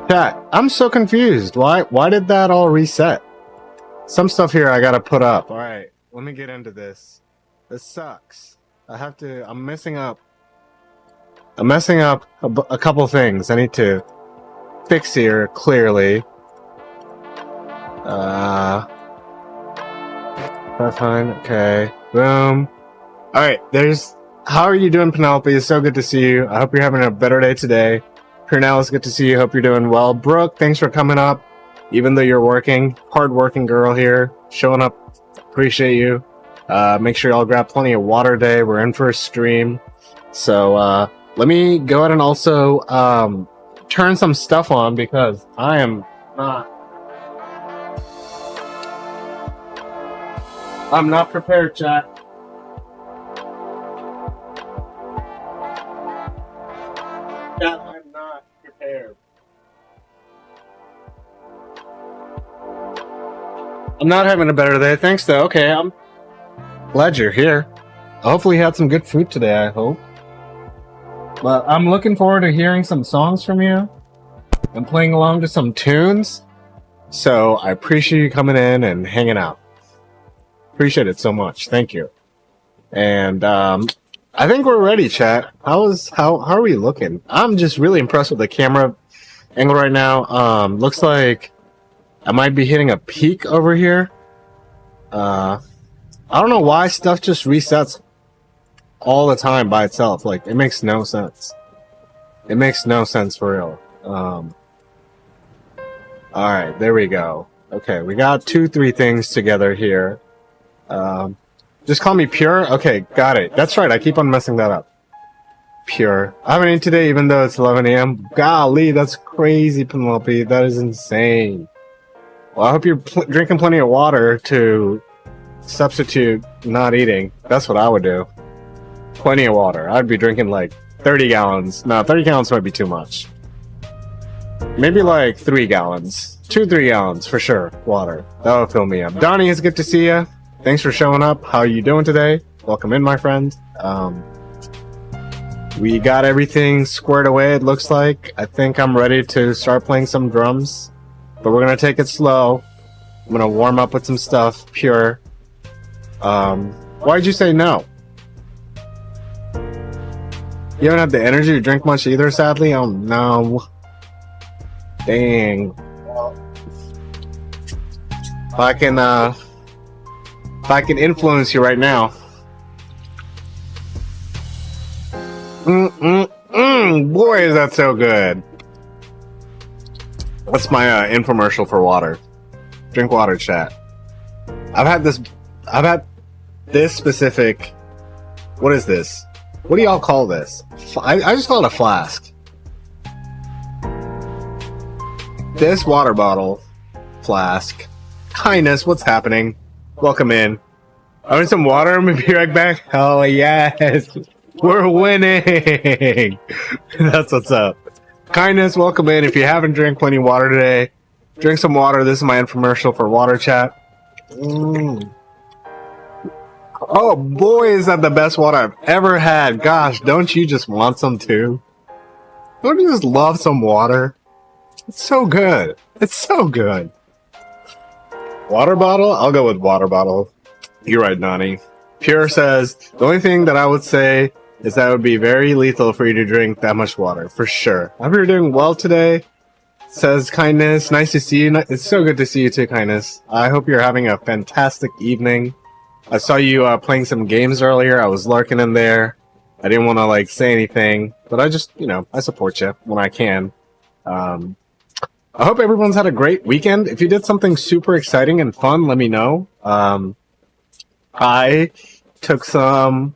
Chat, I'm so confused. Why did that all reset? Some stuff here I gotta put up. All right, let me get into this. This sucks. I'm messing up a couple things. I need to fix here clearly. That's fine. Okay. Boom. All right. How are you doing, Penelope? It's so good to see you. I hope you're having a better day today. Purnell, it's good to see you. Hope you're doing well. Brooke, thanks for coming up. Even though you're working, hard-working girl here, showing up. Appreciate you. Make sure y'all grab plenty of water today. We're in for a stream. So let me go ahead and also turn some stuff on because I am not prepared, chat. Chat, I'm not prepared. I'm not having a better day. Thanks, though. Okay, I'm glad you're here. Hopefully you had some good food today, I hope. But I'm looking forward to hearing some songs from you and playing along to some tunes. So I appreciate you coming in and hanging out. Appreciate it so much. Thank you. And I think we're ready, chat. How are we looking? I'm just really impressed with the camera angle right now. Looks like I might be hitting a peak over here. I don't know why stuff just resets all the time by itself. Like, it makes no sense. It makes no sense for real. Alright, there we go. Okay, we got 2-3 things together here. Just call me Pure? Okay, got it. That's right, I keep on messing that up. Pure. I haven't eaten today even though it's 11 a.m. Golly, that's crazy, Penelope. That is insane. Well, I hope you're drinking plenty of water to substitute not eating. That's what I would do. Plenty of water. I'd be drinking like 30 gallons. No, 30 gallons might be too much. Maybe like 3 gallons. 2-3 gallons for sure. Water. That'll fill me up. Donnie, it's good to see you. Thanks for showing up. How are you doing today? Welcome in, my friend. We got everything squared away, it looks like. I think I'm ready to start playing some drums. But we're going to take it slow. I'm going to warm up with some stuff. Pure. Why'd you say no? You don't have the energy to drink much either, sadly? Oh, no. Dang. If I can influence you right now. Boy, is that so good. That's my infomercial for water. Drink water, chat. I've had this specific. What is this? What do y'all call this? I just call it a flask. This water bottle flask. Kindness, what's happening? Welcome in. I need some water. I'm gonna be right back. Oh yes, we're winning. That's what's up. Kindness, welcome in. If you haven't drank plenty of water today, drink some water. This is my infomercial for water, chat. Oh boy, is that the best water I've ever had. Gosh, don't you just want some too? Don't you just love some water? It's so good. It's so good. Water bottle? I'll go with water bottle. You're right, Nani. Pure says, the only thing that I would say is that it would be very lethal for you to drink that much water, for sure. I hope you're doing well today, says Kindness. Nice to see you. It's so good to see you too, Kindness. I hope you're having a fantastic evening. I saw you playing some games earlier. I was lurking in there. I didn't want to like say anything, but I just, I support you when I can. I hope everyone's had a great weekend. If you did something super exciting and fun, let me know. I took some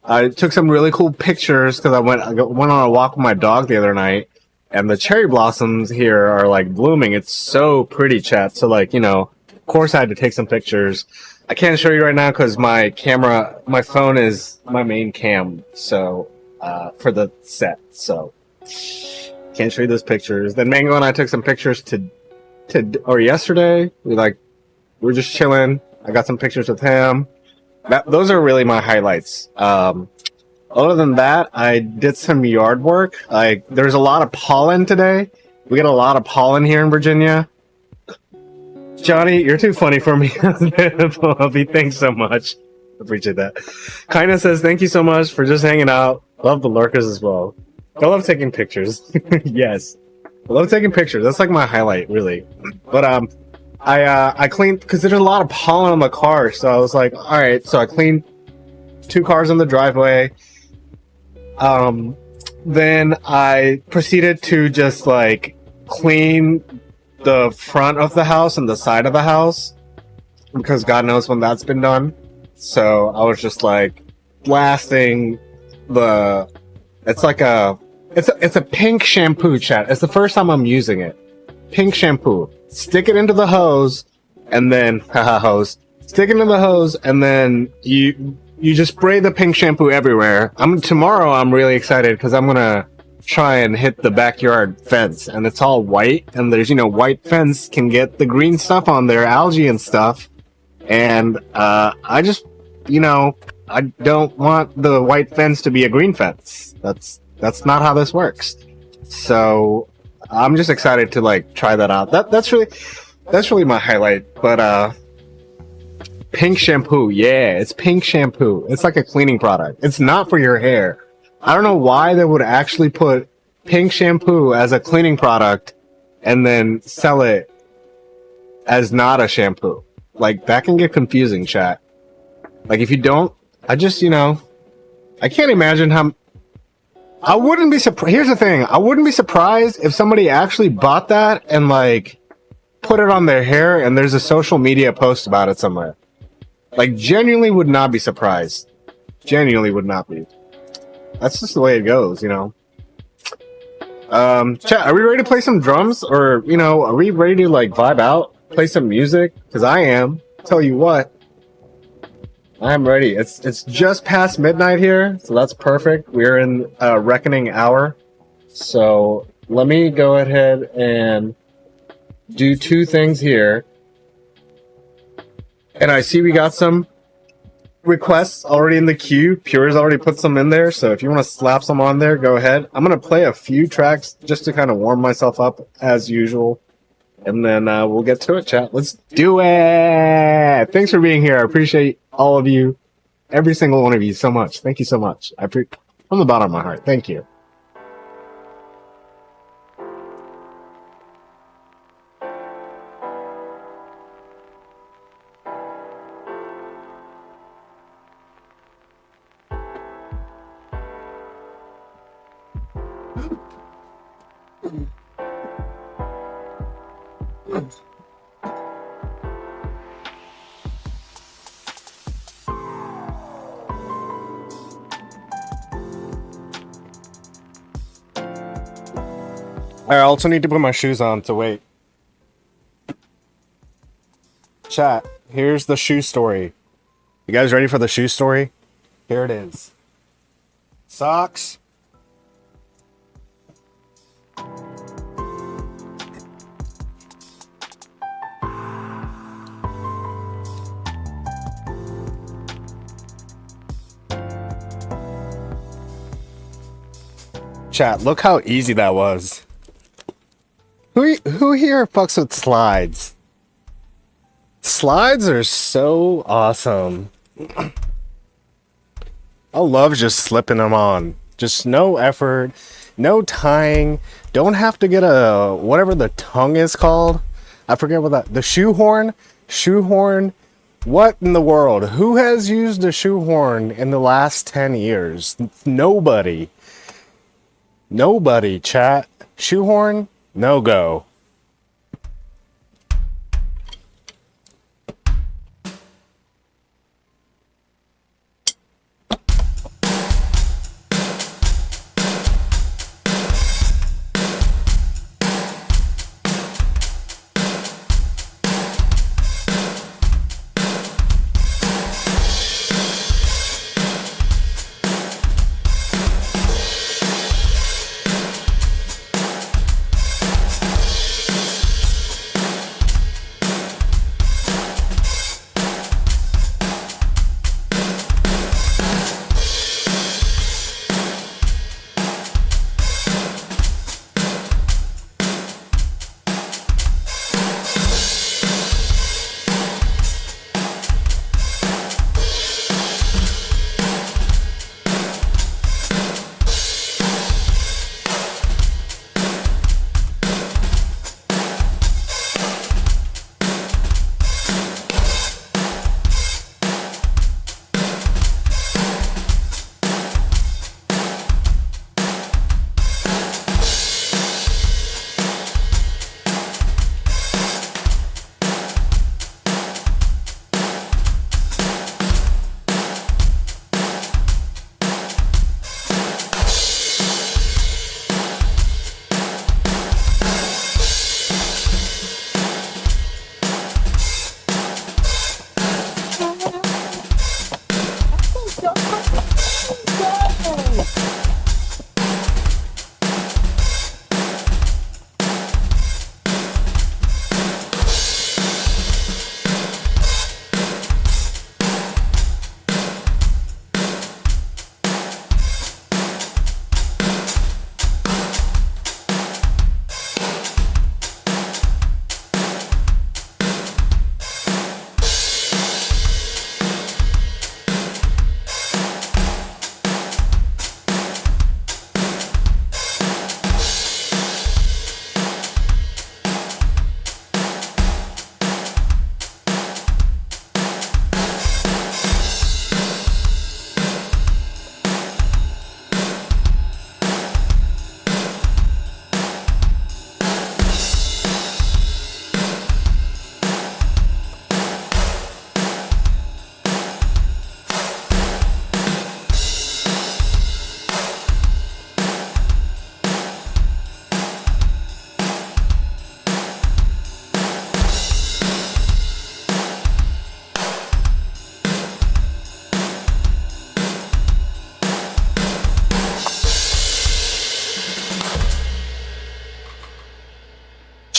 really cool pictures because I went on a walk with my dog the other night, and the cherry blossoms here are like blooming. It's so pretty, chat. So like, of course I had to take some pictures. I can't show you right now because my phone is my main cam. So, for the set. So, can't show you those pictures. Then Mango and I took some pictures yesterday. We were just chilling. I got some pictures with him. Those are really my highlights. Other than that, I did some yard work. There's a lot of pollen today. We get a lot of pollen here in Virginia. Johnny, you're too funny for me. Bobby, thanks so much. Appreciate that. Kinda says, thank you so much for just hanging out. Love the lurkers as well. I love taking pictures. Yes. I love taking pictures. That's like my highlight, really. But I cleaned because there's a lot of pollen on the car, so I was like, all right. So I cleaned 2 cars on the driveway. Then I proceeded to just like clean the front of the house and the side of the house because God knows when that's been done. So I was just like blasting the. It's like it's a pink shampoo, chat. It's the first time I'm using it. Pink shampoo. Stick it into the hose, and then hose. Stick it into the hose, and then you just spray the pink shampoo everywhere. Tomorrow I'm really excited because I'm gonna try and hit the backyard fence, and it's all white, and there's white fence can get the green stuff on there, algae and stuff, and I just I don't want the white fence to be a green fence. That's not how this works. So I'm just excited to like try that out. That's really my highlight. But pink shampoo, yeah, it's pink shampoo. It's like a cleaning product. It's not for your hair. I don't know why they would actually put pink shampoo as a cleaning product and then sell it as not a shampoo. Like that can get confusing, chat. Like if you don't, I just I can't imagine how. I wouldn't be surprised. Here's the thing. I wouldn't be surprised if somebody actually bought that and like put it on their hair and there's a social media post about it somewhere. Like genuinely would not be surprised. Genuinely would not be. That's just the way it goes, Chat, are we ready to play some drums? Or, are we ready to like vibe out? Play some music? Because I am. Tell you what. I'm ready. It's just past midnight here, so that's perfect. We're in reckoning hour. So let me go ahead and do 2 things here. And I see we got some requests already in the queue. Pure's already put some in there, so if you want to slap some on there, go ahead. I'm going to play a few tracks just to kind of warm myself up as usual. And then we'll get to it, chat. Let's do it! Thanks for being here. I appreciate all of you. Every single one of you so much. Thank you so much. From the bottom of my heart. Thank you. I also need to put my shoes on to wait. Chat, here's the shoe story. You guys ready for the shoe story? Here it is. Socks. Chat, look how easy that was. Who here fucks with slides? Slides are so awesome. I love just slipping them on. Just no effort, no tying. Don't have to get a whatever the tongue is called. I forget what the shoehorn. Shoehorn. What in the world? Who has used a shoehorn in the last 10 years? Nobody. Nobody, chat. Shoehorn? No go.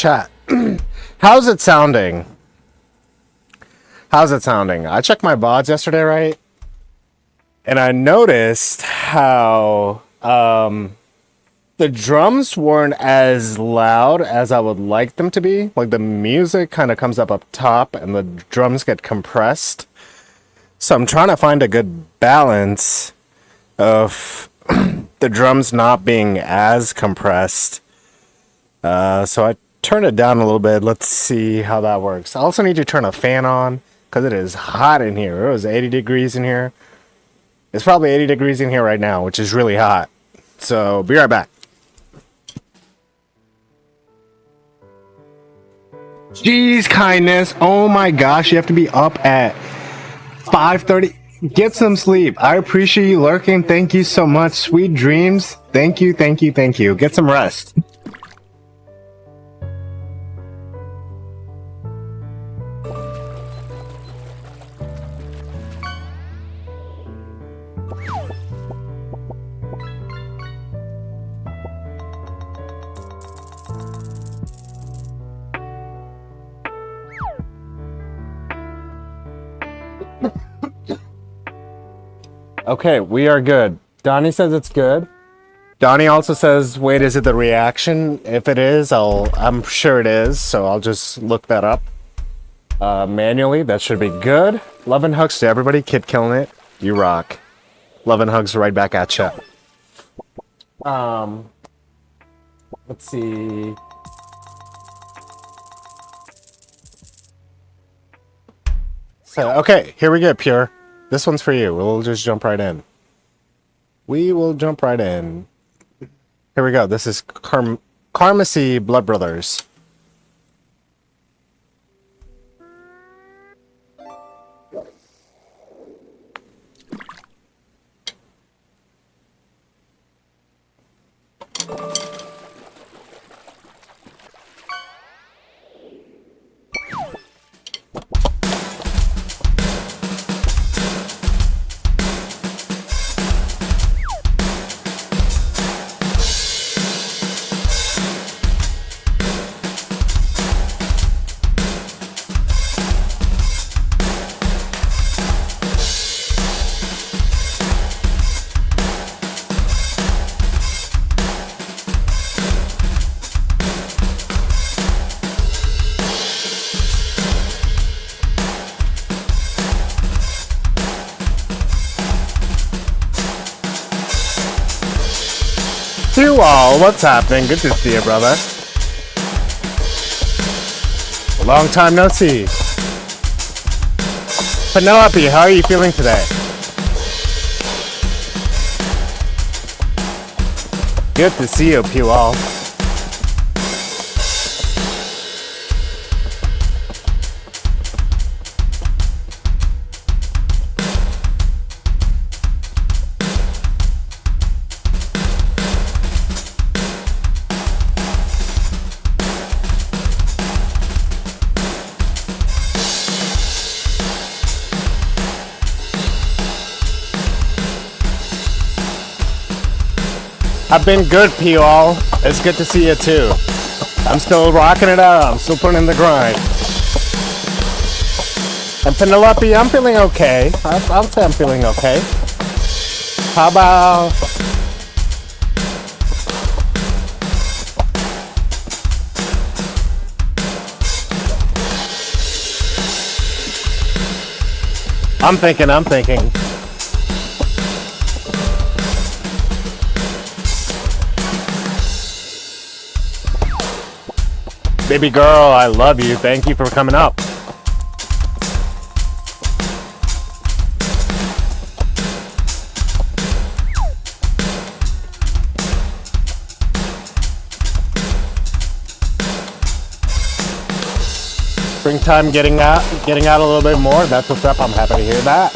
chat. How's it sounding? How's it sounding? I checked my VODs yesterday, right? And I noticed how the drums weren't as loud as I would like them to be. Like the music kind of comes up top and the drums get compressed. So I'm trying to find a good balance of the drums not being as compressed. So I turned it down a little bit. Let's see how that works. I also need to turn a fan on because it is hot in here. It was 80 degrees in here. It's probably 80 degrees in here right now, which is really hot. So be right back. Jeez, kindness. Oh my gosh, you have to be up at 5:30. Get some sleep. I appreciate you lurking. Thank you so much. Sweet dreams. Thank you, thank you, thank you. Get some rest. Okay, we are good. Donnie says it's good. Donnie also says, wait, is it the reaction? If it is, I'm sure it is, so I'll just look that up manually. That should be good. Love and hugs to everybody. Kid killing it. You rock. Love and hugs right back at ya. Let's see. So, okay, here we go, Pure. This one's for you. We'll just jump right in. We will jump right in. Here we go. This is Karmacy Blood Brothers. You all, what's happening? Good to see you, brother. Long time no see. Penelope, how are you feeling today? Good to see you, Pewall. I've been good, P-All. It's good to see you too. I'm still rocking it out. I'm still putting in the grind. And Penelope, I'm feeling okay. I'll say I'm feeling okay. How about... I'm thinking. Baby girl, I love you. Thank you for coming up. Springtime getting out a little bit more. That's what's up. I'm happy to hear that.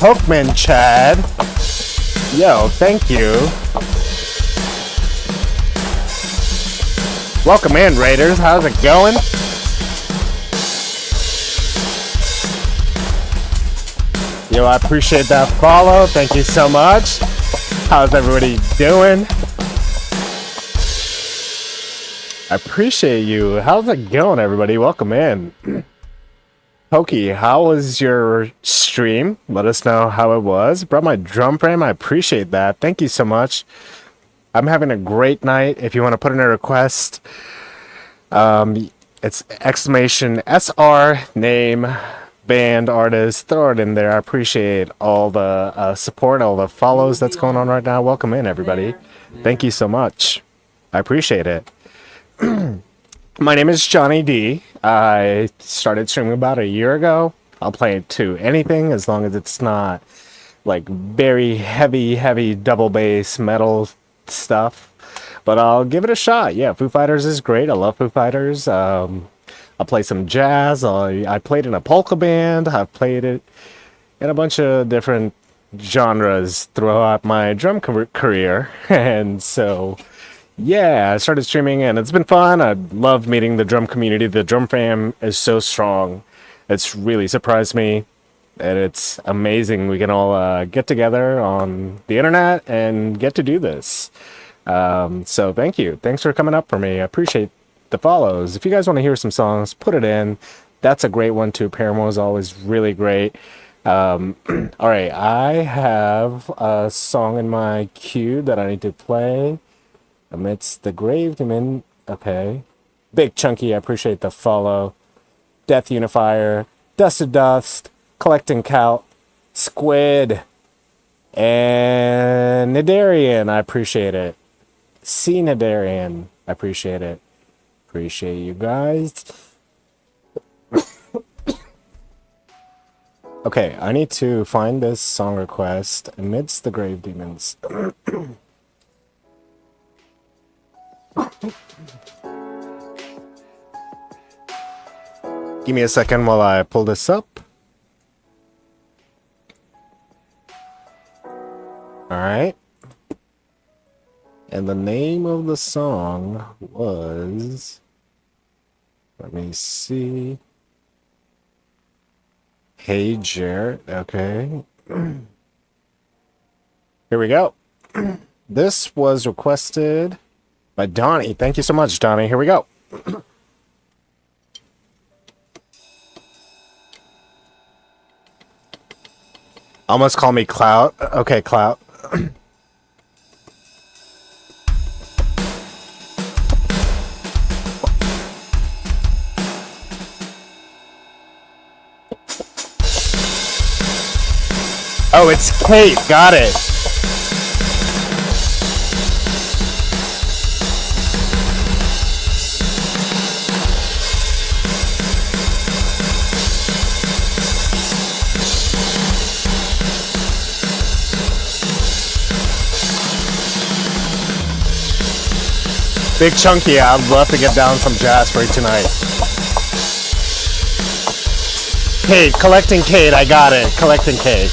Pokemon Chad. Yo, thank you. Welcome in, Raiders. How's it going? Yo, I appreciate that follow. Thank you so much. How's everybody doing? I appreciate you. How's it going, everybody? Welcome in. Pokey, how was your stream? Let us know how it was. Brought my drum frame. I appreciate that. Thank you so much. I'm having a great night. If you want to put in a request, it's exclamation SR name band artist. Throw it in there. I appreciate all the support, all the follows that's going on right now. Welcome in, everybody. Thank you so much. I appreciate it. My name is Johnny D. I started streaming about a year ago. I'll play to anything as long as it's not like very heavy double bass metal stuff. But I'll give it a shot. Yeah, Foo Fighters is great. I love Foo Fighters. I'll play some jazz. I played in a polka band. I've played it in a bunch of different genres throughout my drum career. And so... yeah, I started streaming and it's been fun. I love meeting the drum community. The drum fam is so strong. It's really surprised me. And it's amazing we can all get together on the internet and get to do this. So thank you. Thanks for coming up for me. I appreciate the follows. If you guys want to hear some songs, put it in. That's a great one too. Paramore is always really great. All right, I have a song in my queue that I need to play. Amidst the grave demon. Okay. Big Chunky, I appreciate the follow. Death Unifier. Dust to Dust. Collecting Count. Squid. And Nidarian, I appreciate it. C Nidarian, I appreciate it. Appreciate you guys. Okay, I need to find this song request. Amidst the grave demons. Give me a second while I pull this up. Alright. And the name of the song was... let me see. Hey Jared. Okay. Here we go. This was requested by Donnie. Thank you so much, Donnie. Here we go. Almost call me Clout. Okay, Clout. Oh, it's Kate. Got it. Big Chunky, I'd love to get down some jazz for you tonight. Kate, collecting Kate, I got it. Collecting Kate.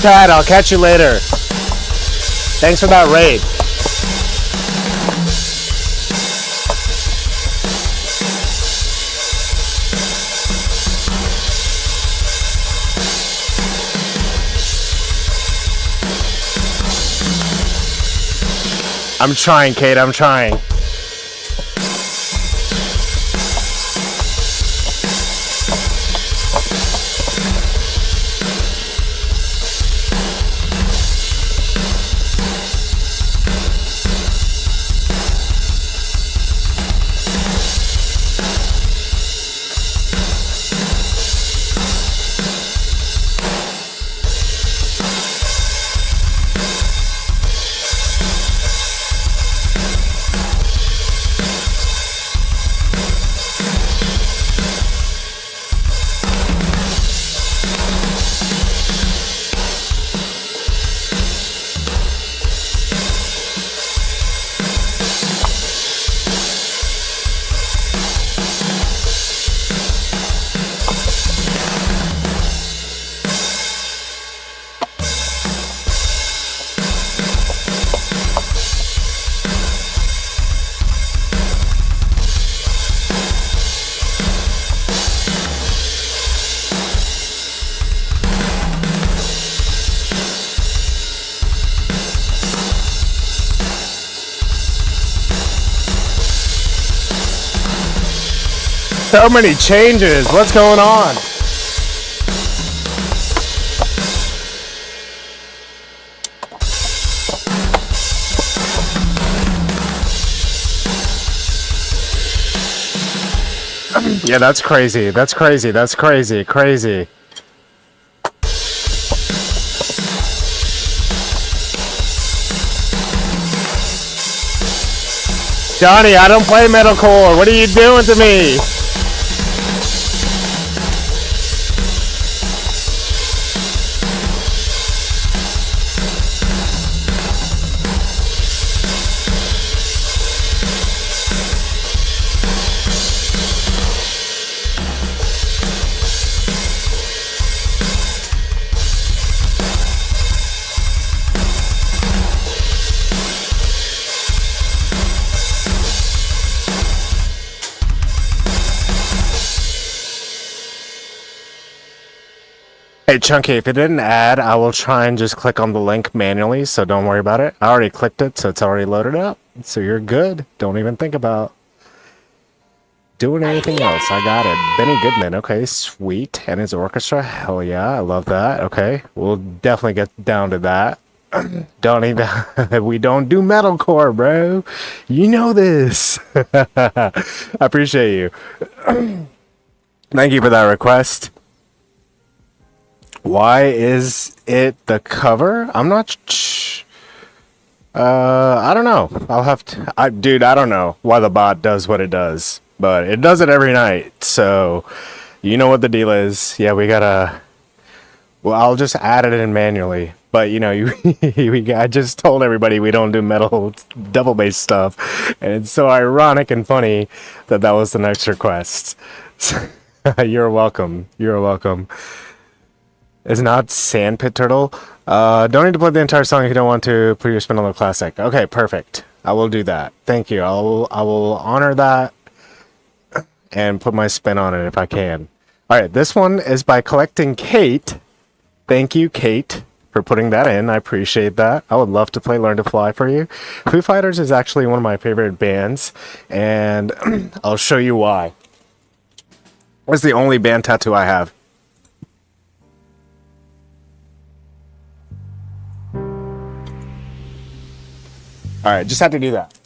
Chad, I'll catch you later. Thanks for that raid. I'm trying, Kate, I'm trying. So many changes. What's going on? Yeah, that's crazy. That's crazy. That's crazy. Crazy. Johnny, I don't play metalcore. What are you doing to me? Hey, Chunky, if it didn't add, I will try and just click on the link manually, so don't worry about it. I already clicked it, so it's already loaded up. So you're good. Don't even think about doing anything else. I got it. Benny Goodman. Okay, sweet. And his orchestra. Hell yeah, I love that. Okay, we'll definitely get down to that. Don't even... we don't do metalcore, bro. You know this. I appreciate you. Thank you for that request. Why is it the cover? I'm not... I don't know. I'll have to... Dude, I don't know why the bot does what it does. But it does it every night. So, you know what the deal is. Yeah, we gotta... Well, I'll just add it in manually. But, you know, I just told everybody we don't do metal double bass stuff. And it's so ironic and funny that that was the next request. You're welcome. You're welcome. It's not Sandpit Turtle. Don't need to play the entire song if you don't want to put your spin on the classic. Okay, perfect. I will do that. Thank you. I will honor that and put my spin on it if I can. All right, this one is by Collecting Kate. Thank you, Kate, for putting that in. I appreciate that. I would love to play Learn to Fly for you. Foo Fighters is actually one of my favorite bands, and I'll show you why. It's the only band tattoo I have. Alright, just had to do that.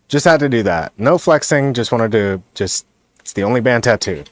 Just had to do that. No flexing, just wanted to it's the only band tattoo.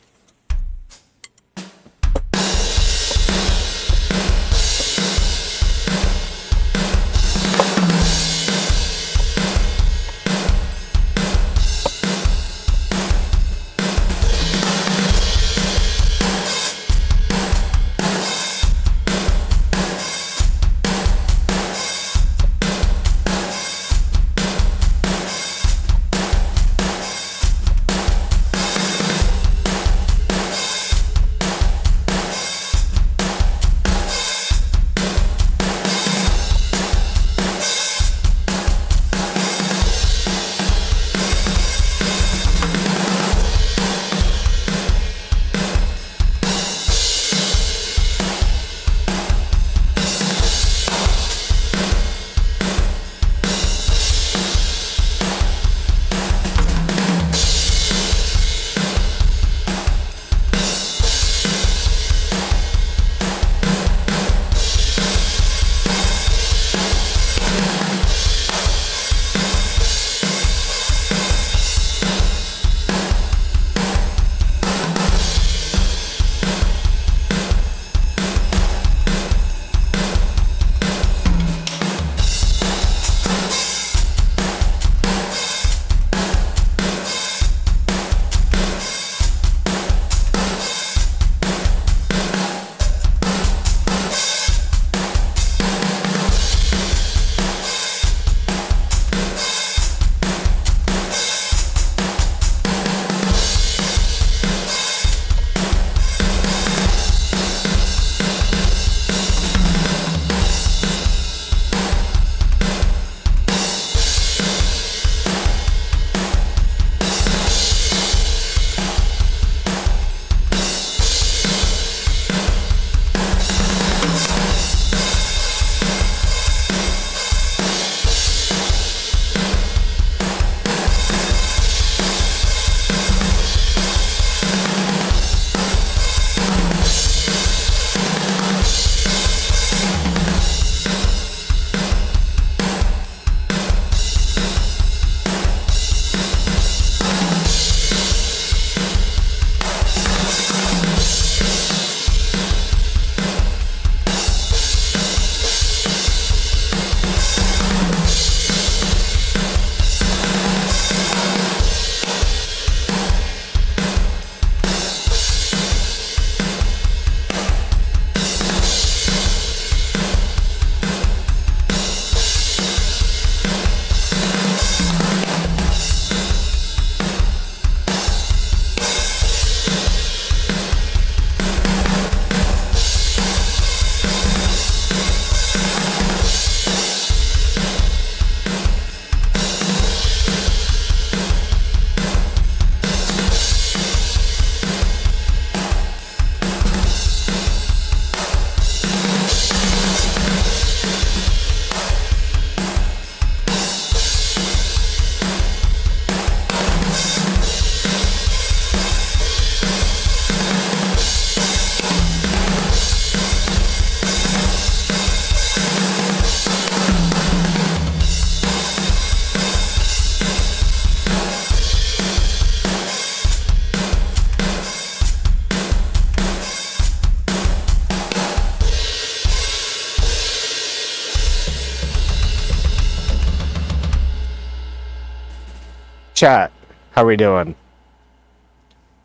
chat. How we doing?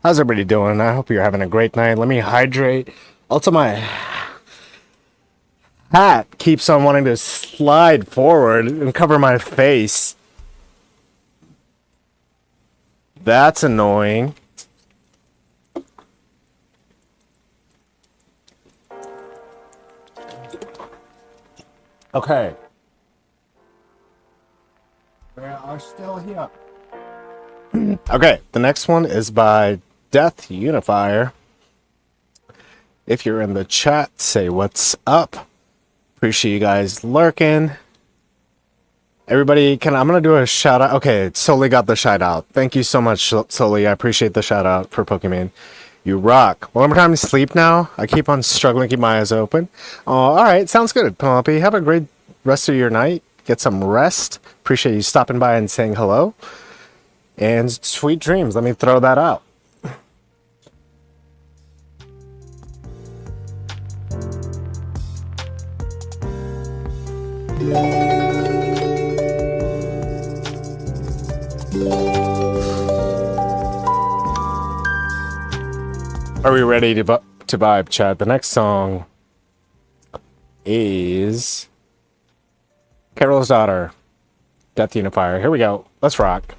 How's everybody doing? I hope you're having a great night. Let me hydrate. Also, my hat keeps on wanting to slide forward and cover my face. That's annoying. Okay. We are still here. Okay, the next one is by Death Unifier. If you're in the chat, say what's up. Appreciate you guys lurking. Everybody, I'm gonna do a shout out. Okay, Soli got the shout out. Thank you so much, Soli. I appreciate the shout out for Pokemon. You rock. One more time to sleep now. I keep on struggling to keep my eyes open. Oh, alright, sounds good, Penelope. Have a great rest of your night. Get some rest. Appreciate you stopping by and saying hello. And sweet dreams. Let me throw that out. Are we ready to vibe, chat? The next song is Carol's Daughter, Death Unifier. Here we go. Let's rock.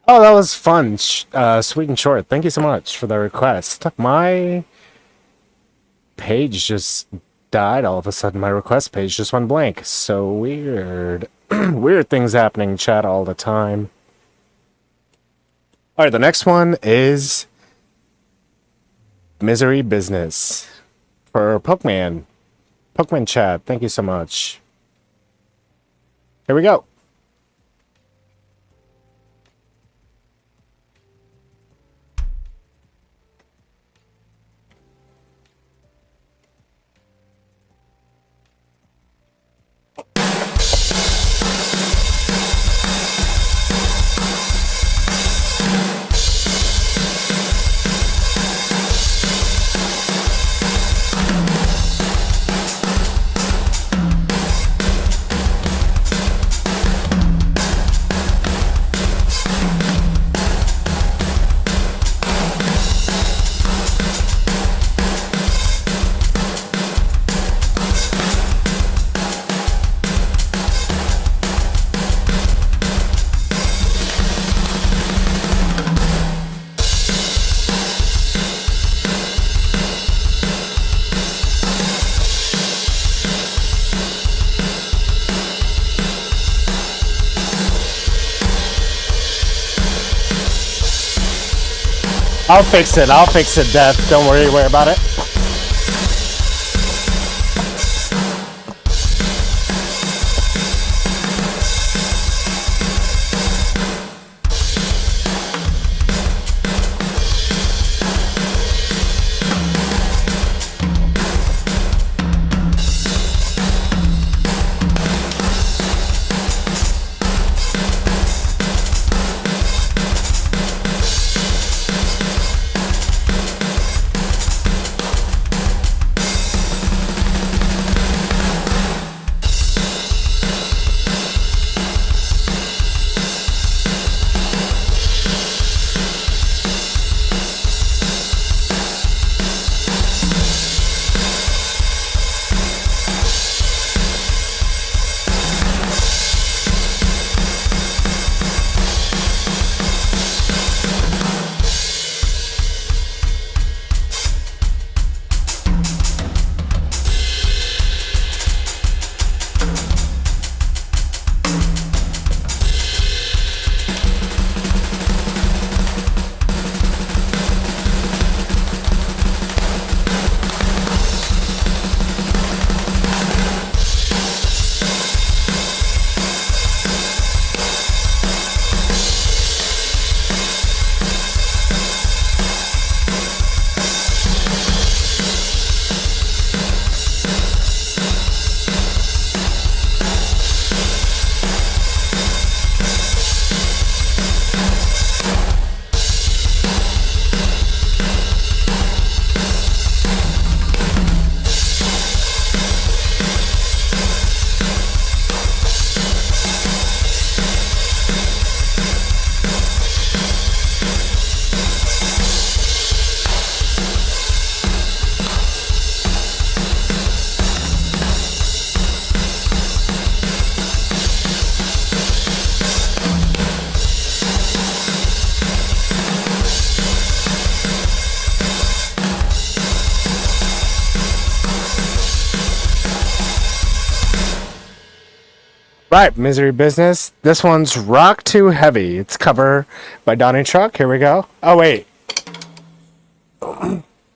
Oh, that was fun. Sweet and short. Thank you so much for the request. My page just died all of a sudden. My request page just went blank. So weird. Weird things happening in chat all the time. Alright, the next one is Misery Business for Pokemon. Pokemon chat. Thank you so much. Here we go. I'll fix it. I'll fix it, Death. Don't worry about it. Right, Misery Business. This one's Rock Too Heavy. It's cover by Donnie Truck. Here we go. Oh, wait.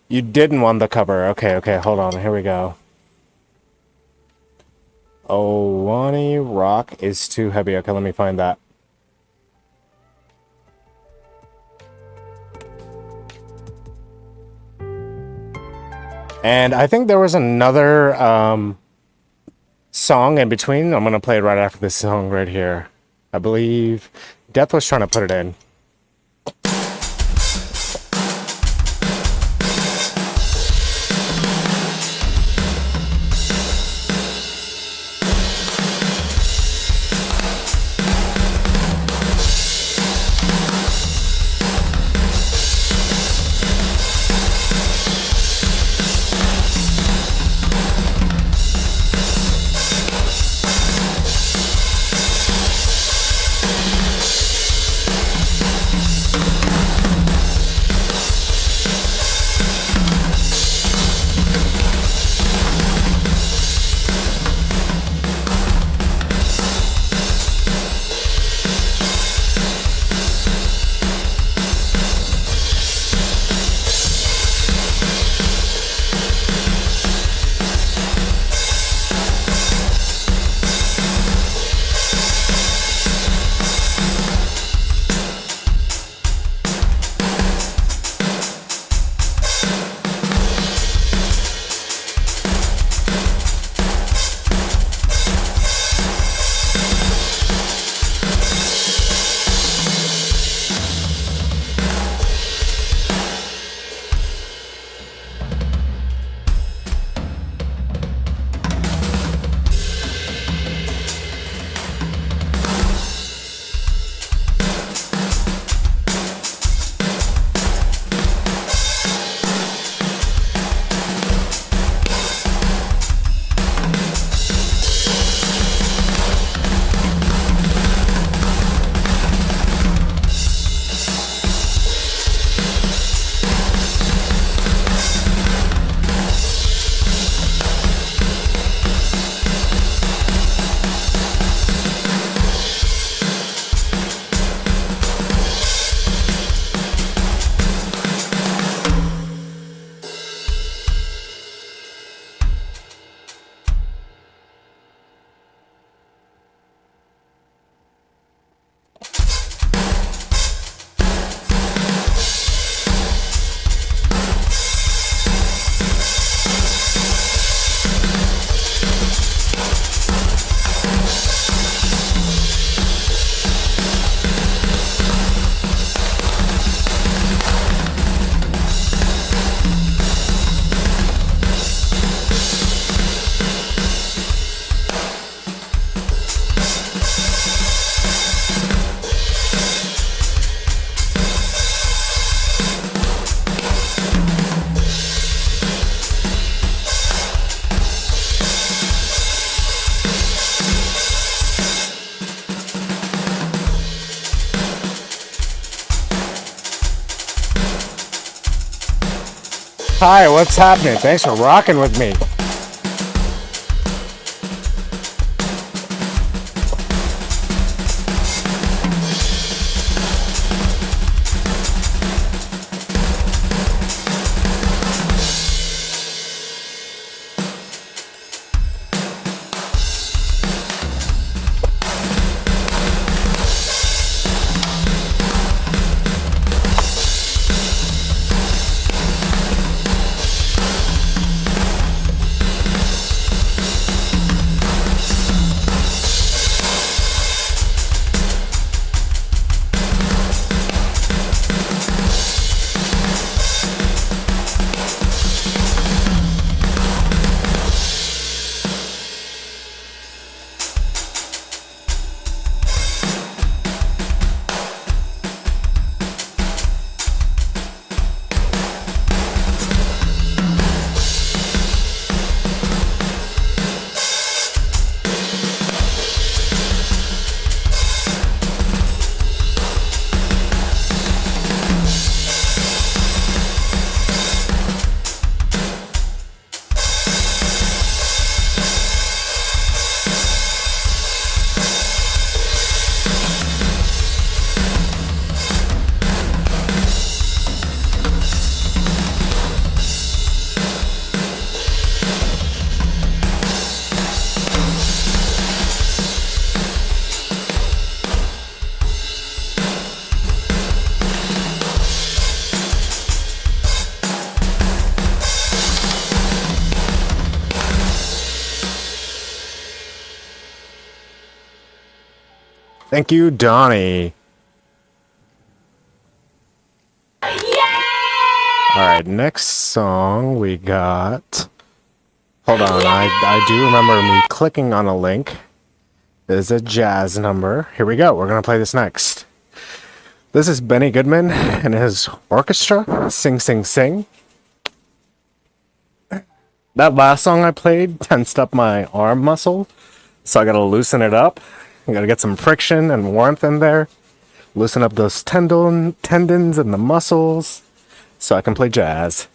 You didn't want the cover. Okay, hold on. Here we go. Oh, Wani Rock is Too Heavy. Okay, let me find that. And I think there was another song in between. I'm going to play it right after this song right here. I believe Death was trying to put it in. Hi, what's happening? Thanks for rocking with me. Thank you, Donnie. Alright, next song we got... Hold on, I do remember me clicking on a link. There's a jazz number. Here we go, we're gonna play this next. This is Benny Goodman and his orchestra. Sing, sing, sing. That last song I played tensed up my arm muscle, so I gotta loosen it up. I gotta get some friction and warmth in there. Loosen up those tendons and the muscles, so I can play jazz.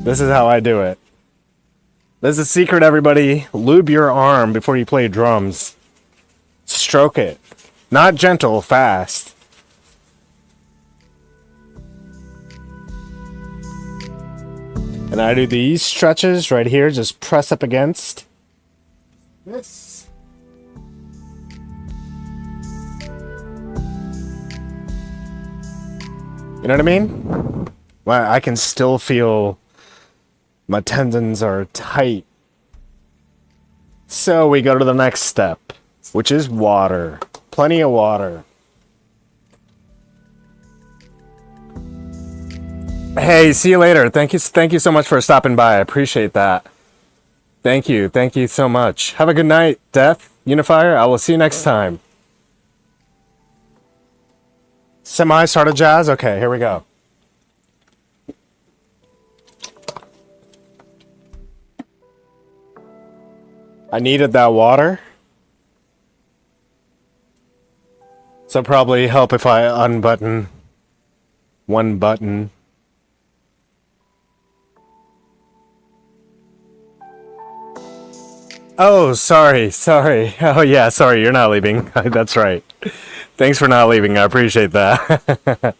This is how I do it. There's a secret, everybody. Lube your arm before you play drums. Stroke it. Not gentle, fast. And I do these stretches right here, just press up against this. You know what I mean? Well, I can still feel my tendons are tight. So we go to the next step, which is water. Plenty of water. Hey, see you later. Thank you so much for stopping by. I appreciate that. Thank you so much. Have a good night, Death Unifier. I will see you next time. Semi started jazz. Okay, here we go. I needed that water. So probably help if I unbutton one button. Oh, sorry. Oh yeah, sorry, you're not leaving. That's right. Thanks for not leaving. I appreciate that.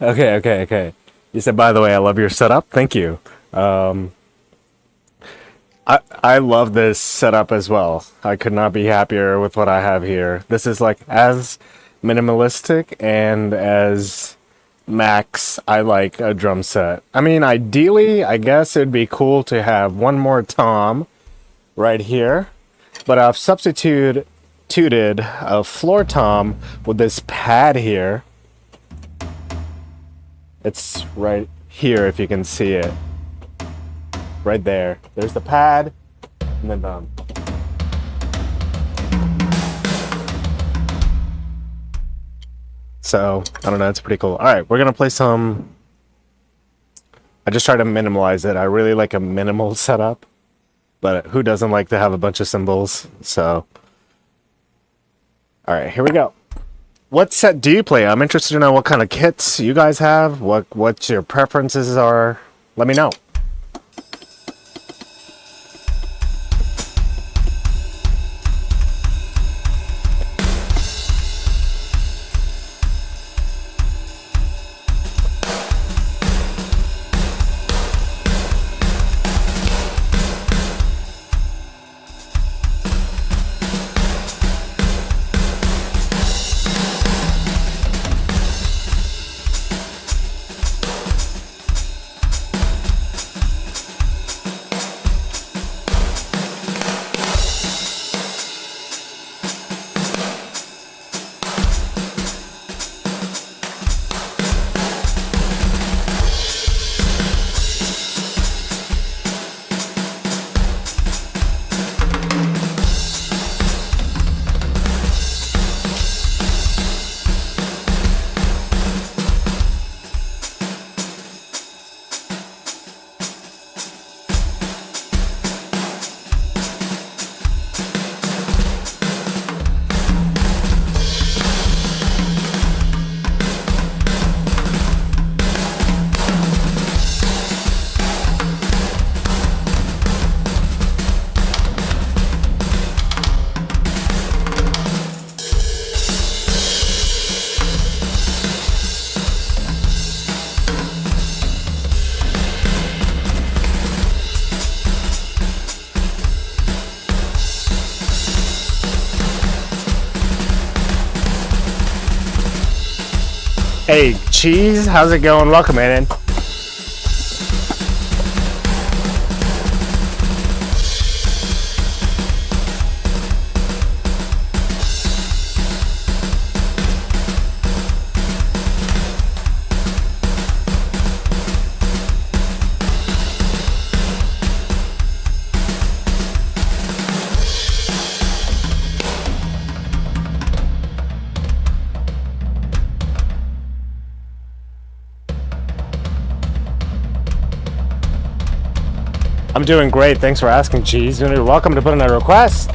Okay. You said, by the way, I love your setup. Thank you. I love this setup as well. I could not be happier with what I have here. This is like as minimalistic and as max I like a drum set. I mean, ideally, I guess it'd be cool to have one more tom right here, but I've substituted a floor tom with this pad here. It's right here if you can see it. Right there. There's the pad and then the so I don't know, it's pretty cool. Alright, we're gonna play some. I just try to minimalize it. I really like a minimal setup, but who doesn't like to have a bunch of cymbals? So alright, here we go. What set do you play? I'm interested to know what kind of kits you guys have, what your preferences are. Let me know. Hey, Cheese, how's it going? Welcome in. I'm doing great. Thanks for asking, Cheese. You're welcome to put in a request.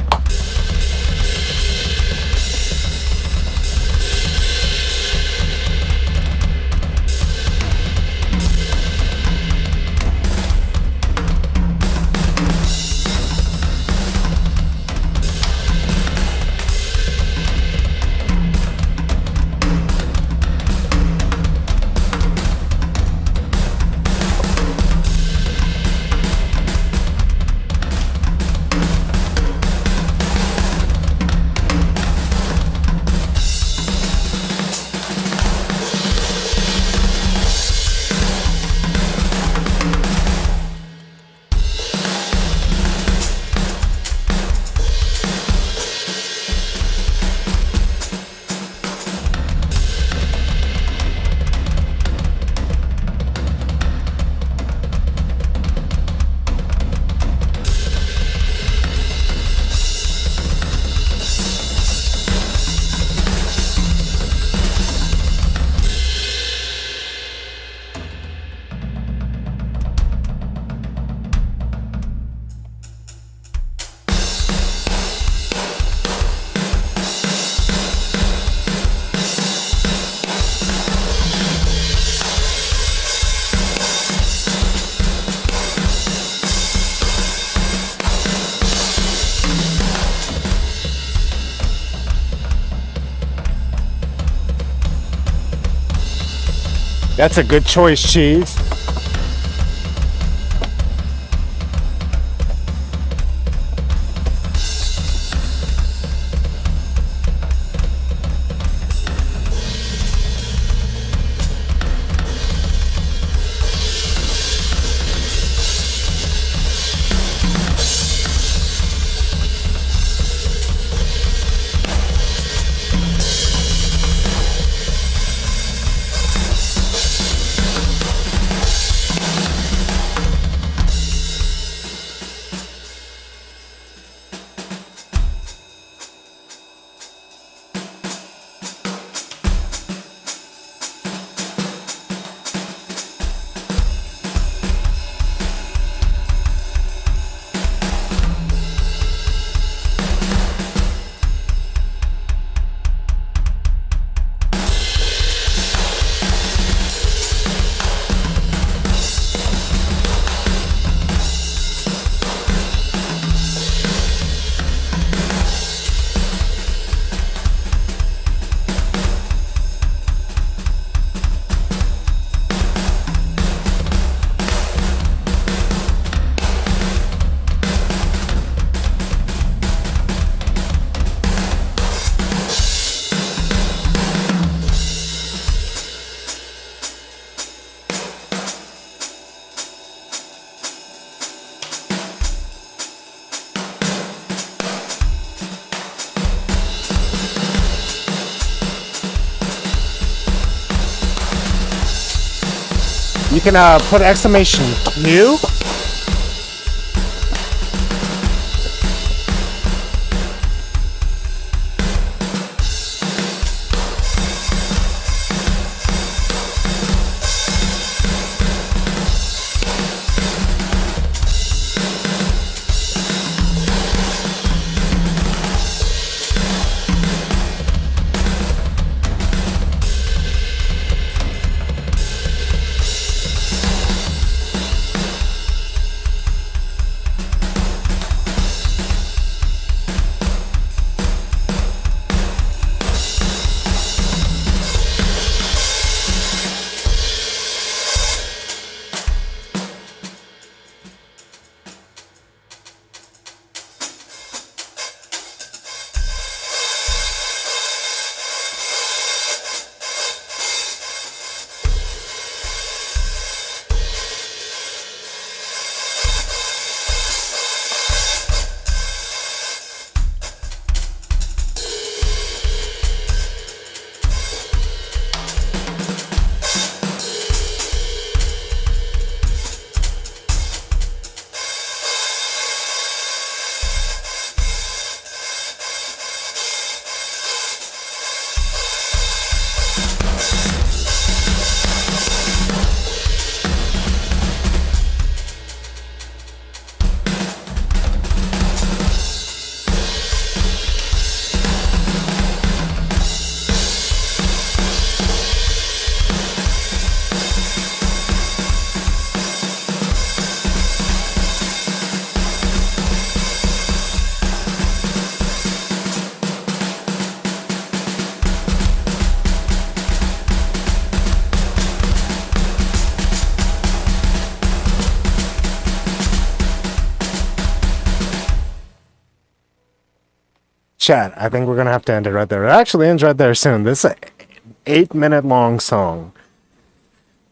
That's a good choice, Cheese. You can put exclamation new. Chat, I think we're gonna have to end it right there. It actually ends right there soon. This is an 8-minute long song.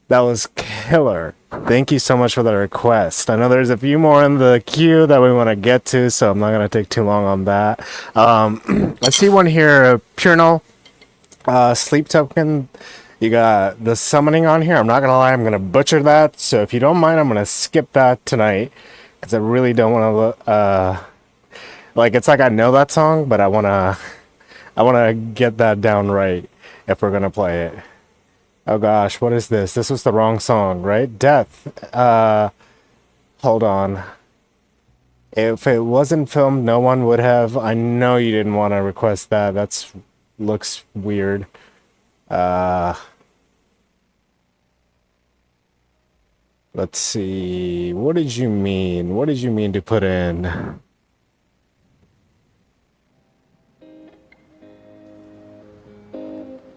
That was killer. Thank you so much for the request. I know there's a few more in the queue that we want to get to, so I'm not gonna take too long on that. I see one here, Pure Null, Sleep Token. You got the summoning on here. I'm not gonna lie, I'm gonna butcher that. So if you don't mind, I'm gonna skip that tonight because I really don't want to. Like, it's like I know that song, but I wanna get that down right if we're gonna play it. Oh gosh, what is this? This was the wrong song, right? Death. Hold on. If it wasn't filmed, no one would have. I know you didn't want to request that. That's looks weird. Let's see. What did you mean? What did you mean to put in?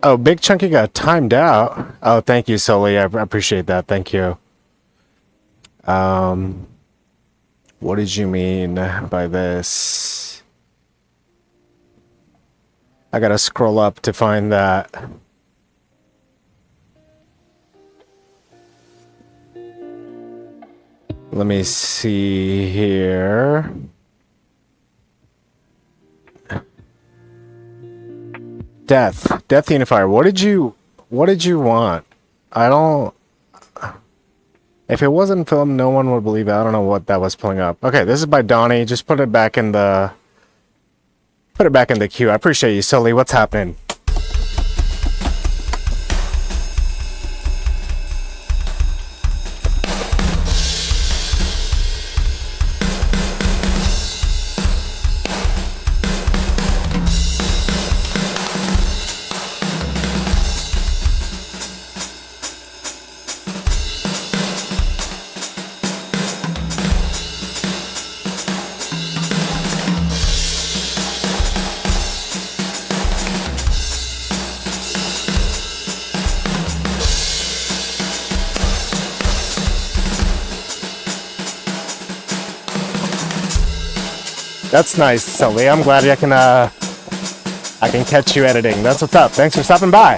Oh, Big Chunky got timed out. Oh, thank you, Sully. I appreciate that. Thank you. What did you mean by this? I gotta scroll up to find that. Let me see here. Death Unifier. What did you want? I don't. If it wasn't filmed, no one would believe it. I don't know what that was pulling up. Okay, this is by Donnie. Just put it back in the queue. I appreciate you, Sully. What's happening? That's nice, Sully. I'm glad I can catch you editing. That's what's up. Thanks for stopping by.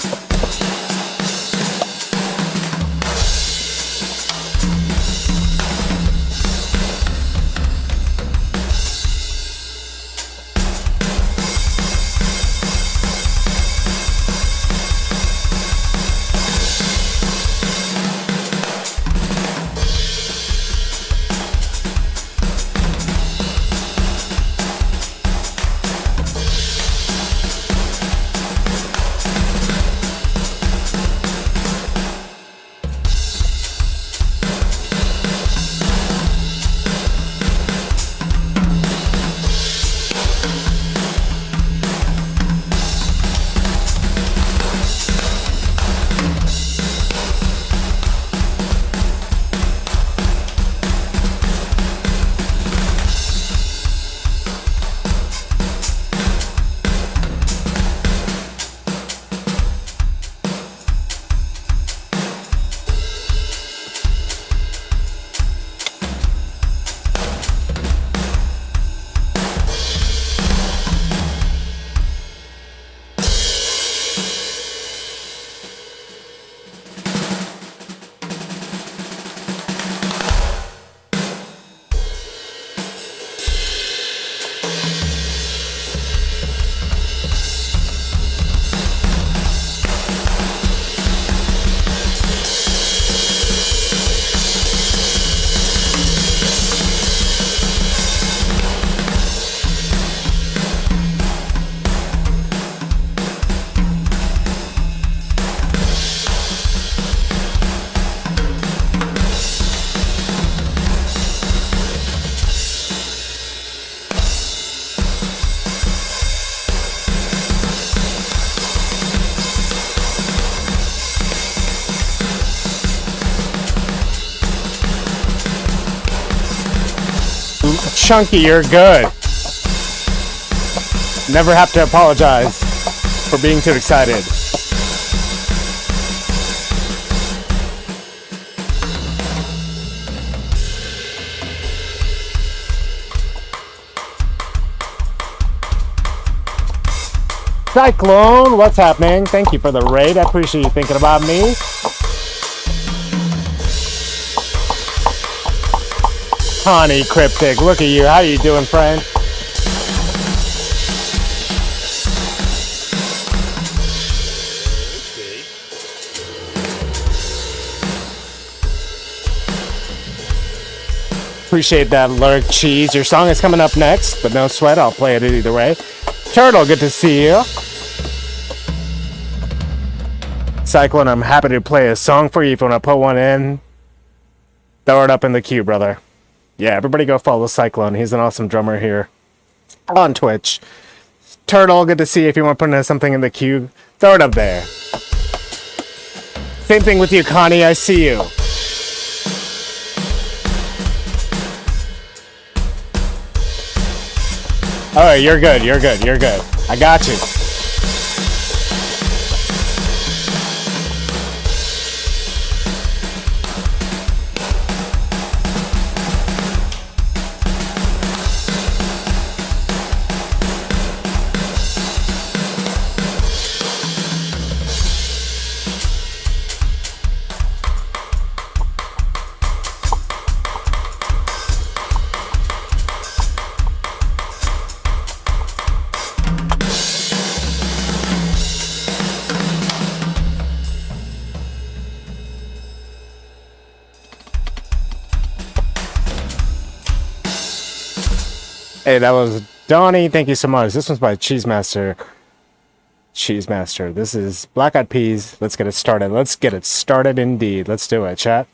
Chunky, you're good. Never have to apologize for being too excited. Cyclone, what's happening? Thank you for the raid. I appreciate you thinking about me. Connie Cryptic, look at you. How you doing, friend? Appreciate that, Lurk Cheese. Your song is coming up next, but no sweat. I'll play it either way. Turtle, good to see you. Cyclone, I'm happy to play a song for you if you want to put one in. Throw it up in the queue, brother. Yeah, everybody go follow Cyclone. He's an awesome drummer here on Twitch. Turtle, good to see you. If you want to put something in the queue, throw it up there. Same thing with you, Connie. I see you. All right, you're good. You're good. You're good. I got you. Hey, that was Donnie. Thank you so much. This one's by Cheese Master. Cheese Master. This is Black Eyed Peas. Let's get it started. Let's get it started indeed. Let's do it, chat.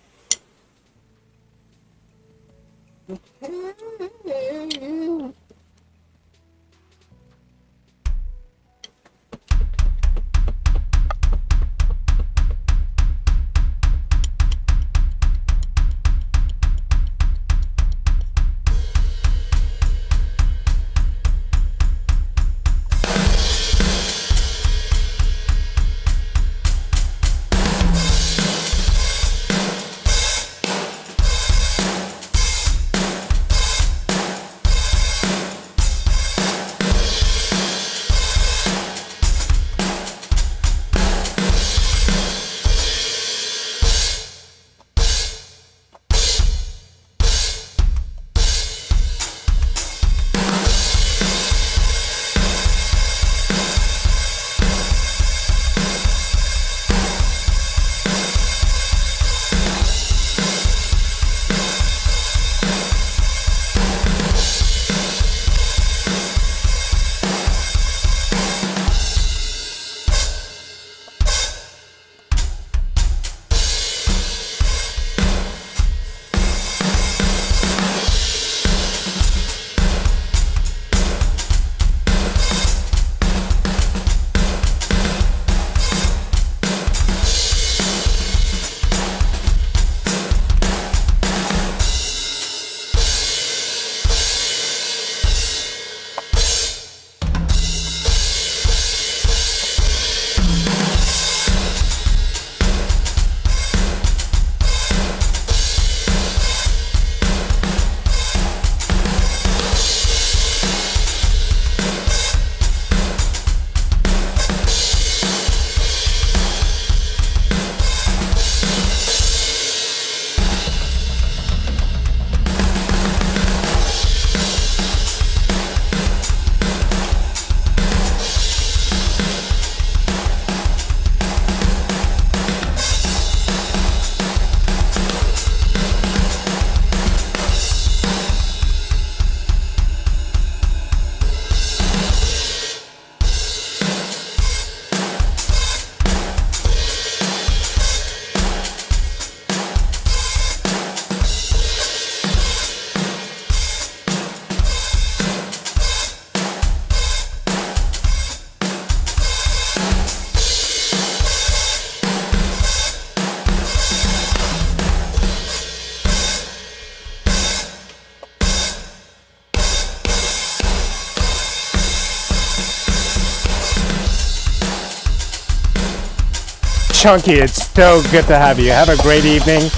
Chunky, it's so good to have you. Have a great evening.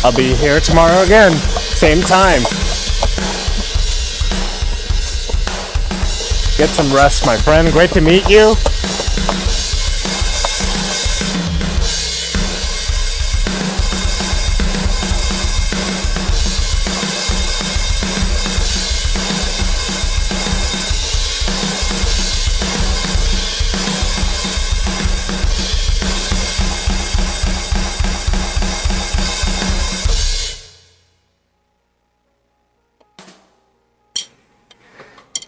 I'll be here tomorrow again. Same time. Get some rest, my friend. Great to meet you.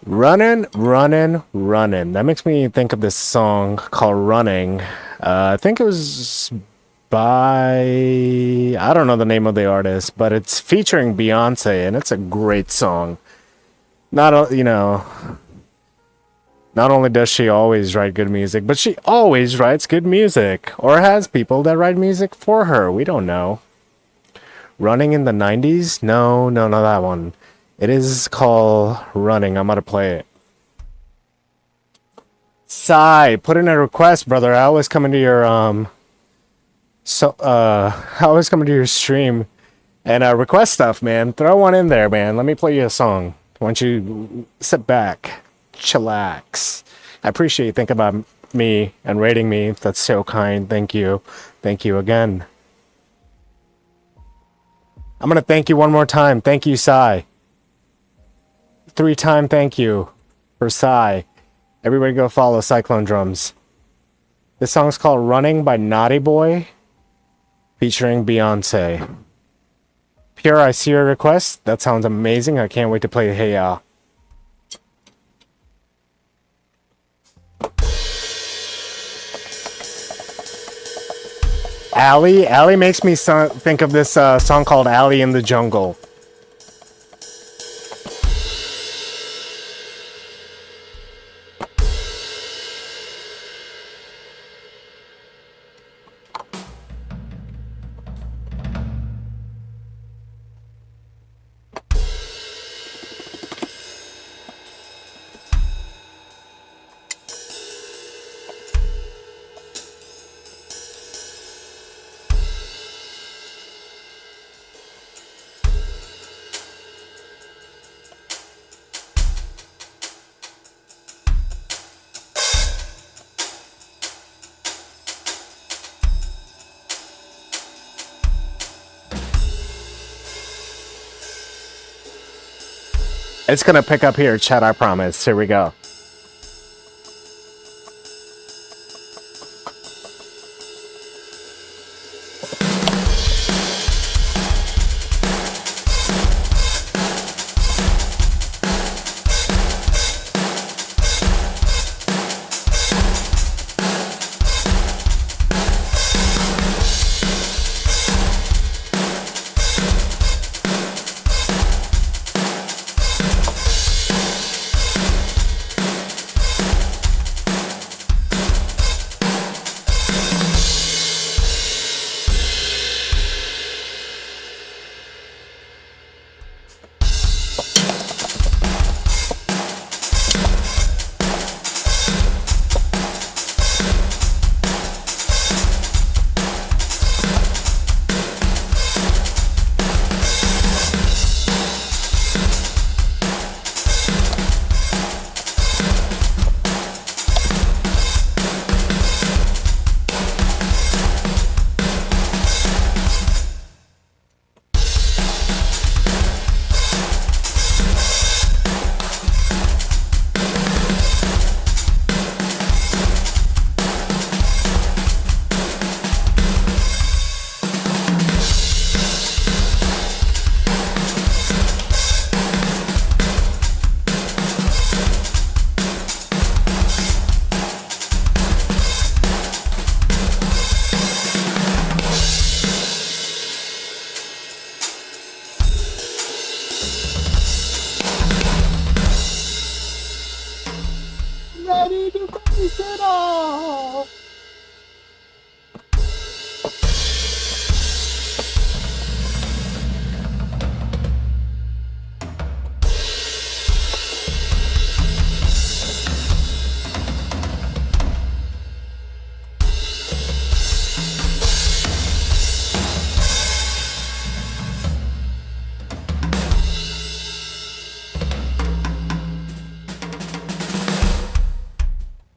Running, running, running. That makes me think of this song called Running. I think it was by, I don't know the name of the artist, but it's featuring Beyonce, and it's a great song. Not only does she always write good music, but she always writes good music, or has people that write music for her. We don't know. Running in the 90s? No, not that one. It is called Running. I'm gonna play it. Sigh, put in a request, brother. I always come into your I always come into your stream and request stuff, man. Throw one in there, man. Let me play you a song. Why don't you sit back, chillax. I appreciate you thinking about me and rating me. That's so kind. Thank you. Thank you again. I'm gonna thank you one more time. Thank you, Sigh. 3-time thank you for Psy. Everybody go follow Cyclone Drums. This song's called Running by Naughty Boy, featuring Beyonce. Pure, I see your request. That sounds amazing. I can't wait to play Hey Ya. Alley makes me think of this song called Alley in the Jungle. It's gonna pick up here, chat, I promise. Here we go.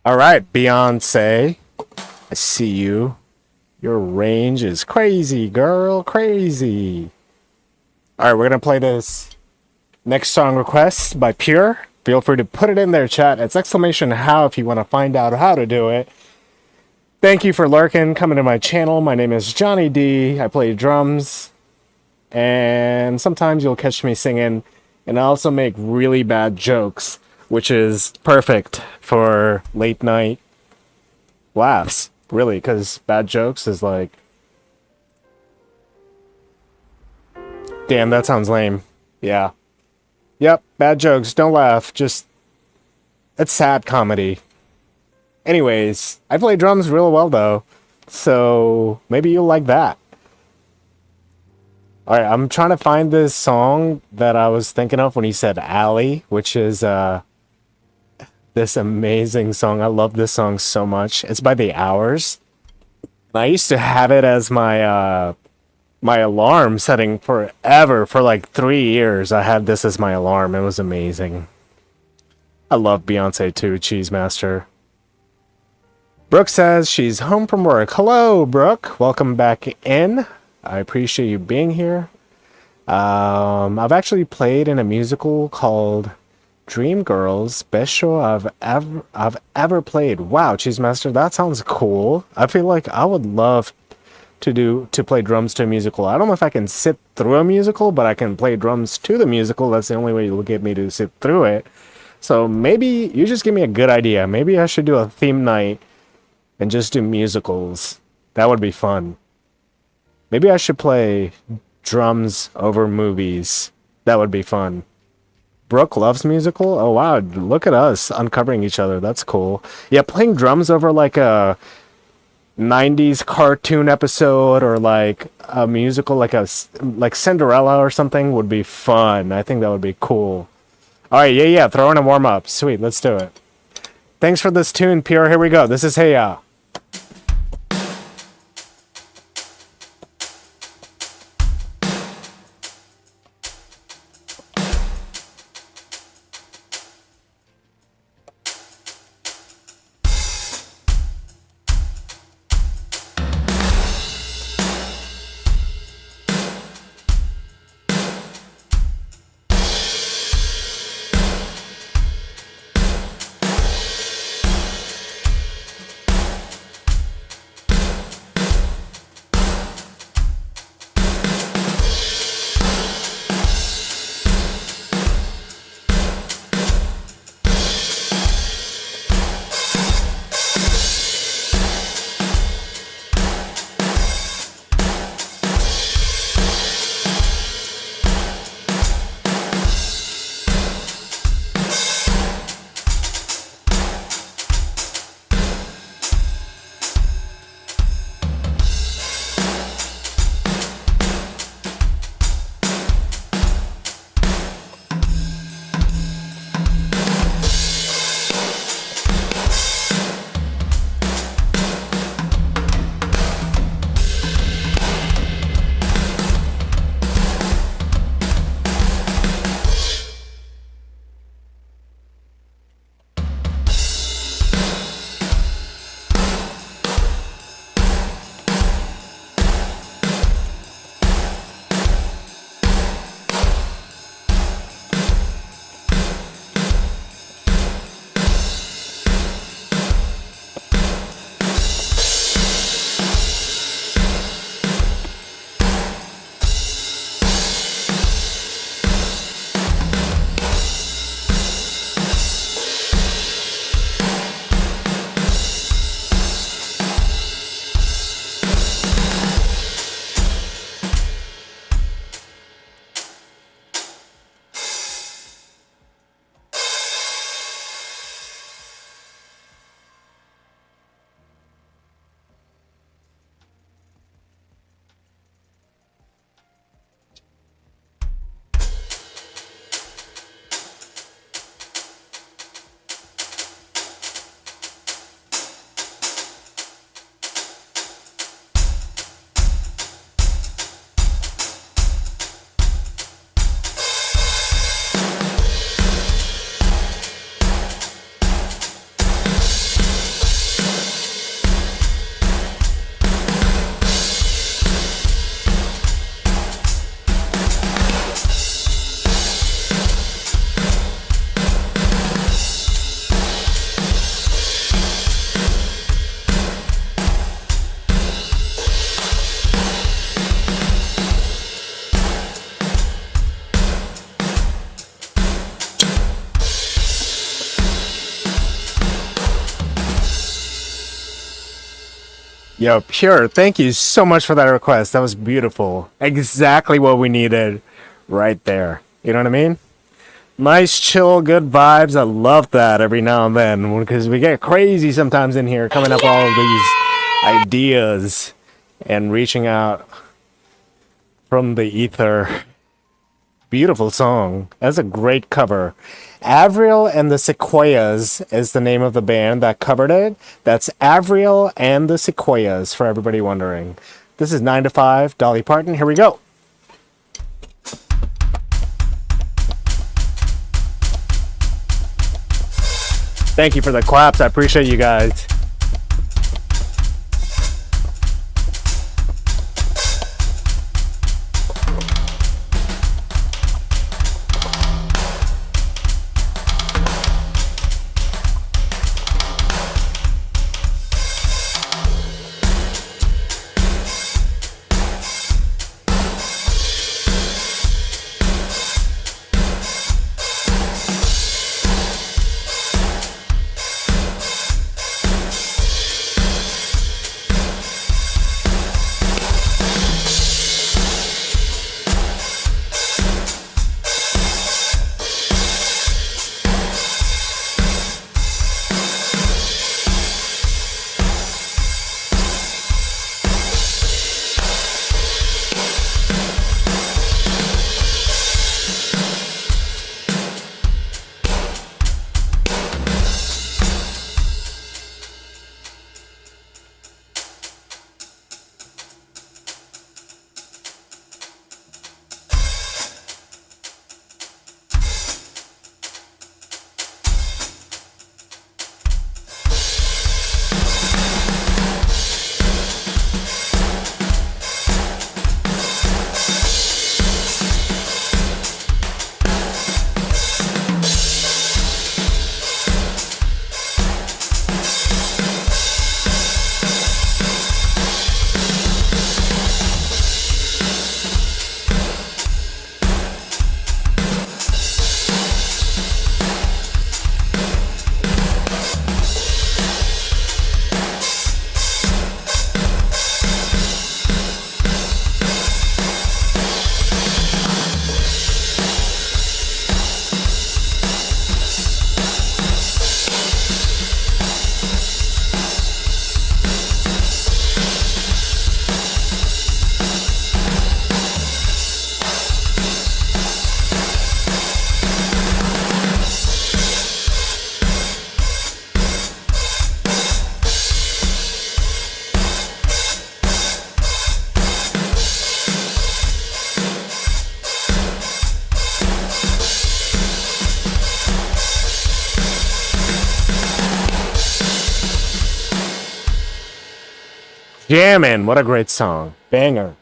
All right, Beyonce. I see you. Your range is crazy, girl. Crazy. All right, we're going to play this next song request by Pure. Feel free to put it in there, chat. It's exclamation how if you want to find out how to do it. Thank you for lurking, coming to my channel. My name is Johnny D. I play drums. And sometimes you'll catch me singing. And I also make really bad jokes, which is perfect for late night laughs. Really, because bad jokes is like... Damn, that sounds lame. Yeah. Yep, bad jokes. Don't laugh. Just... It's sad comedy. Anyways, I play drums real well, though. So, maybe you'll like that. Alright, I'm trying to find this song that I was thinking of when he said Alley, which is, this amazing song. I love this song so much. It's by The Hours. And I used to have it as my, my alarm setting forever. For like 3 years, I had this as my alarm. It was amazing. I love Beyonce too, Cheese Master. Brooke says she's home from work. Hello, Brooke. Welcome back in. I appreciate you being here. I've actually played in a musical called Dreamgirls. Best show I've ever played. Wow, Cheese Master, that sounds cool. I feel like I would love to play drums to a musical. I don't know if I can sit through a musical, but I can play drums to the musical. That's the only way you'll get me to sit through it. So maybe you just give me a good idea. Maybe I should do a theme night and just do musicals. That would be fun. Maybe I should play drums over movies. That would be fun. Brooke loves musical? Oh wow, look at us uncovering each other. That's cool. Yeah, playing drums over like a 90s cartoon episode or like a musical like Cinderella or something would be fun. I think that would be cool. Alright, yeah, throw in a warm-up. Sweet, let's do it. Thanks for this tune, Pure. Here we go. This is Hey Ya. Yo, Pure, thank you so much for that request. That was beautiful. Exactly what we needed right there. You know what I mean? Nice, chill, good vibes. I love that every now and then because we get crazy sometimes in here coming up with all of these ideas and reaching out from the ether. Beautiful song. That's a great cover. Avril and the Sequoias is the name of the band that covered it. That's Avril and the Sequoias, for everybody wondering. This is 9 to 5, Dolly Parton. Here we go. Thank you for the claps. I appreciate you guys. Jammin', what a great song. Banger.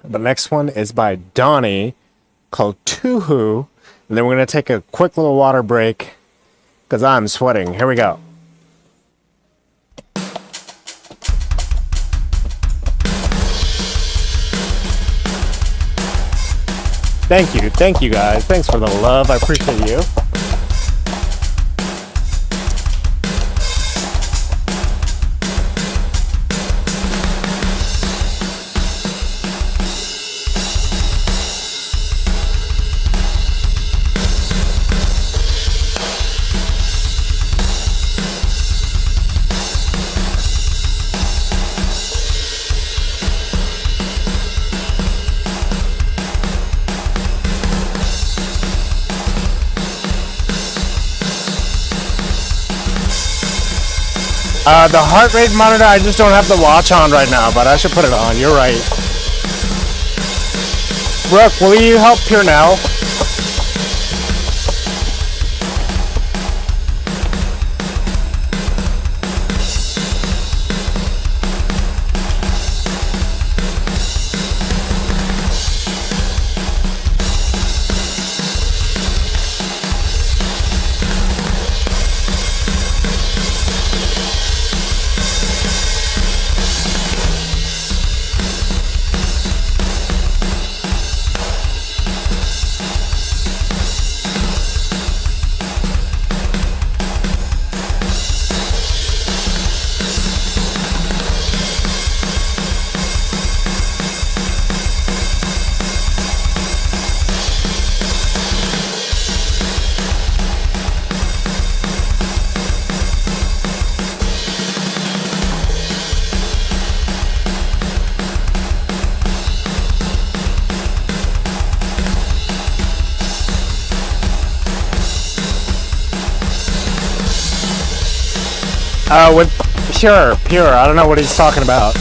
The next one is by Donnie called Tuhu. And then we're going to take a quick little water break because I'm sweating. Here we go. Thank you guys. Thanks for the love. I appreciate you. The heart rate monitor, I just don't have the watch on right now, but I should put it on. You're right. Brooke, will you help Pure now? With pure. I don't know what he's talking about.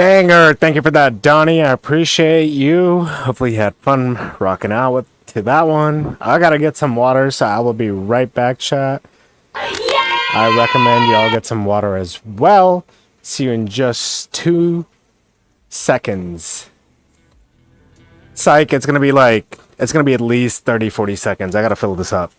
Banger. Thank you for that, Donnie. I appreciate you. Hopefully you had fun rocking out to that one. I gotta get some water, so I will be right back, chat. I recommend y'all get some water as well. See you in just 2 seconds. Psych, it's gonna be at least 30-40 seconds. I gotta fill this up.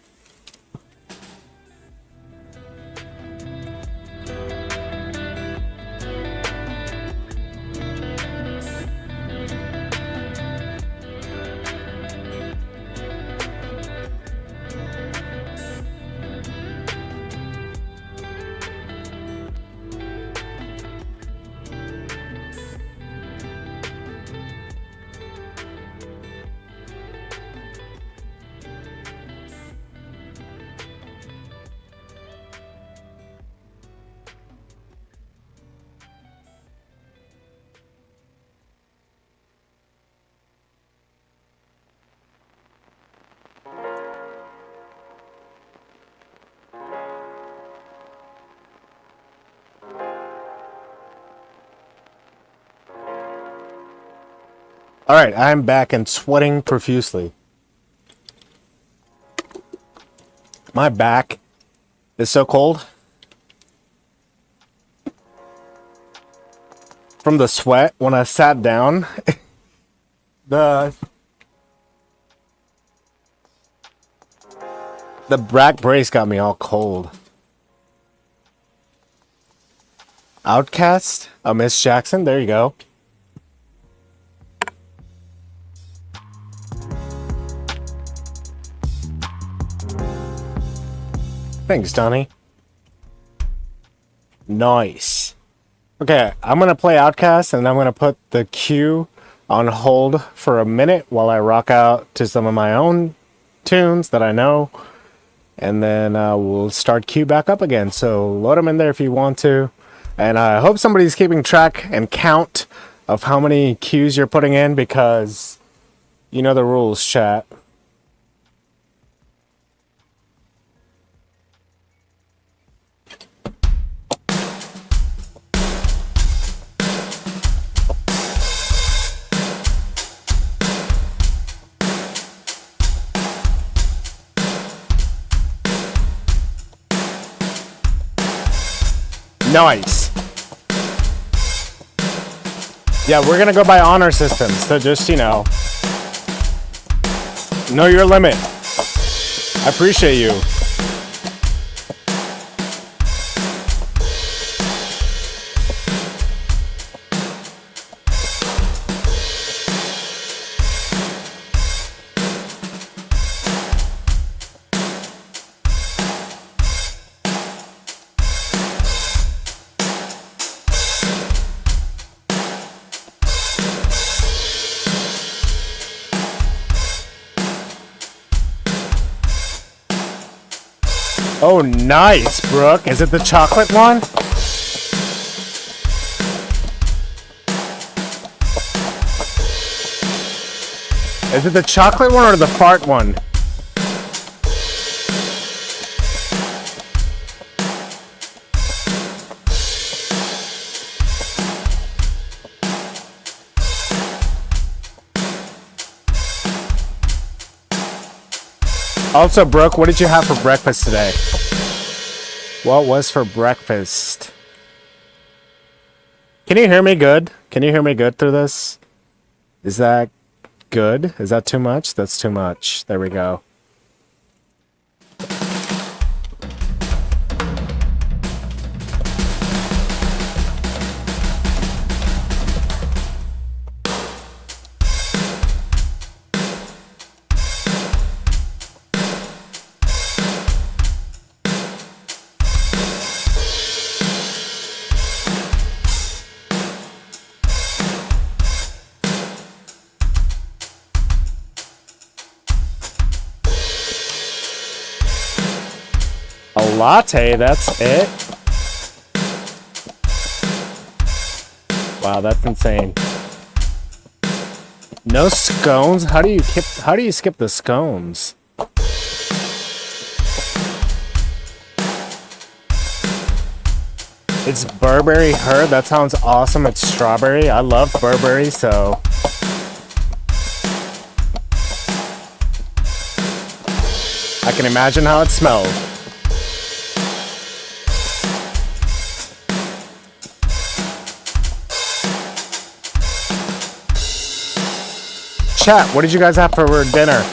Alright, I'm back and sweating profusely. My back is so cold. From the sweat when I sat down. The back brace got me all cold. Outcast? Oh, Miss Jackson, there you go. Thanks, Donnie. Nice. Okay, I'm gonna play Outcast and I'm gonna put the queue on hold for a minute while I rock out to some of my own tunes that I know. And then we'll start queue back up again. So load them in there if you want to. And I hope somebody's keeping track and count of how many queues you're putting in, because you know the rules, chat. Nice. Yeah, we're gonna go by honor systems, so just, you know your limit. I appreciate you. Oh, nice, Brooke. Is it the chocolate one? Is it the chocolate one or the fart one? Also, Brooke, what did you have for breakfast today? What was for breakfast? Can you hear me good? Can you hear me good through this? Is that good? Is that too much? That's too much. There we go. A latte, that's it? Wow, that's insane. No scones? How do you skip the scones? It's Burberry Her. That sounds awesome. It's strawberry. I love Burberry, so I can imagine how it smells. Chat, what did you guys have for dinner?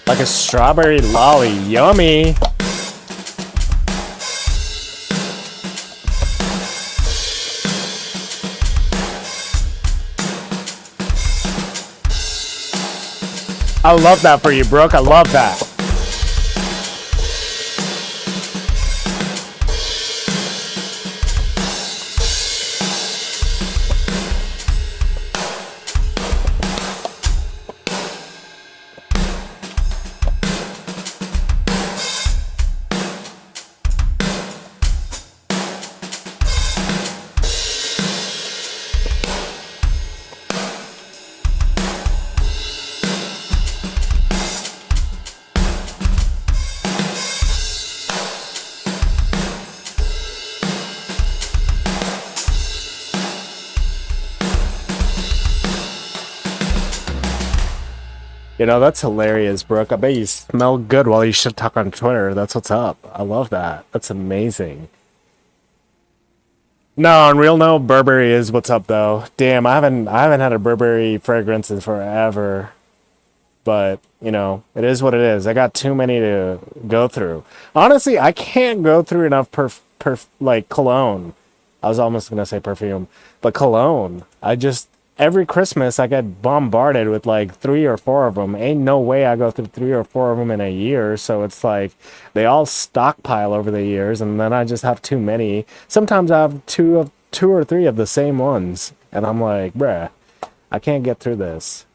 Like a strawberry lolly. Yummy. I love that for you, Brooke. I love that. You know, that's hilarious, Brooke. I bet you smell good while you shit talk on Twitter. That's what's up. I love that. That's amazing. No, on real note, Burberry is what's up though. Damn, I haven't had a Burberry fragrance in forever. But, you know, it is what it is. I got too many to go through. Honestly, I can't go through enough like cologne. I was almost gonna say perfume, but cologne. Every Christmas I get bombarded with like 3 or 4 of them. Ain't no way I go through 3 or 4 of them in a year. So it's like they all stockpile over the years, and then I just have too many. Sometimes I have two or three of the same ones, and I'm like, bruh, I can't get through this.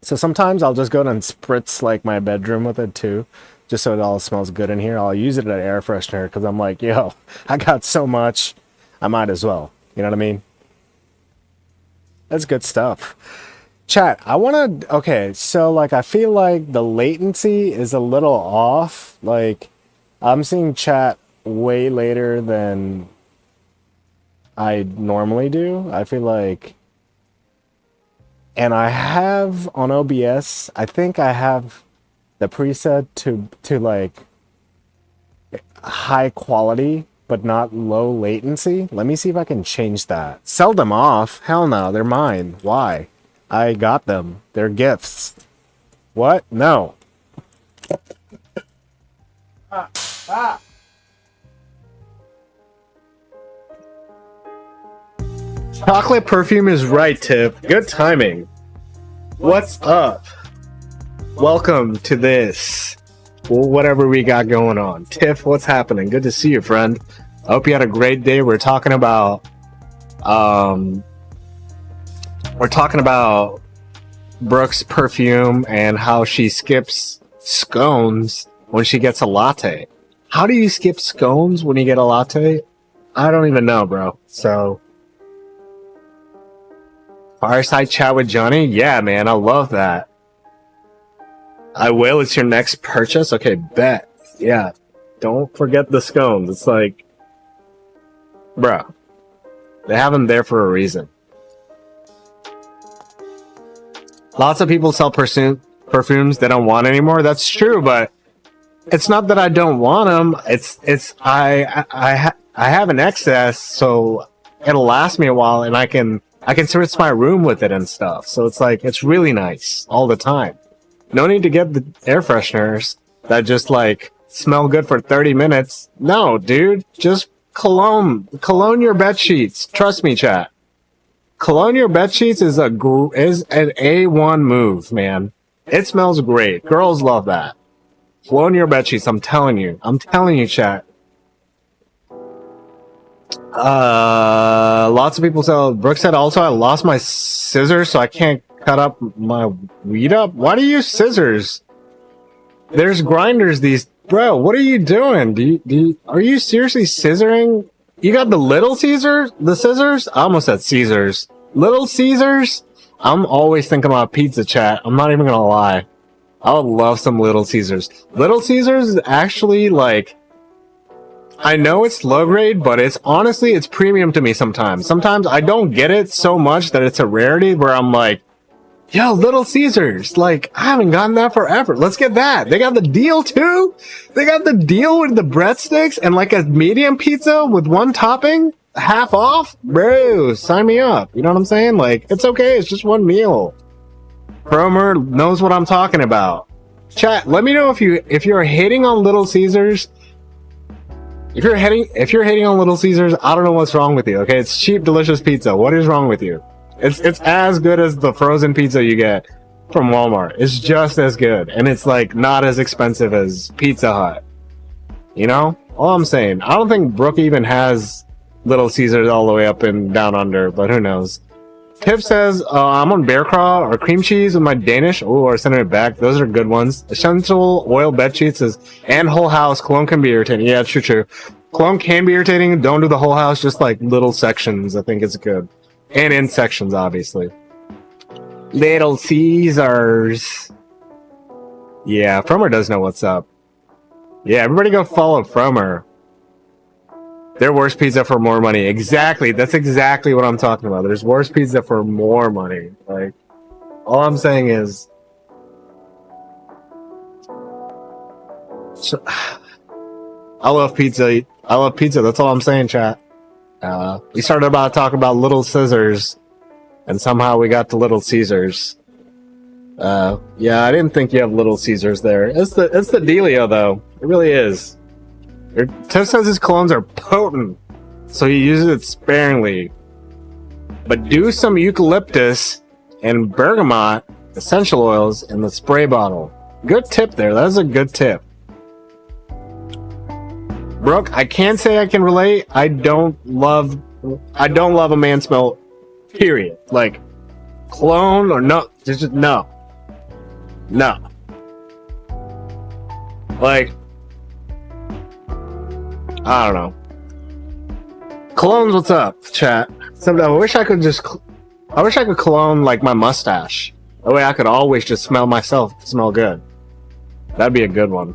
So sometimes I'll just go and spritz like my bedroom with it too, just so it all smells good in here. I'll use it as air freshener because I'm like, yo, I got so much, I might as well. You know what I mean? That's good stuff. Chat, okay, so like I feel like the latency is a little off. Like I'm seeing chat way later than I normally do. I feel like, and I have on OBS, I think I have the preset to like high quality but not low latency. Let me see if I can change that. Sell them off? Hell no, they're mine. Why? I got them. They're gifts. What? No. Chocolate perfume is right, Tiff. Good timing. What's up? Welcome to this. Well, whatever we got going on. Tiff, what's happening? Good to see you, friend. I hope you had a great day. We're talking about Brooke's perfume and how she skips scones when she gets a latte. How do you skip scones when you get a latte? I don't even know, bro. So, fireside chat with Johnny? Yeah, man, I love that. I will. It's your next purchase? Okay, bet. Yeah. Don't forget the scones. It's like, bro, they have them there for a reason. Lots of people sell perfumes they don't want anymore. That's true, but it's not that I don't want them. I have an excess, so it'll last me a while, and I can spritz my room with it and stuff. So it's like, it's really nice all the time. No need to get the air fresheners that just like smell good for 30 minutes. No, dude, just cologne your bed sheets. Trust me, chat. Cologne your bed sheets is an A1 move, man. It smells great. Girls love that. Cologne your bed sheets. I'm telling you, chat. Lots of people sell. Brooke said also I lost my scissors, so I can't cut up my weed up. Why do you use scissors? There's grinders. Bro, what are you doing? Are you seriously scissoring? You got the Little Caesars? The scissors? I almost said Caesars. Little Caesars? I'm always thinking about pizza, chat. I'm not even gonna lie. I would love some Little Caesars. Little Caesars is actually like, I know it's low grade, but it's premium to me sometimes. Sometimes I don't get it so much that it's a rarity where I'm like, yo, Little Caesars, like, I haven't gotten that forever. Let's get that. They got the deal too. They got the deal with the breadsticks and like a medium pizza with one topping, half off. Bro, sign me up. You know what I'm saying? Like, it's okay. It's just one meal. Cromer knows what I'm talking about. Chat, let me know if you're hating on Little Caesars. If you're hating on Little Caesars, I don't know what's wrong with you. Okay, it's cheap, delicious pizza. What is wrong with you? It's as good as the frozen pizza you get from Walmart. It's just as good, and it's like not as expensive as Pizza Hut. You know, all I'm saying. I don't think Brooke even has Little Caesars all the way up and down under, but who knows? Tiff says I'm on bear craw or cream cheese with my Danish. Oh, or sending it back. Those are good ones. Essential oil bed sheets and whole house. Cologne can be irritating. Yeah, it's true. Cologne can be irritating. Don't do the whole house. Just like little sections. I think it's good. And in sections, obviously. Little Caesars. Yeah, Fromer does know what's up. Yeah, everybody go follow Fromer. Their worst pizza for more money. Exactly. That's exactly what I'm talking about. There's worse pizza for more money. Like, all I'm saying is, So, I love pizza. I love pizza. That's all I'm saying, chat. We started about talking about Little Scissors, and somehow we got to Little Caesars. Yeah, I didn't think you have Little Caesars there. It's the dealio, though. It really is. Tiff says his colognes are potent, so he uses it sparingly. But do some eucalyptus and bergamot essential oils in the spray bottle. Good tip there. That's a good tip. Brooke, I can't say I can relate. I don't love a man smell, period. Like, cologne or no, just no. No. Like, I don't know. Colognes, what's up, chat? I wish I could cologne like my mustache. That way I could always just smell myself, smell good. That'd be a good one.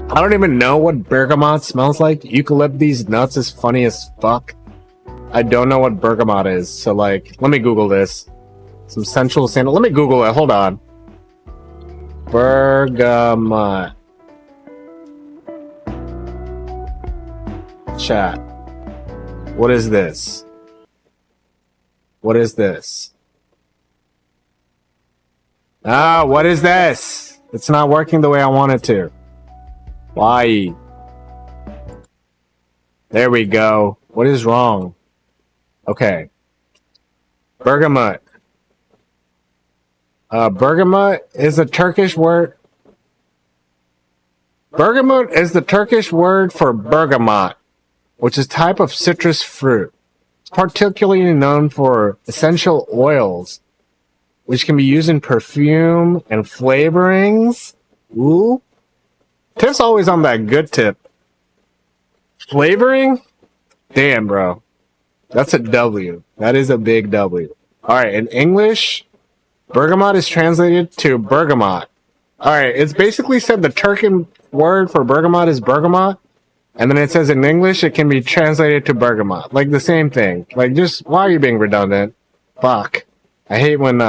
I don't even know what bergamot smells like. Eucalyptus nuts is funny as fuck. I don't know what bergamot is, so like, let me Google this. Some sensual sandal. Let me Google it. Hold on. Bergamot. Chat. What is this? What is this? Ah, what is this? It's not working the way I want it to. Why? There we go. What is wrong? Okay. Bergamot. Bergamot is a Turkish word. Bergamot is the Turkish word for bergamot, which is a type of citrus fruit. It's particularly known for essential oils, which can be used in perfume and flavorings. Ooh. Tiff's always on that good tip. Flavoring? Damn, bro. That's a W. That is a big W. Alright, in English, bergamot is translated to bergamot. Alright, it's basically said the Turkish word for bergamot is bergamot, and then it says in English it can be translated to bergamot. Like the same thing. Like, just, why are you being redundant? Fuck. I hate when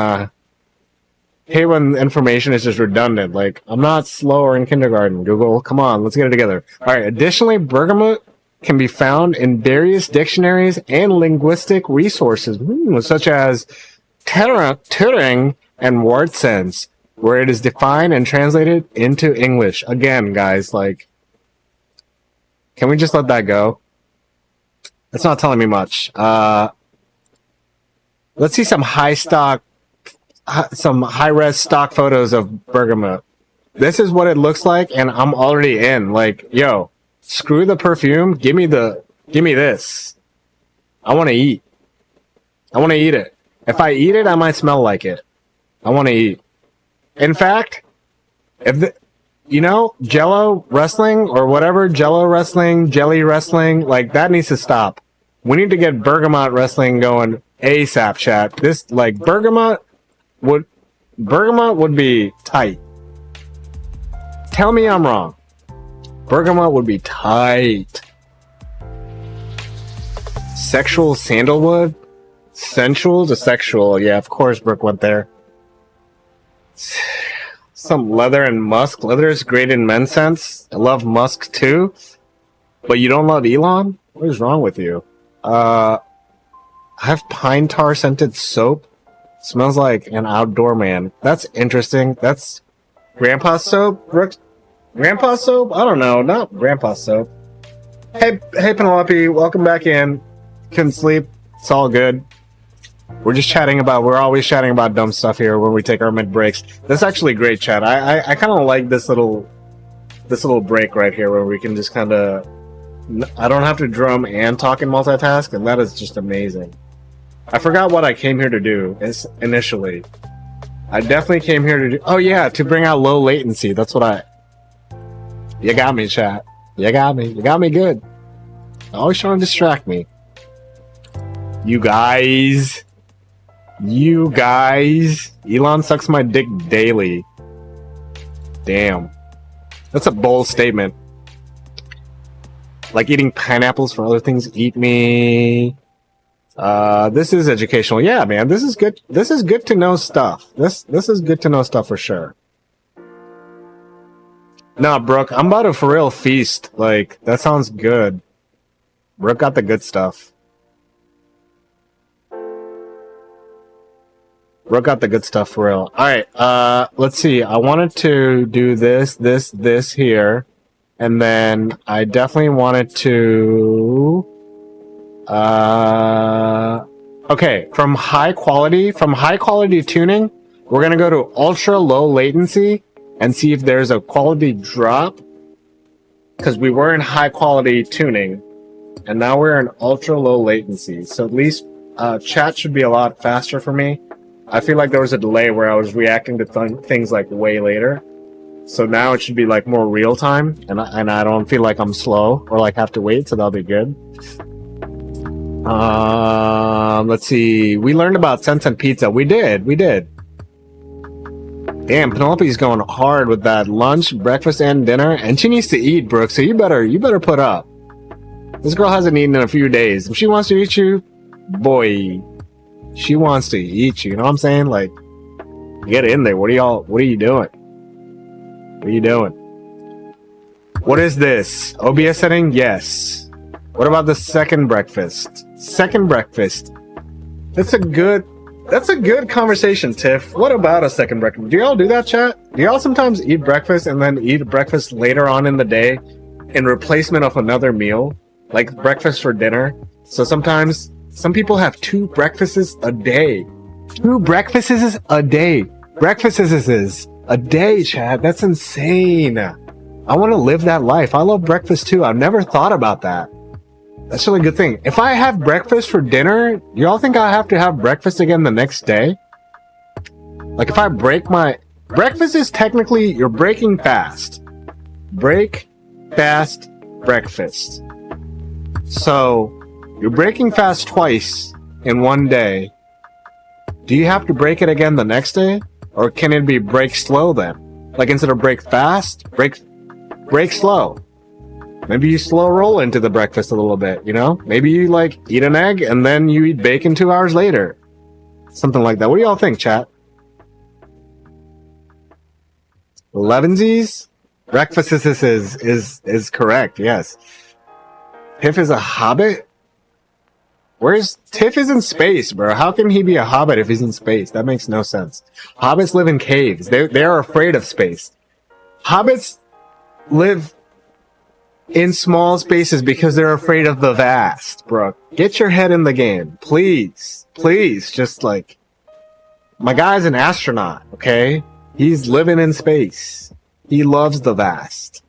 information is just redundant. Like, I'm not slower in kindergarten. Google, come on, let's get it together. Alright, additionally, bergamot can be found in various dictionaries and linguistic resources, such as Turing and WordSense, where it is defined and translated into English. Again, guys, like, can we just let that go? It's not telling me much. Let's see some high-res stock photos of bergamot. This is what it looks like, and I'm already in. Like, yo, screw the perfume. Give me this. I want to eat. I want to eat it. If I eat it, I might smell like it. I want to eat. In fact, Jello wrestling or whatever, Jello wrestling, jelly wrestling, like, that needs to stop. We need to get bergamot wrestling going ASAP, chat. This, like, bergamot would be tight. Tell me I'm wrong. Bergamot would be tight. Sexual sandalwood? Sensual to sexual. Yeah, of course Brooke went there. Some leather and musk. Leather is great in men's sense. I love musk too. But you don't love Elon? What is wrong with you? I have pine tar scented soap. Smells like an outdoor man. That's interesting. That's grandpa's soap? Brooks? Grandpa's soap? I don't know. Not grandpa's soap. Hey Penelope, welcome back in. Couldn't sleep. It's all good. We're always chatting about dumb stuff here when we take our mid breaks. That's actually great, chat. I kind of like this little break right here where we can just kind of, I don't have to drum and talk and multitask, and that is just amazing. I forgot what I came here to do initially. I definitely came here to do, oh yeah, to bring out low latency. That's what you got me, chat. You got me good. Always trying to distract me. You guys. Elon sucks my dick daily. Damn. That's a bold statement. Like eating pineapples for other things eat me. This is educational. Yeah, man, this is good. This is good to know stuff. This is good to know stuff for sure. Nah, Brooke, I'm about to for real feast. Like, that sounds good. Brooke got the good stuff. Brooke got the good stuff for real. Alright, let's see. I wanted to do this here. And then I definitely wanted to... Okay, from high quality tuning, we're gonna go to ultra low latency and see if there's a quality drop. Because we were in high quality tuning, and now we're in ultra low latency. So at least chat should be a lot faster for me. I feel like there was a delay where I was reacting to things like way later. So now it should be like more real time, and I don't feel like I'm slow or like have to wait, so that'll be good. Let's see. We learned about cent pizza. We did. Damn, Penelope's going hard with that lunch, breakfast, and dinner, and she needs to eat, Brooke. So you better put up. This girl hasn't eaten in a few days. If she wants to eat you, boy, she wants to eat you. You know what I'm saying? Like, get in there. What are you doing? What are you doing? What is this? OBS setting? Yes. What about the second breakfast? Second breakfast. That's a good conversation, Tiff. What about a second breakfast? Do y'all do that, chat? Do y'all sometimes eat breakfast and then eat breakfast later on in the day in replacement of another meal? Like breakfast for dinner? So sometimes, some people have 2 breakfasts a day. 2 breakfasts a day. Breakfasts a day, chat. That's insane. I want to live that life. I love breakfast too. I've never thought about that. That's really a good thing. If I have breakfast for dinner, y'all think I have to have breakfast again the next day? Like if I break my... Breakfast is technically, you're breaking fast. Break, fast, breakfast. So, you're breaking fast twice in one day. Do you have to break it again the next day? Or can it be break slow then? Like instead of break fast, break slow. Maybe you slow roll into the breakfast a little bit, you know? Maybe you like eat an egg and then you eat bacon 2 hours later. Something like that. What do y'all think, chat? Elevensies? Breakfast is correct, yes. Tiff is a hobbit? Tiff is in space, bro. How can he be a hobbit if he's in space? That makes no sense. Hobbits live in caves. They are afraid of space. Hobbits live in small spaces because they're afraid of the vast, bro. Get your head in the game. Please. Please. Just like... My guy's an astronaut, okay? He's living in space. He loves the vast.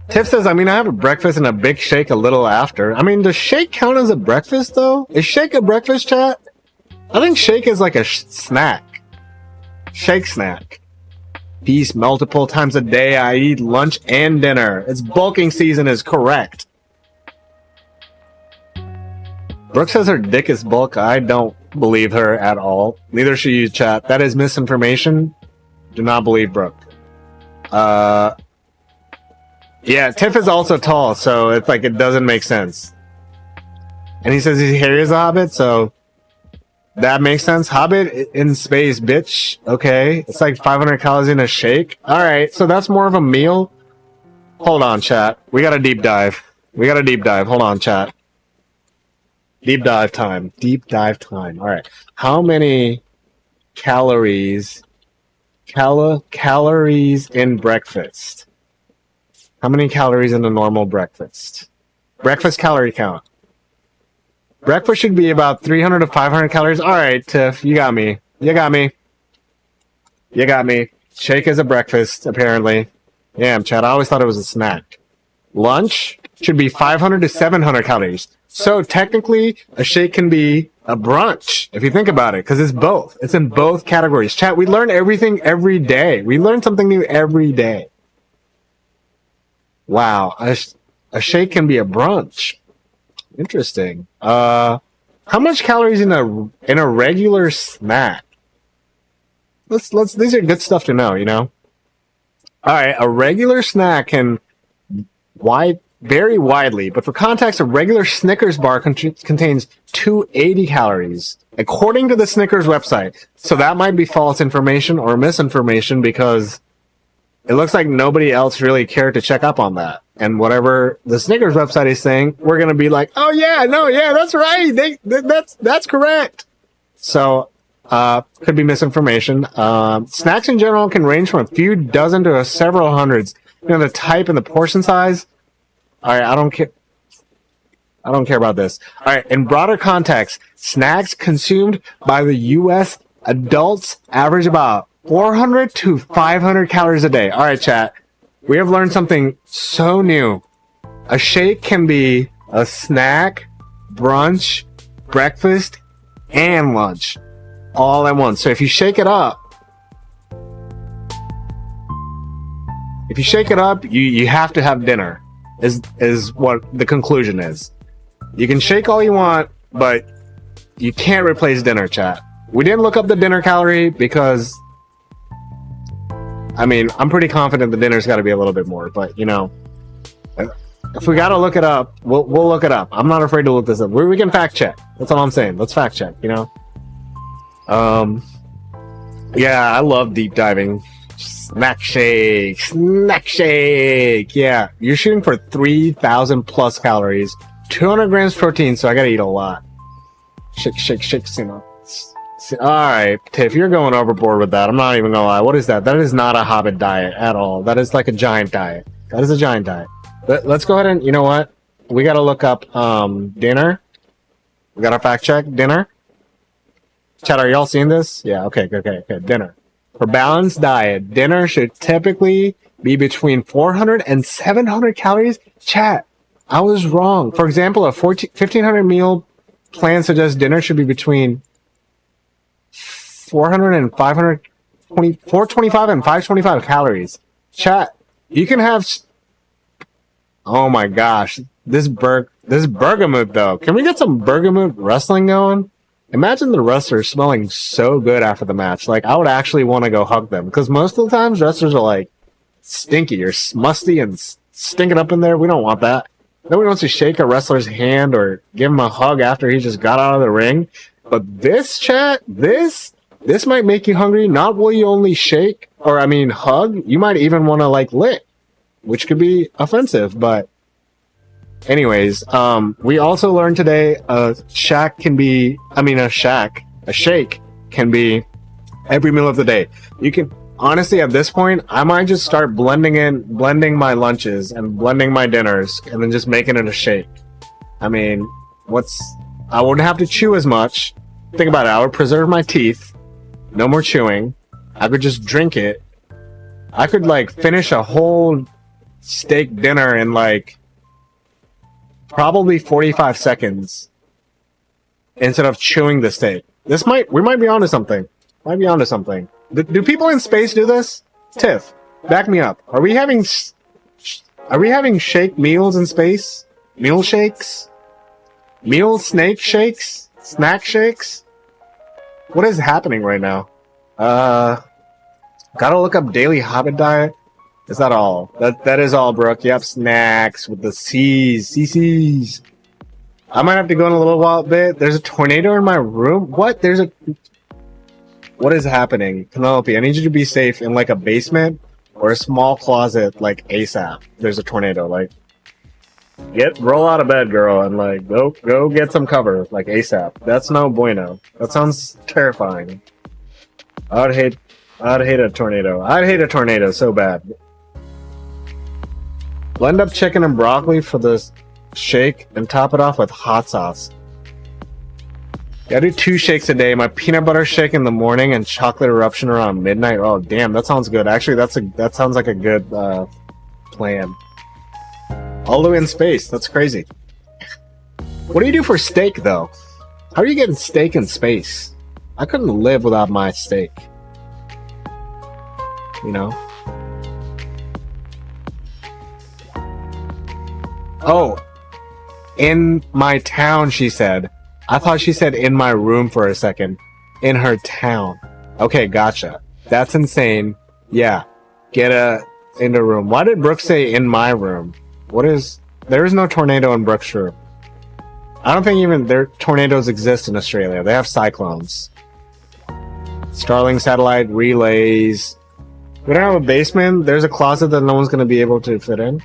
Tiff says, I mean, I have a breakfast and a big shake a little after. I mean, does shake count as a breakfast, though? Is shake a breakfast, chat? I think shake is like a snack. Shake snack. Feast multiple times a day. I eat lunch and dinner. It's bulking season is correct. Brooke says her dick is bulk. I don't believe her at all. Neither should you, chat. That is misinformation. Do not believe Brooke. Yeah, Tiff is also tall, so it's like it doesn't make sense. And he says his hair is a hobbit, so that makes sense. Hobbit in space, bitch. Okay, it's like 500 calories in a shake. All right, so that's more of a meal. Hold on, chat. We got a deep dive. Hold on, chat. Deep dive time. All right. How many calories? Calories in breakfast. How many calories in a normal breakfast? Breakfast calorie count. Breakfast should be about 300 to 500 calories. All right, Tiff, you got me. Shake is a breakfast, apparently. Damn, Chad, I always thought it was a snack. Lunch should be 500 to 700 calories. So technically, a shake can be a brunch, if you think about it, because it's both. It's in both categories. Chat, we learn everything every day. We learn something new every day. Wow, a shake can be a brunch. Interesting. How much calories in a regular snack? These are good stuff to know, you know? Alright, a regular snack can... Why vary widely, but for context, a regular Snickers bar contains 280 calories, according to the Snickers website. So that might be false information or misinformation because it looks like nobody else really cared to check up on that. And whatever the Snickers website is saying, we're going to be like, oh yeah, no, yeah, that's right. That's correct. So, could be misinformation. Snacks in general can range from a few dozen to several hundreds. You know, the type and the portion size. All right, I don't care. I don't care about this. All right, in broader context, snacks consumed by the U.S. adults average about 400 to 500 calories a day. All right, chat. We have learned something so new. A shake can be a snack, brunch, breakfast, and lunch all at once. So if you shake it up, you have to have dinner. Is what the conclusion is. You can shake all you want, but you can't replace dinner, chat. We didn't look up the dinner calorie because, I mean, I'm pretty confident the dinner's got to be a little bit more, but you know, if we got to look it up, we'll look it up. I'm not afraid to look this up. We can fact check. That's all I'm saying. Let's fact check, you know? Yeah, I love deep diving. Snack shake. Yeah, you're shooting for 3,000 plus calories, 200 grams protein, so I gotta eat a lot. Shake, you know. Alright, Tiff, you're going overboard with that. I'm not even gonna lie. What is that? That is not a Hobbit diet at all. That is like a giant diet. That is a giant diet. Let's go ahead and, you know what? We gotta look up, dinner. We gotta fact check dinner. Chat, are y'all seeing this? Yeah, okay, dinner. For balanced diet, dinner should typically be between 400 and 700 calories. Chat, I was wrong. For example, a 1,500 meal plan suggests dinner should be between 400 and 425 and 525 calories. Chat, you can have... Oh my gosh. This bergamot, though. Can we get some bergamot wrestling going? Imagine the wrestlers smelling so good after the match. Like, I would actually want to go hug them. Because most of the times, wrestlers are, like, stinky or musty and stinking up in there. We don't want that. Nobody wants to shake a wrestler's hand or give him a hug after he just got out of the ring. But this, chat, this might make you hungry. Not will you only shake, or, I mean, hug. You might even want to, like, lick. Which could be offensive, but... Anyways, we also learned today a shake can be every meal of the day. You can, honestly, at this point, I might just start blending my lunches and blending my dinners and then just making it a shake. I mean, I wouldn't have to chew as much. Think about it, I would preserve my teeth. No more chewing. I could just drink it. I could, like, finish a whole steak dinner in, like, probably 45 seconds instead of chewing the steak. We might be onto something. Do people in space do this? Tiff, back me up. Are we having shake meals in space? Meal shakes? Meal snake shakes? Snack shakes? What is happening right now? Gotta look up daily Hobbit diet. Is that all? That is all, Brooke. Yep, snacks with the C's. CC's. I might have to go in a little while bit. There's a tornado in my room. What? What is happening? Penelope, I need you to be safe in like a basement or a small closet, like ASAP. There's a tornado. Like, roll out of bed, girl, and like go get some cover, like ASAP. That's no bueno. That sounds terrifying. I'd hate a tornado. I'd hate a tornado so bad. Blend up chicken and broccoli for the shake and top it off with hot sauce. Yeah, I do 2 shakes a day. My peanut butter shake in the morning and chocolate eruption around midnight. Oh, damn, that sounds good. Actually, that sounds like a good plan. All the way in space. That's crazy. What do you do for steak, though? How are you getting steak in space? I couldn't live without my steak. You know? Oh, in my town, she said. I thought she said in my room for a second. In her town. Okay, gotcha. That's insane. Yeah, in a room. Why did Brooke say in my room? What is There is no tornado in Brookshire. I don't think even their tornadoes exist in Australia. They have cyclones. Starlink satellite relays. We don't have a basement. There's a closet that no one's going to be able to fit in.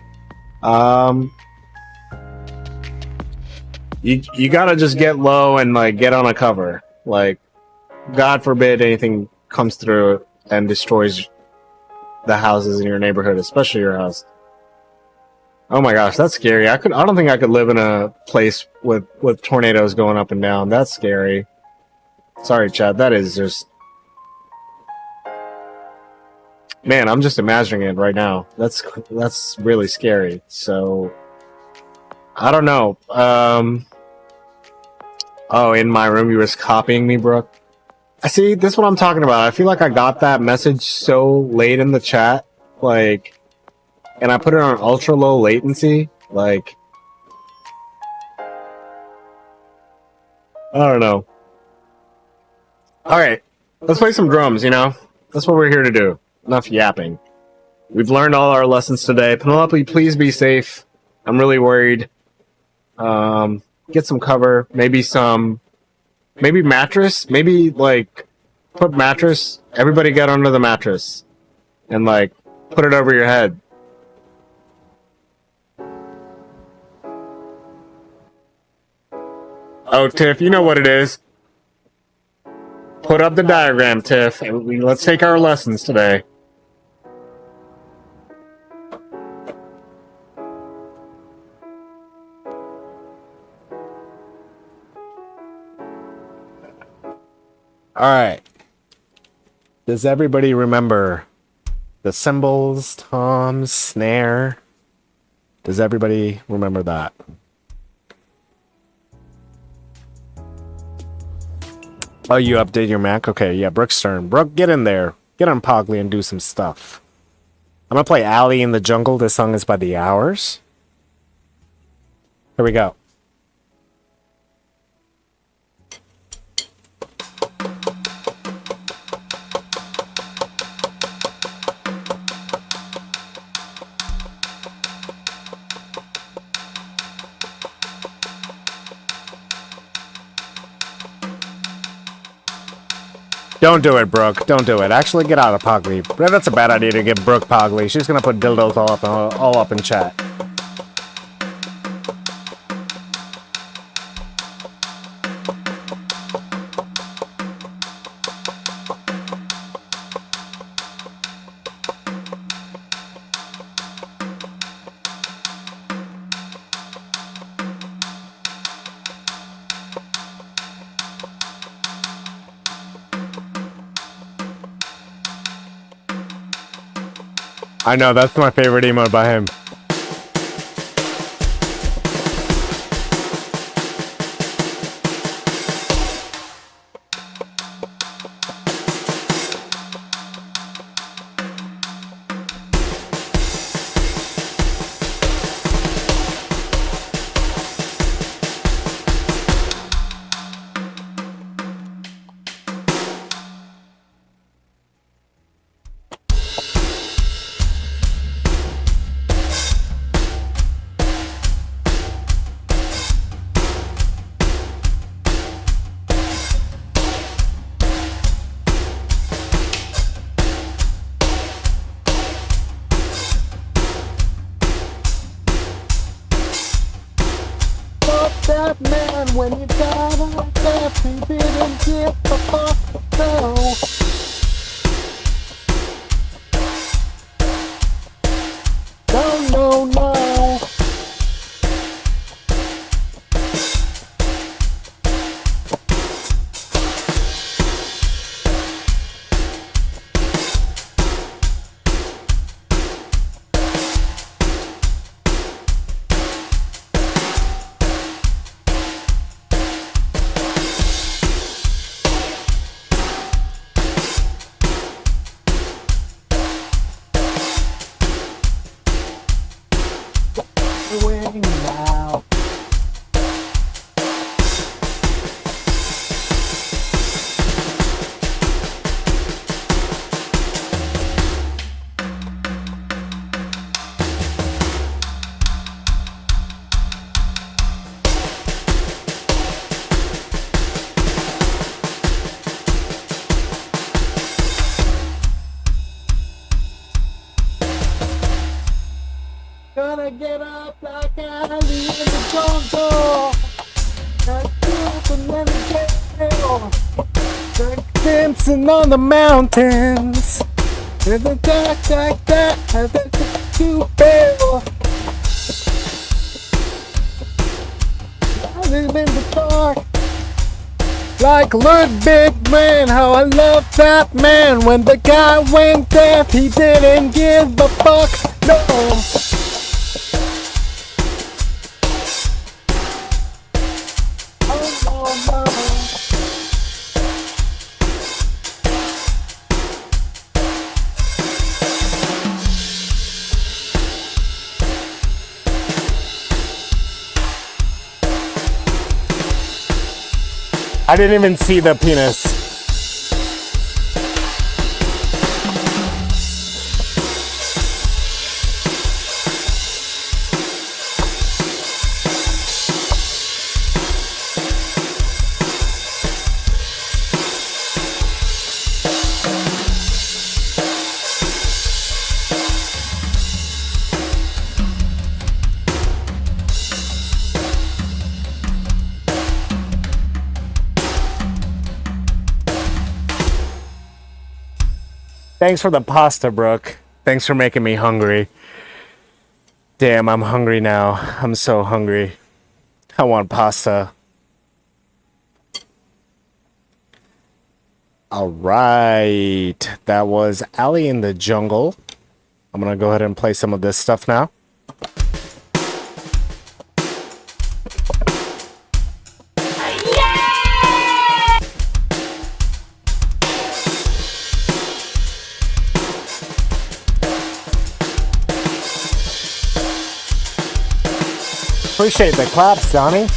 You gotta just get low and like get on a cover. Like, God forbid anything comes through and destroys the houses in your neighborhood, especially your house. Oh my gosh, that's scary. I don't think I could live in a place with tornadoes going up and down. That's scary. Sorry, Chad. That is just... Man, I'm just imagining it right now. That's really scary. So, I don't know. Oh, in my room, you were copying me, Brooke. I see. This is what I'm talking about. I feel like I got that message so late in the chat, like, and I put it on ultra low latency. Like, I don't know. All right, let's play some drums. You know, that's what we're here to do. Enough yapping. We've learned all our lessons today. Penelope, please be safe. I'm really worried. Get some cover. Maybe mattress. Maybe, like, put mattress. Everybody get under the mattress. And, like, put it over your head. Oh, Tiff, you know what it is. Put up the diagram, Tiff. And let's take our lessons today. Alright. Does everybody remember the cymbals, toms, snare? Does everybody remember that? Oh, you update your Mac? Okay, yeah, Brooke's turn. Brooke, get in there. Get on Pogly and do some stuff. I'm gonna play Alley in the Jungle. This song is by The Hours. Here we go. Don't do it, Brooke. Don't do it. Actually, get out of Pogly. That's a bad idea to give Brooke Pogly. She's gonna put dildos all up in chat. I know, that's my favorite emote by him. That man when he died like that, he didn't give a fuck, no. No. dancing on the mountains. I live in the dark. Like Ludwig, man, how I love that man. When the guy went deaf, he didn't give a fuck. No. Oh, no, no. I didn't even see the penis. Thanks for the pasta, Brooke. Thanks for making me hungry. Damn, I'm hungry now. I'm so hungry. I want pasta. All right. That was Alley in the Jungle. I'm going to go ahead and play some of this stuff now. Appreciate the claps, Donnie.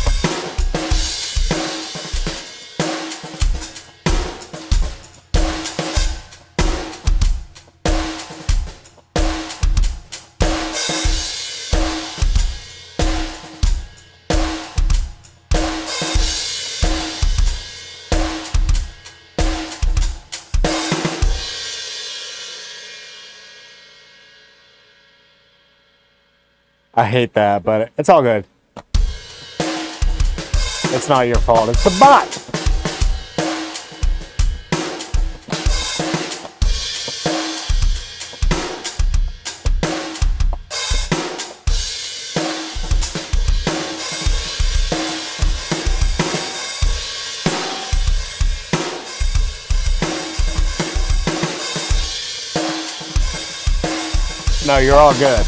I hate that, but it's all good. It's not your fault. It's the bot. No, you're all good.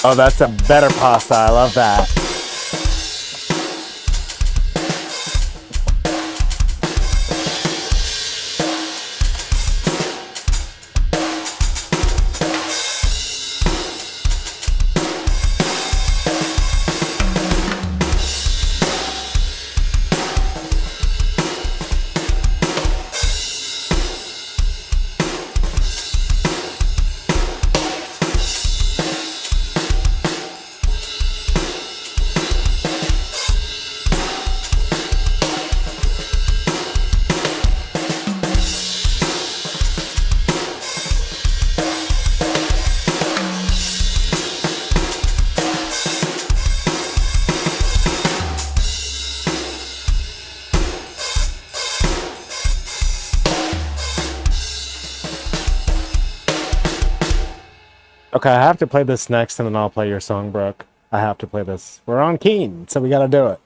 Oh, that's a better pasta. I love that. Okay, I have to play this next, and then I'll play your song, Brooke. I have to play this. We're on Keen, so we gotta do it.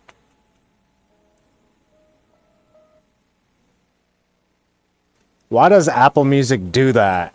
Why does Apple Music do that?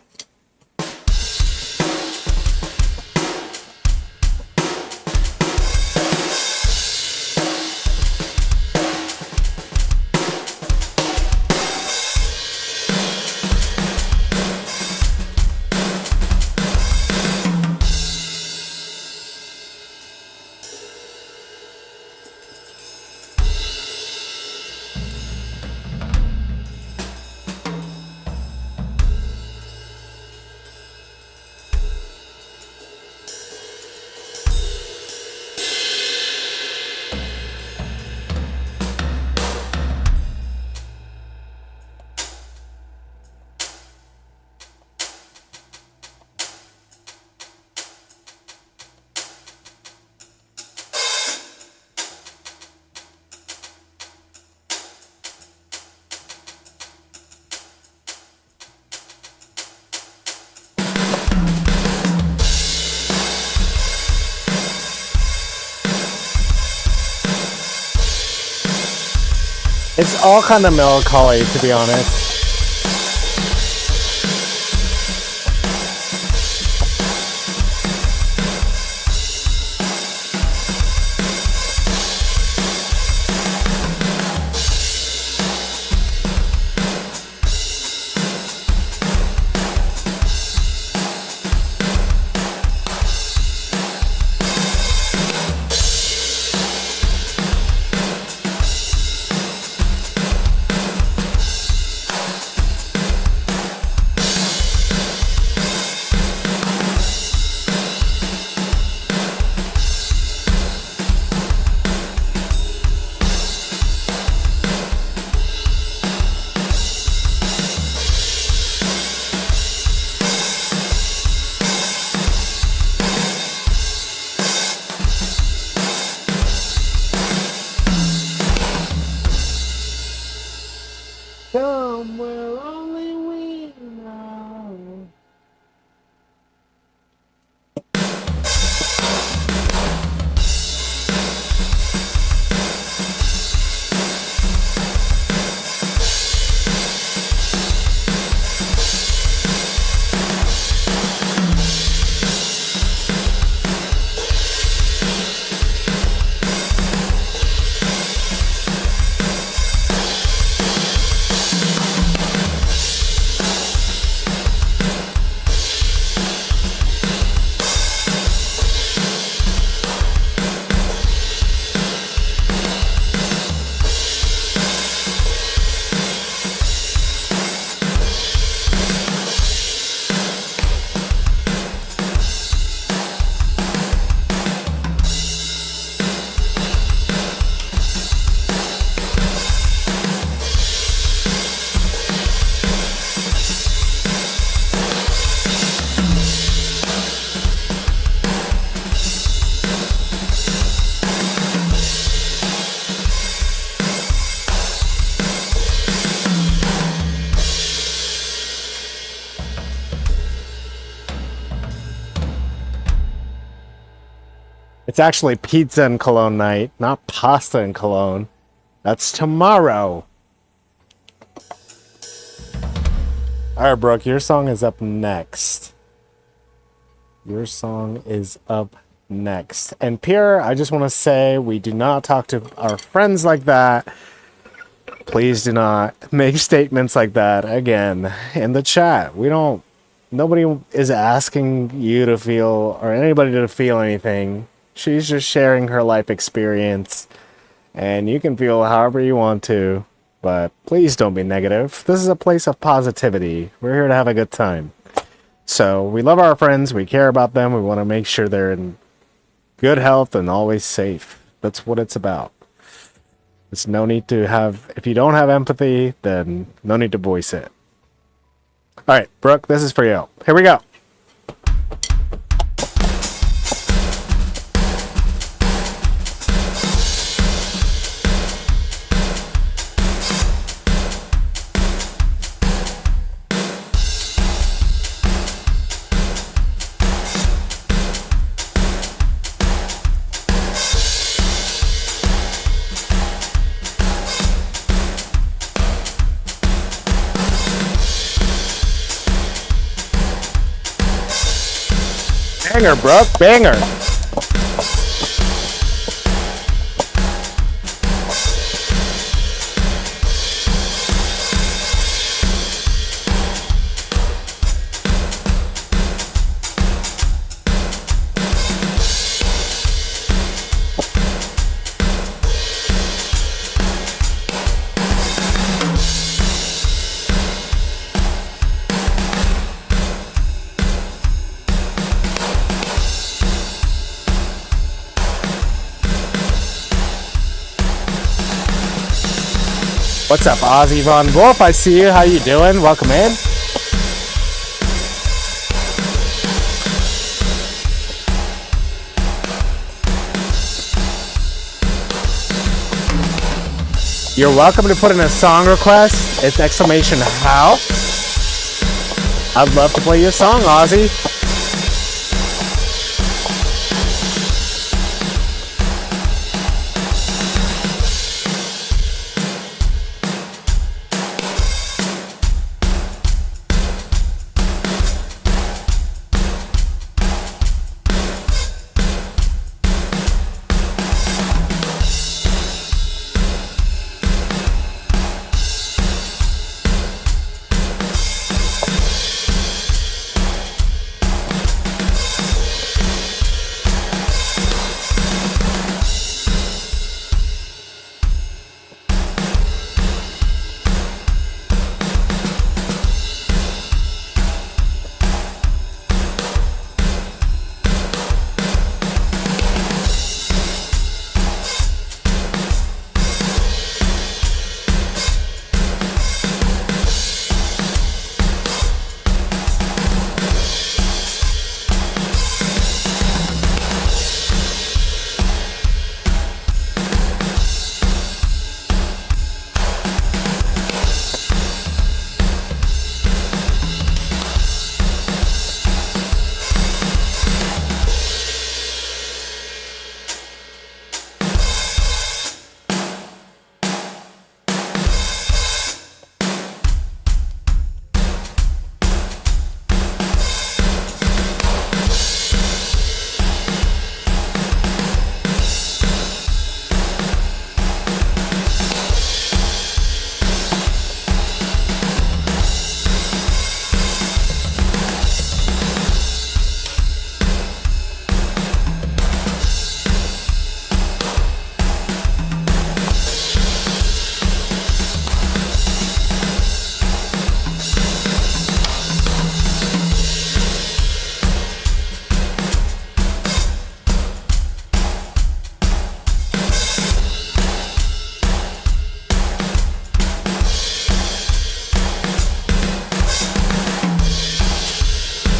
It's all kind of melancholy, to be honest. Somewhere only we know. It's actually pizza and cologne night, not pasta and cologne. That's tomorrow. All right, Brooke, your song is up next. Your song is up next. And Pierre, I just want to say we do not talk to our friends like that. Please do not make statements like that again in the chat. Nobody is asking you to feel or anybody to feel anything. She's just sharing her life experience, and you can feel however you want to, but please don't be negative. This is a place of positivity. We're here to have a good time. So we love our friends. We care about them. We want to make sure they're in good health and always safe. That's what it's about. There's no need to have, if you don't have empathy, then no need to voice it. All right, Brooke, this is for you. Here we go. Banger, bro. Banger. What's up, Ozzy Von Wolf? I see you. How you doing? Welcome in. You're welcome to put in a song request. It's exclamation how. I'd love to play your song, Ozzy.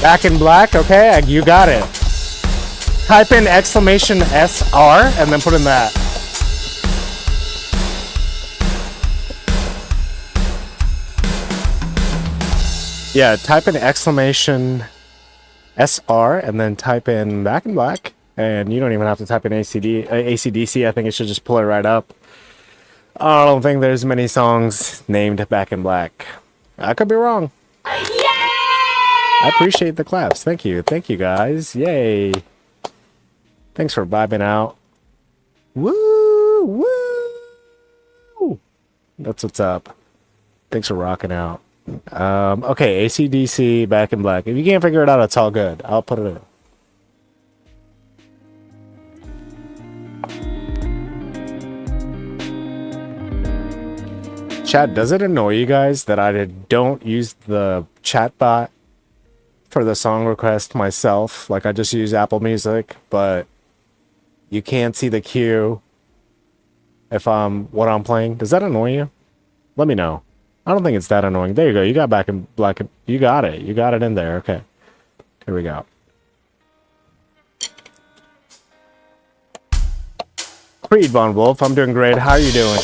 Back in Black, okay, you got it. Type in exclamation SR and then put in that. Yeah, type in exclamation SR and then type in Back in Black. And you don't even have to type in ACDC. I think it should just pull it right up. I don't think there's many songs named Back in Black. I could be wrong. I appreciate the claps. Thank you. Thank you, guys. Yay. Thanks for vibing out. Woo! Woo! That's what's up. Thanks for rocking out. Okay, AC/DC, Back in Black. If you can't figure it out, it's all good. I'll put it in. Chat, does it annoy you guys that I don't use the chat bot for the song request myself? Like, I just use Apple Music, but you can't see the queue if what I'm playing. Does that annoy you? Let me know. I don't think it's that annoying. There you go. You got Back in Black. You got it. You got it in there. Okay. Here we go. Creed Von Wolf, I'm doing great. How are you doing?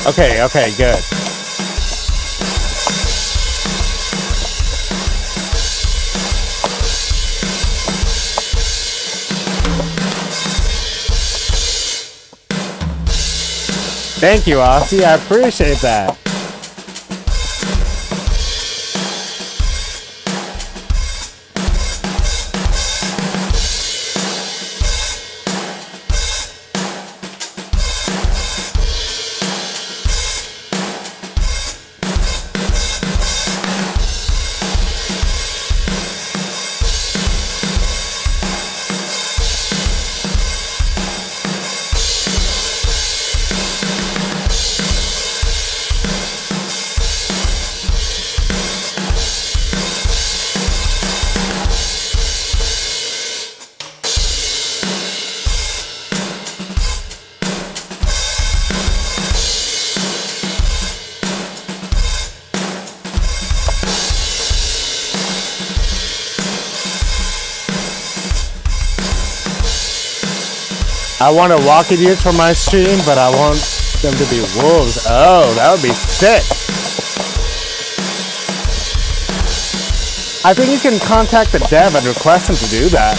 Okay, okay, good. Thank you, Aussie. I appreciate that. I want to walk idiots for my stream, but I want them to be wolves. Oh, that would be sick. I think you can contact the dev and request them to do that.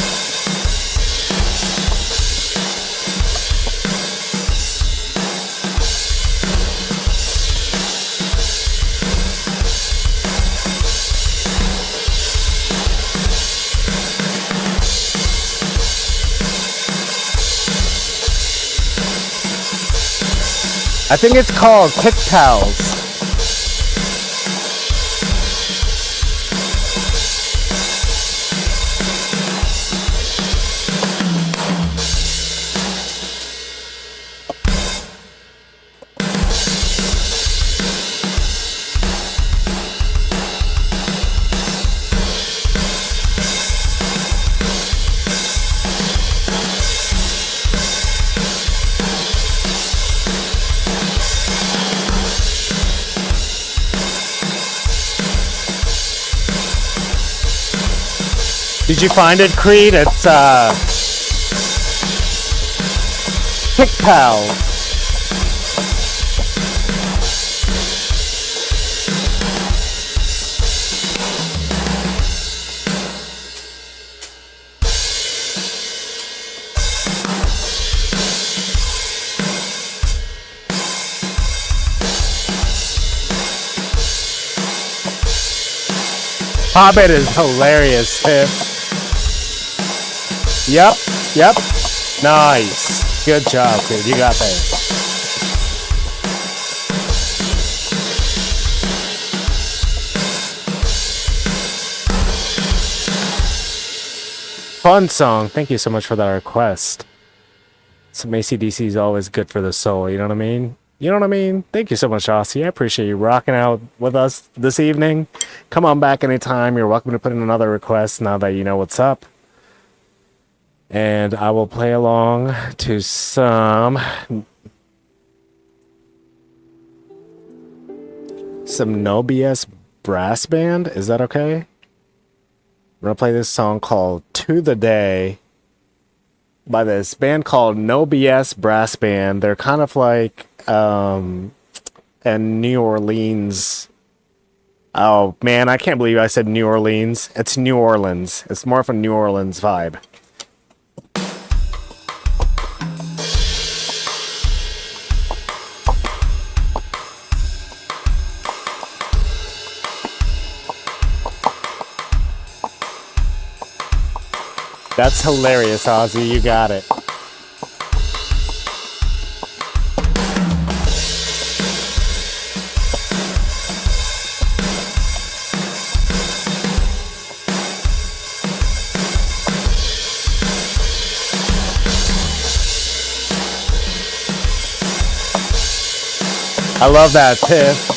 I think it's called Kick Pals. Did you find it, Creed? It's Kick Pals. Hobbit is hilarious, Tiff. Yep, yep. Nice. Good job, dude. You got that. Fun song. Thank you so much for that request. Some AC/DC is always good for the soul, you know what I mean? You know what I mean? Thank you so much, Aussie. I appreciate you rocking out with us this evening. Come on back anytime. You're welcome to put in another request now that you know what's up. And I will play along to some No BS brass band. Is that okay? I'm gonna play this song called To the Day by this band called No BS Brass Band. They're kind of like in New Orleans. Oh man, I can't believe I said New Orleans. It's New Orleans. It's more of a New Orleans vibe. That's hilarious, Ozzy. You got it. I love that, Tiff.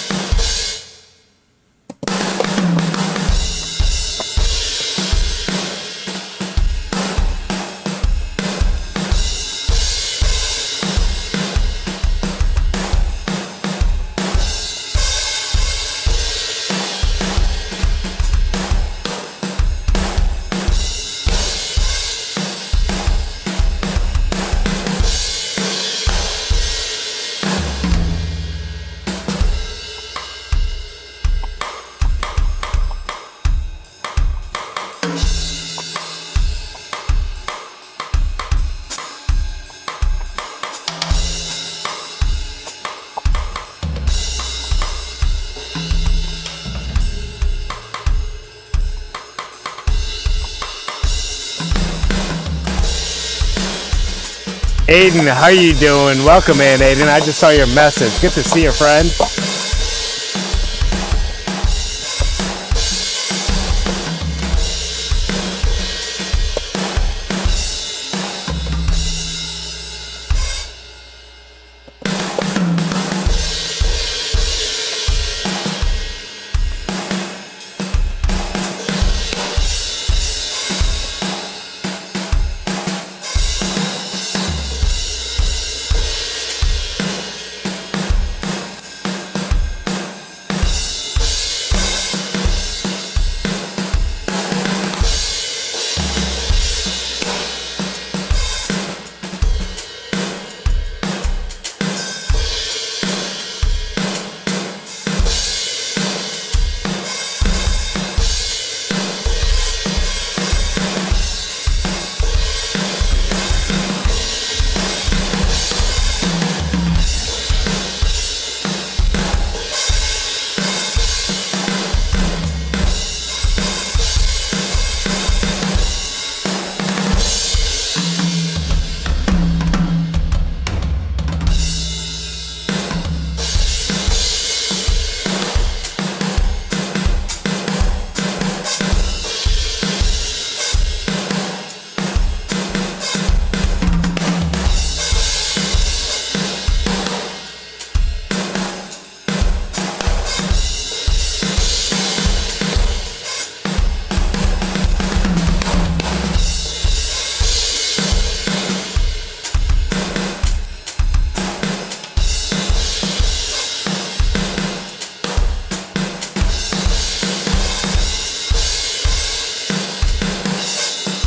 Aiden, how you doing? Welcome in, Aiden. I just saw your message. Good to see you, friend.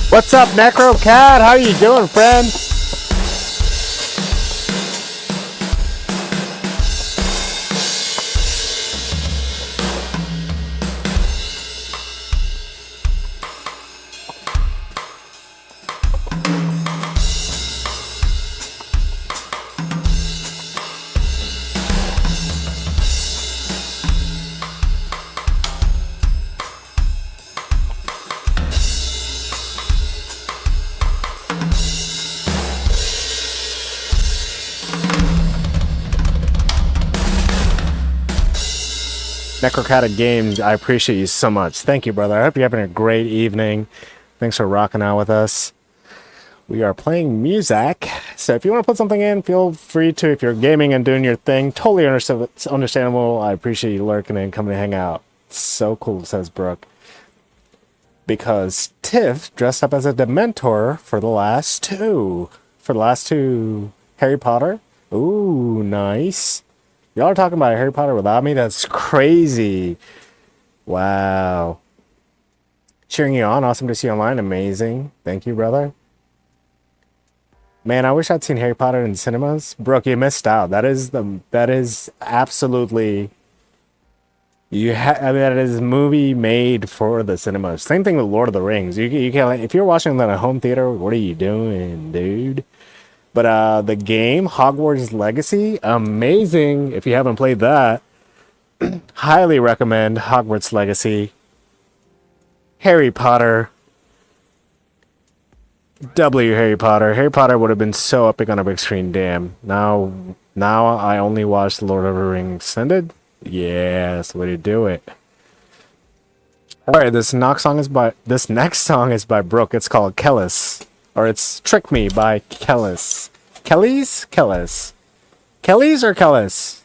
What's up, Necro Cat? How you doing, friend? Necrocatic Games, I appreciate you so much. Thank you, brother. I hope you're having a great evening. Thanks for rocking out with us. We are playing music, so if you want to put something in, feel free to. If you're gaming and doing your thing, totally understandable. I appreciate you lurking and coming to hang out. So cool, says Brooke. Because Tiff dressed up as a Dementor for the last two. Harry Potter. Ooh, nice. Y'all are talking about Harry Potter without me? That's crazy. Wow. Cheering you on. Awesome to see you online. Amazing. Thank you, brother. Man, I wish I'd seen Harry Potter in cinemas. Brooke, you missed out. That is absolutely... I mean, that is a movie made for the cinemas. Same thing with Lord of the Rings. You can't, if you're watching that at a home theater, what are you doing, dude? But the game, Hogwarts Legacy, amazing. If you haven't played that, highly recommend Hogwarts Legacy. Harry Potter. W Harry Potter. Harry Potter would have been so epic on a big screen, damn. Now I only watch The Lord of the Rings Extended. Yeah, that's the way to do it. Alright, this next song is by Brooke. It's called Kellis. Or it's Trick Me by Kellis. Kellis? Kellis. Kellis or Kellis?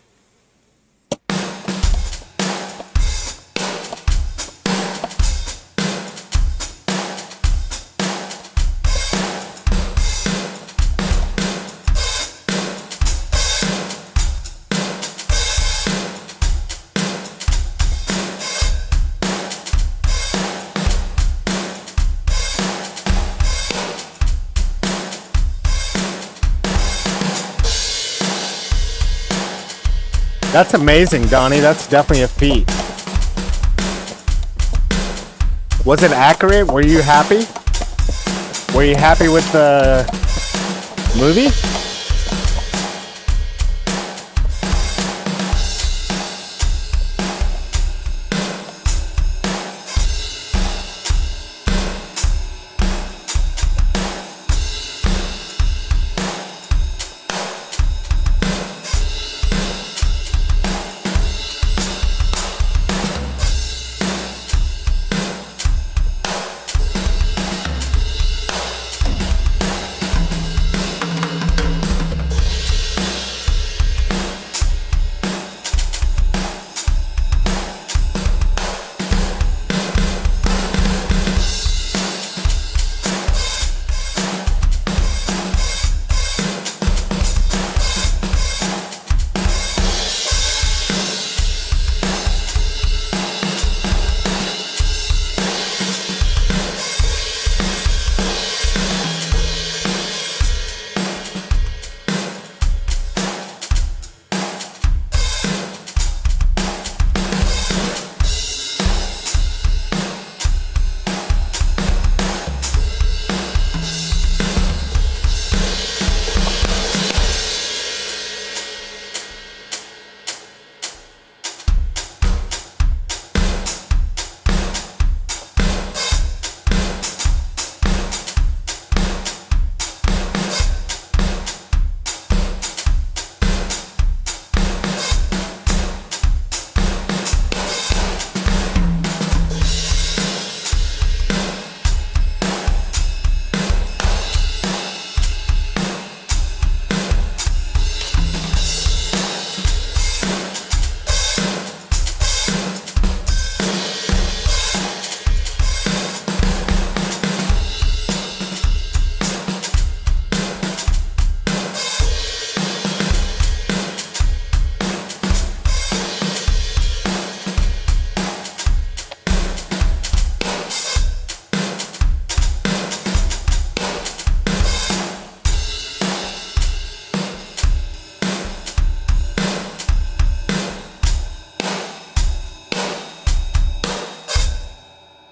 That's amazing, Donnie. That's definitely a feat. Was it accurate? Were you happy? Were you happy with the movie?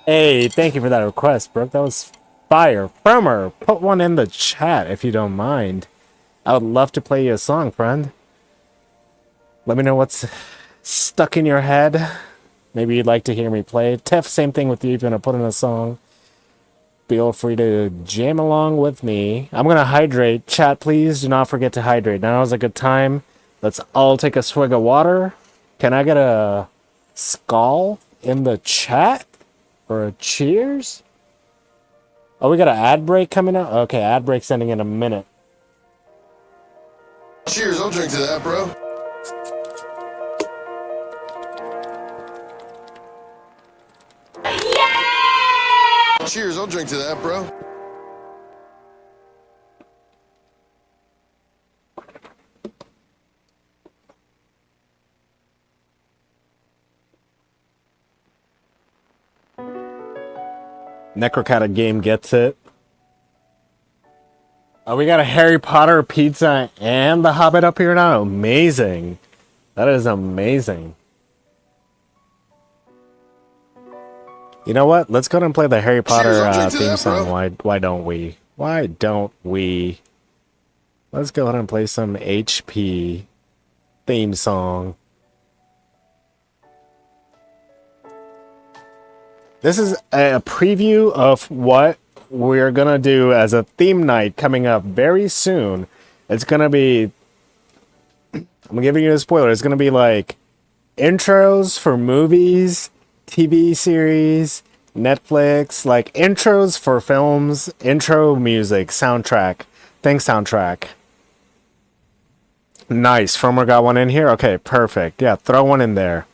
Hey, thank you for that request, Brooke. That was fire. Firmer, put one in the chat if you don't mind. I would love to play you a song, friend. Let me know what's stuck in your head. Maybe you'd like to hear me play. Tiff, same thing with you. If you want to put in a song, feel free to jam along with me. I'm going to hydrate. Chat, please do not forget to hydrate. Now is a good time. Let's all take a swig of water. Can I get a skull in the chat? Or a cheers? Oh, we got an ad break coming up? Okay, ad break's ending in a minute. Cheers, I'll drink to that, bro. Yeah! Cheers, I'll drink to that, bro. Necrocata game gets it. Oh, we got a Harry Potter pizza and the Hobbit up here now. Amazing. That is amazing. You know what? Let's go ahead and play the Harry Potter theme song. Why don't we? Why don't we? Let's go ahead and play some HP theme song. This is a preview of what we're going to do as a theme night coming up very soon. It's going to be, I'm giving you a spoiler, it's going to be like intros for movies, TV series, Netflix, like intros for films, intro music, soundtrack. Thanks, soundtrack. Nice. Firmer got one in here? Okay, perfect. Yeah, throw one in there.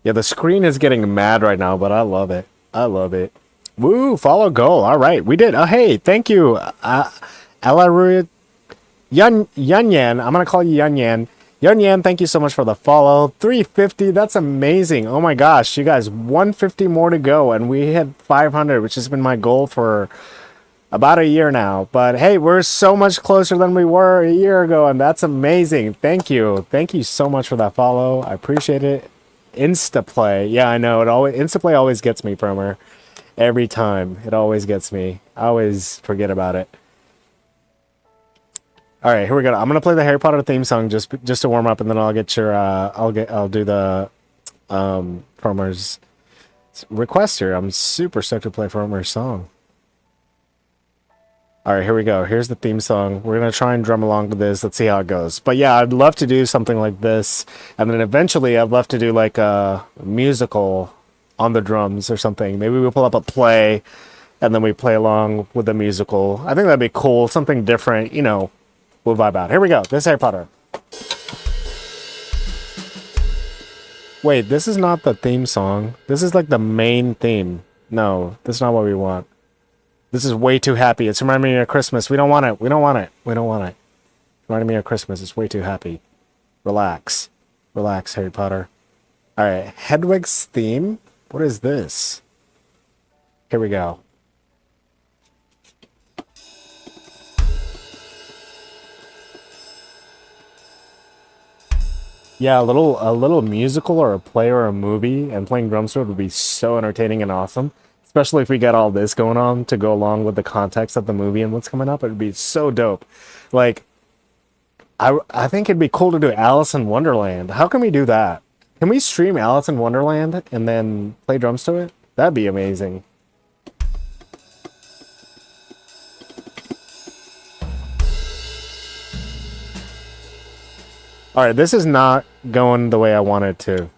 Yeah, the screen is getting mad right now, but I love it. I love it. Woo, follow goal. All right, we did. Oh, hey, thank you. Elaru Yan. I'm going to call you Yan. Yan, thank you so much for the follow. 350, that's amazing. Oh my gosh, you guys, 150 more to go, and we hit 500, which has been my goal for about a year now. But hey, we're so much closer than we were a year ago, and that's amazing. Thank you. Thank you so much for that follow. I appreciate it. Instaplay. Yeah, I know. Instaplay always gets me, Firmer. Every time. It always gets me. I always forget about it. All right, here we go. I'm gonna play the Harry Potter theme song just to warm up, and then I'll get your I'll do the Firmer's request here. I'm super stoked to play Firmer's song. All right, here we go. Here's the theme song. We're going to try and drum along to this. Let's see how it goes. But yeah, I'd love to do something like this. And then eventually I'd love to do like a musical on the drums or something. Maybe we'll pull up a play and then we play along with the musical. I think that'd be cool. Something different, you know, we'll vibe out. Here we go. This is Harry Potter. Wait, this is not the theme song. This is like the main theme. No, that's not what we want. This is way too happy. It's reminding me of Christmas. We don't want it. We don't want it. We don't want it. Reminding me of Christmas. It's way too happy. Relax. Relax, Harry Potter. All right. Hedwig's theme. What is this? Here we go. Yeah, a little musical or a play or a movie, and playing drums to it would be so entertaining and awesome. Especially if we get all this going on to go along with the context of the movie and what's coming up. It would be so dope. Like, I think it'd be cool to do Alice in Wonderland. How can we do that? Can we stream Alice in Wonderland and then play drums to it? That'd be amazing. All right, this is not going the way I want it to.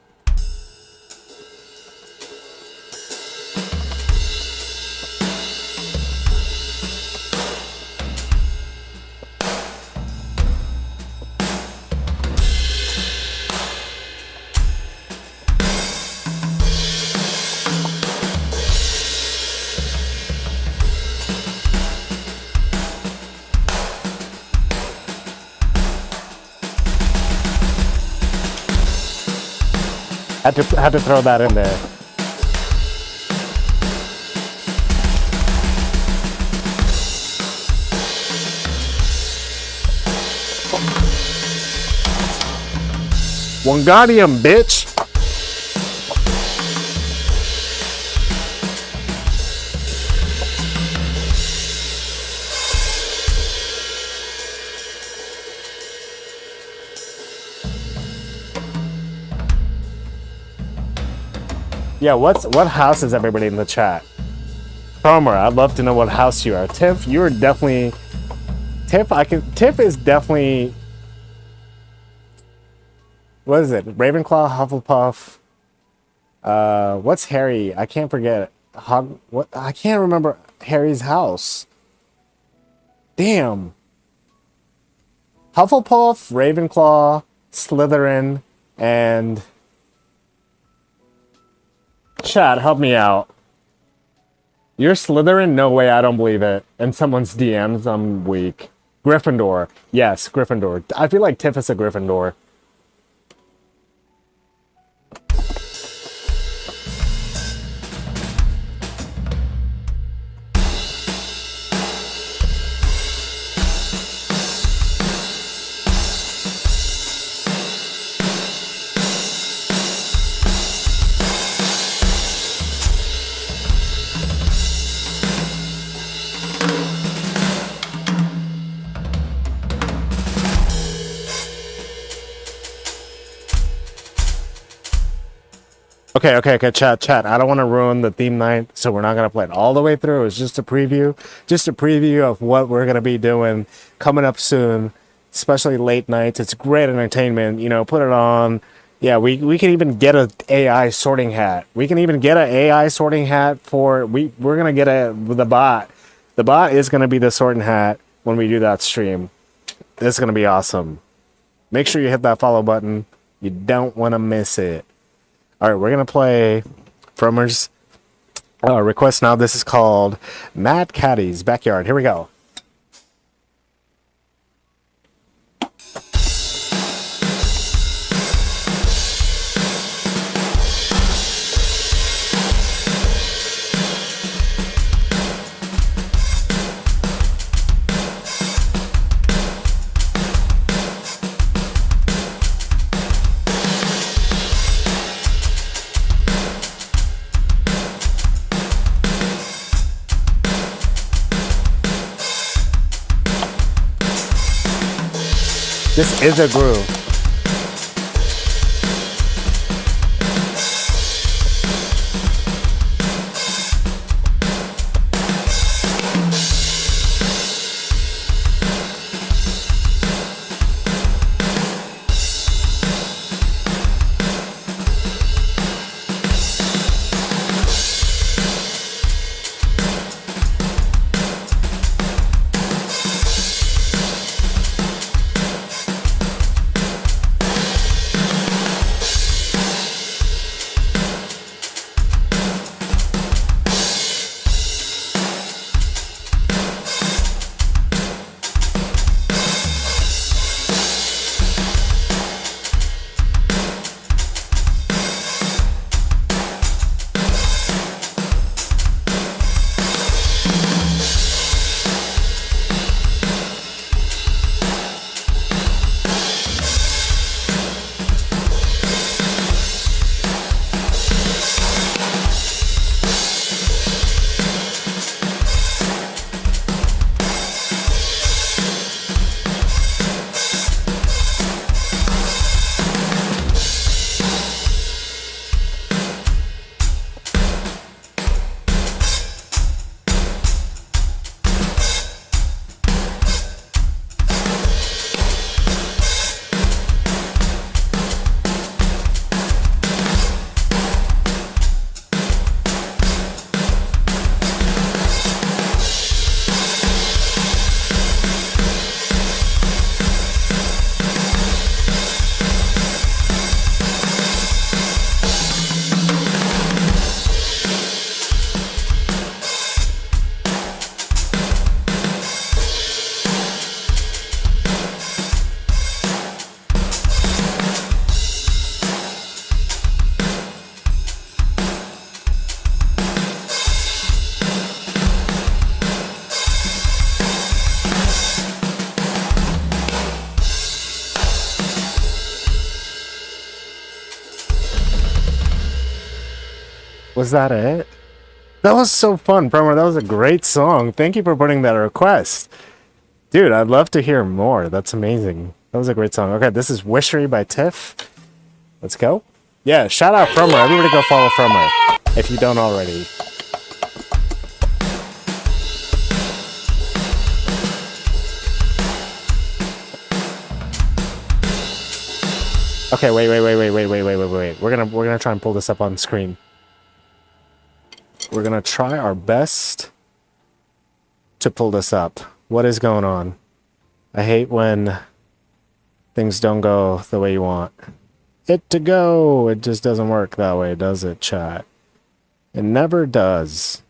Had to throw that in there. Wingardium, bitch! Yeah, what house is everybody in the chat? Promer, I'd love to know what house you are. Tiff, you're definitely Tiff is definitely, what is it? Ravenclaw, Hufflepuff. What's Harry? I can't forget. What? I can't remember Harry's house. Damn. Hufflepuff, Ravenclaw, Slytherin, and chat, help me out. You're Slytherin? No way, I don't believe it. And someone's DMs, I'm weak. Gryffindor. Yes, Gryffindor. I feel like Tiff is a Gryffindor. Okay, chat. I don't want to ruin the theme night, so we're not going to play it all the way through. It's just a preview. Just a preview of what we're going to be doing coming up soon, especially late nights. It's great entertainment. You know, put it on. Yeah, we can even get an AI sorting hat. We can even get an AI sorting hat for... We're going to get the bot. The bot is going to be the sorting hat when we do that stream. This is going to be awesome. Make sure you hit that follow button. You don't want to miss it. All right, we're going to play Frommer's request now. This is called Mad Caddy's Backyard. Here we go. This is a groove. Was that it? That was so fun, Promer. That was a great song. Thank you for putting that request. Dude, I'd love to hear more. That's amazing. That was a great song. Okay, this is Wishery by Tiff. Let's go. Yeah, shout out Promer. Everybody go follow Promer. if you don't already. Okay, wait. We're gonna try and pull this up on screen. We're gonna try our best to pull this up. What is going on? I hate when things don't go the way you want it to go. It just doesn't work that way, does it, chat? It never does.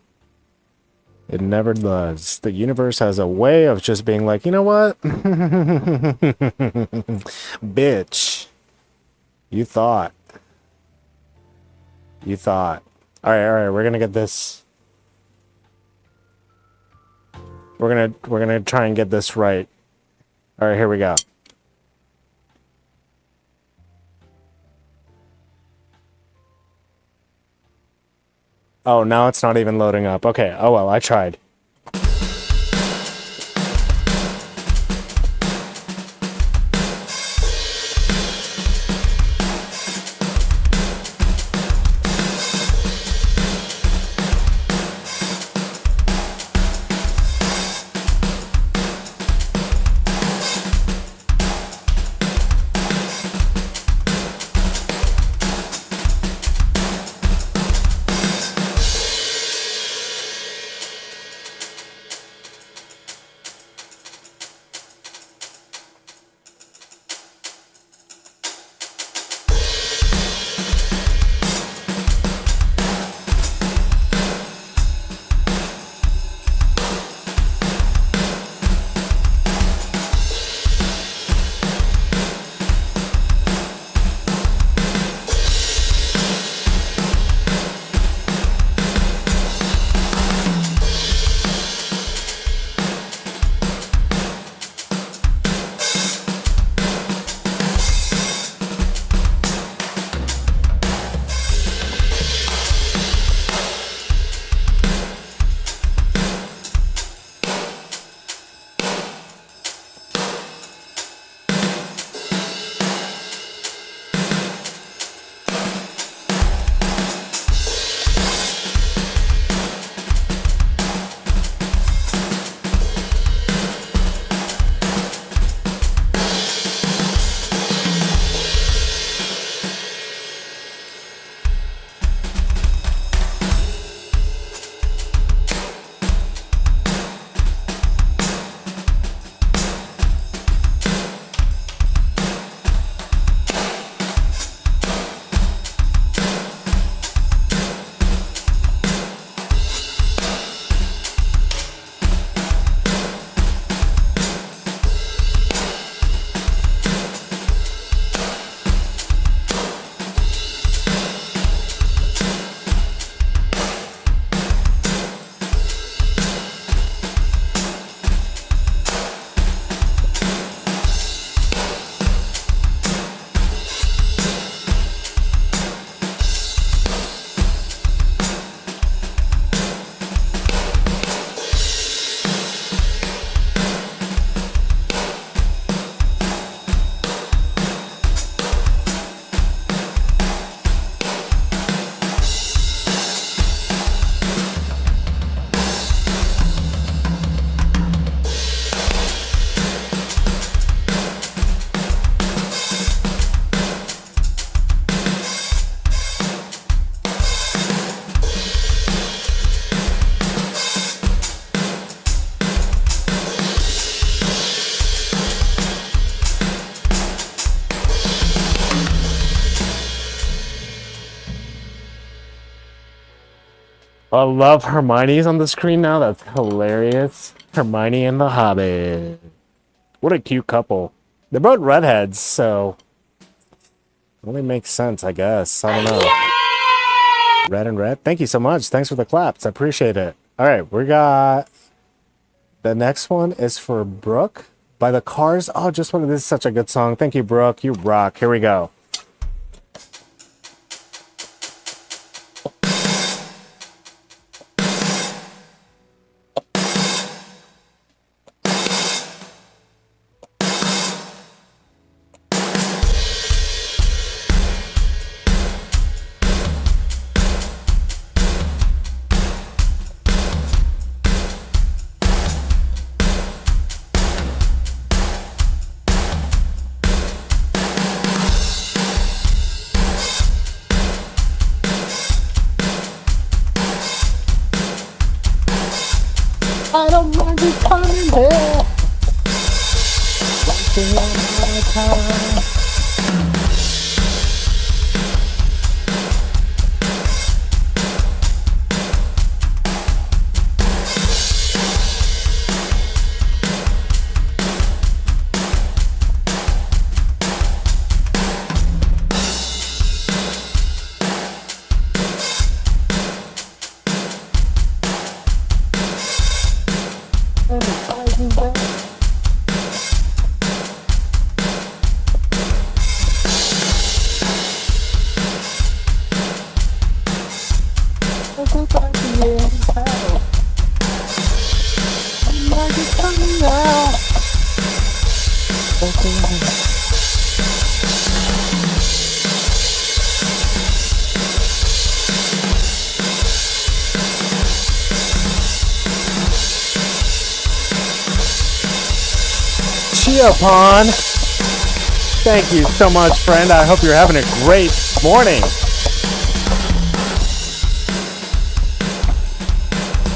It never does. The universe has a way of just being like, you know what? Bitch. You thought. All right, we're gonna get this. We're gonna try and get this right. All right, here we go. Oh, now it's not even loading up. Okay, oh well, I tried. I love Hermione's on the screen now. That's hilarious. Hermione and the Hobbit. What a cute couple. They're both redheads, so it only makes sense, I guess. I don't know. Red and red. Thank you so much. Thanks for the claps. I appreciate it. All right, we got the next one is for Brooke by the Cars. Oh, just one. This is such a good song. Thank you, Brooke. You rock. Here we go. I don't mind you coming here. Wasting all my time. And it's fighting back. Go back to the end hell. I'm like it's coming now. Chiapon, thank you so much, friend. I hope you're having a great morning.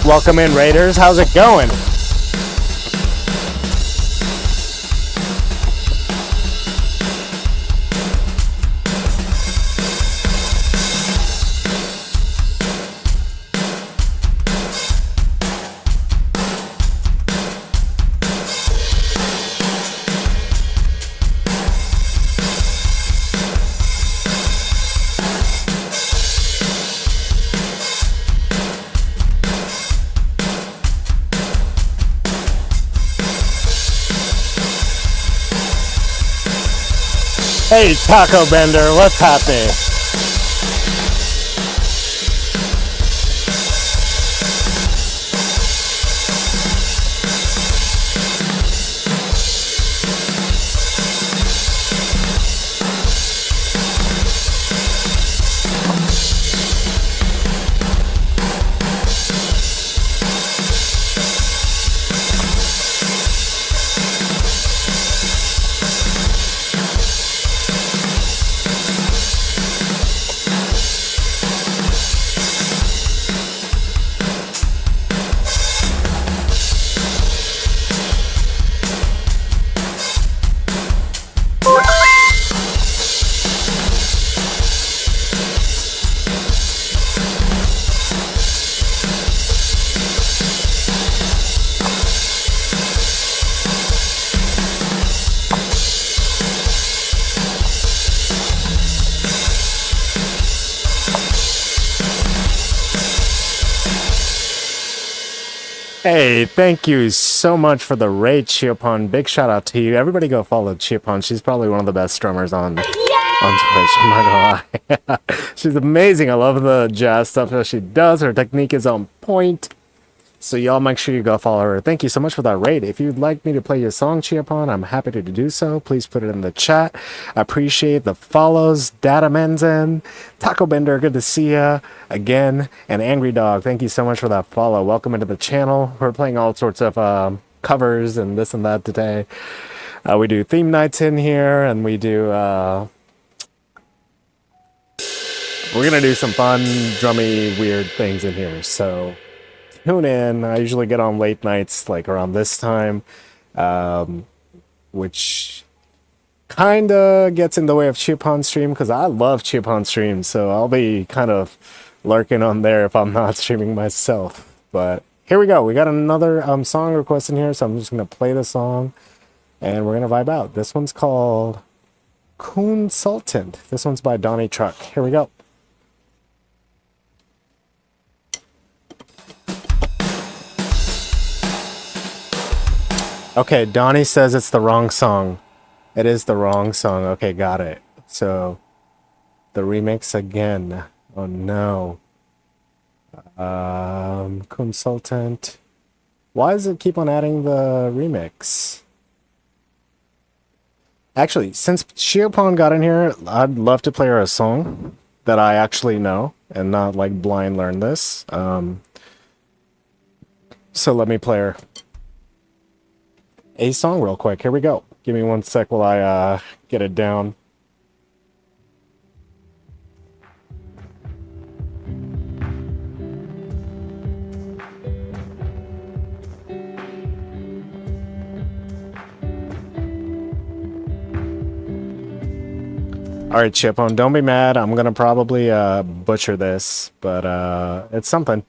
Welcome in, Raiders. How's it going? Hey, Taco Bender, what's happening? Hey, thank you so much for the raid, Chiapon. Big shout out to you. Everybody go follow Chiapon. She's probably one of the best drummers on Twitch. I'm not gonna lie. She's amazing. I love the jazz stuff that she does. Her technique is on point. So y'all make sure you go follow her. Thank you so much for that raid. If you'd like me to play your song, Chiapon, I'm happy to do so. Please put it in the chat. I appreciate the follows. Data Menzen, Taco Bender, good to see ya again. And Angry Dog, thank you so much for that follow. Welcome into the channel. We're playing all sorts of covers and this and that today. We do theme nights in here, and we do... we're gonna do some fun, drummy, weird things in here, so... tune in. I usually get on late nights like around this time, which kind of gets in the way of Chiapon stream because I love Chiapon stream, so I'll be kind of lurking on there if I'm not streaming myself. But here we go. We got another song request in here, so I'm just going to play the song and we're going to vibe out. This one's called Consultant. This one's by Donnie Truck. Here we go. Okay, Donnie says it's the wrong song. It is the wrong song. Okay, got it. So, the remix again. Oh no. Consultant. Why does it keep on adding the remix? Actually, since Chiapon got in here, I'd love to play her a song that I actually know and not like blind learn this. So let me play her a song real quick. Here we go. Give me one sec while I get it down. right, Chipone, don't be mad. I'm gonna probably butcher this, but it's something.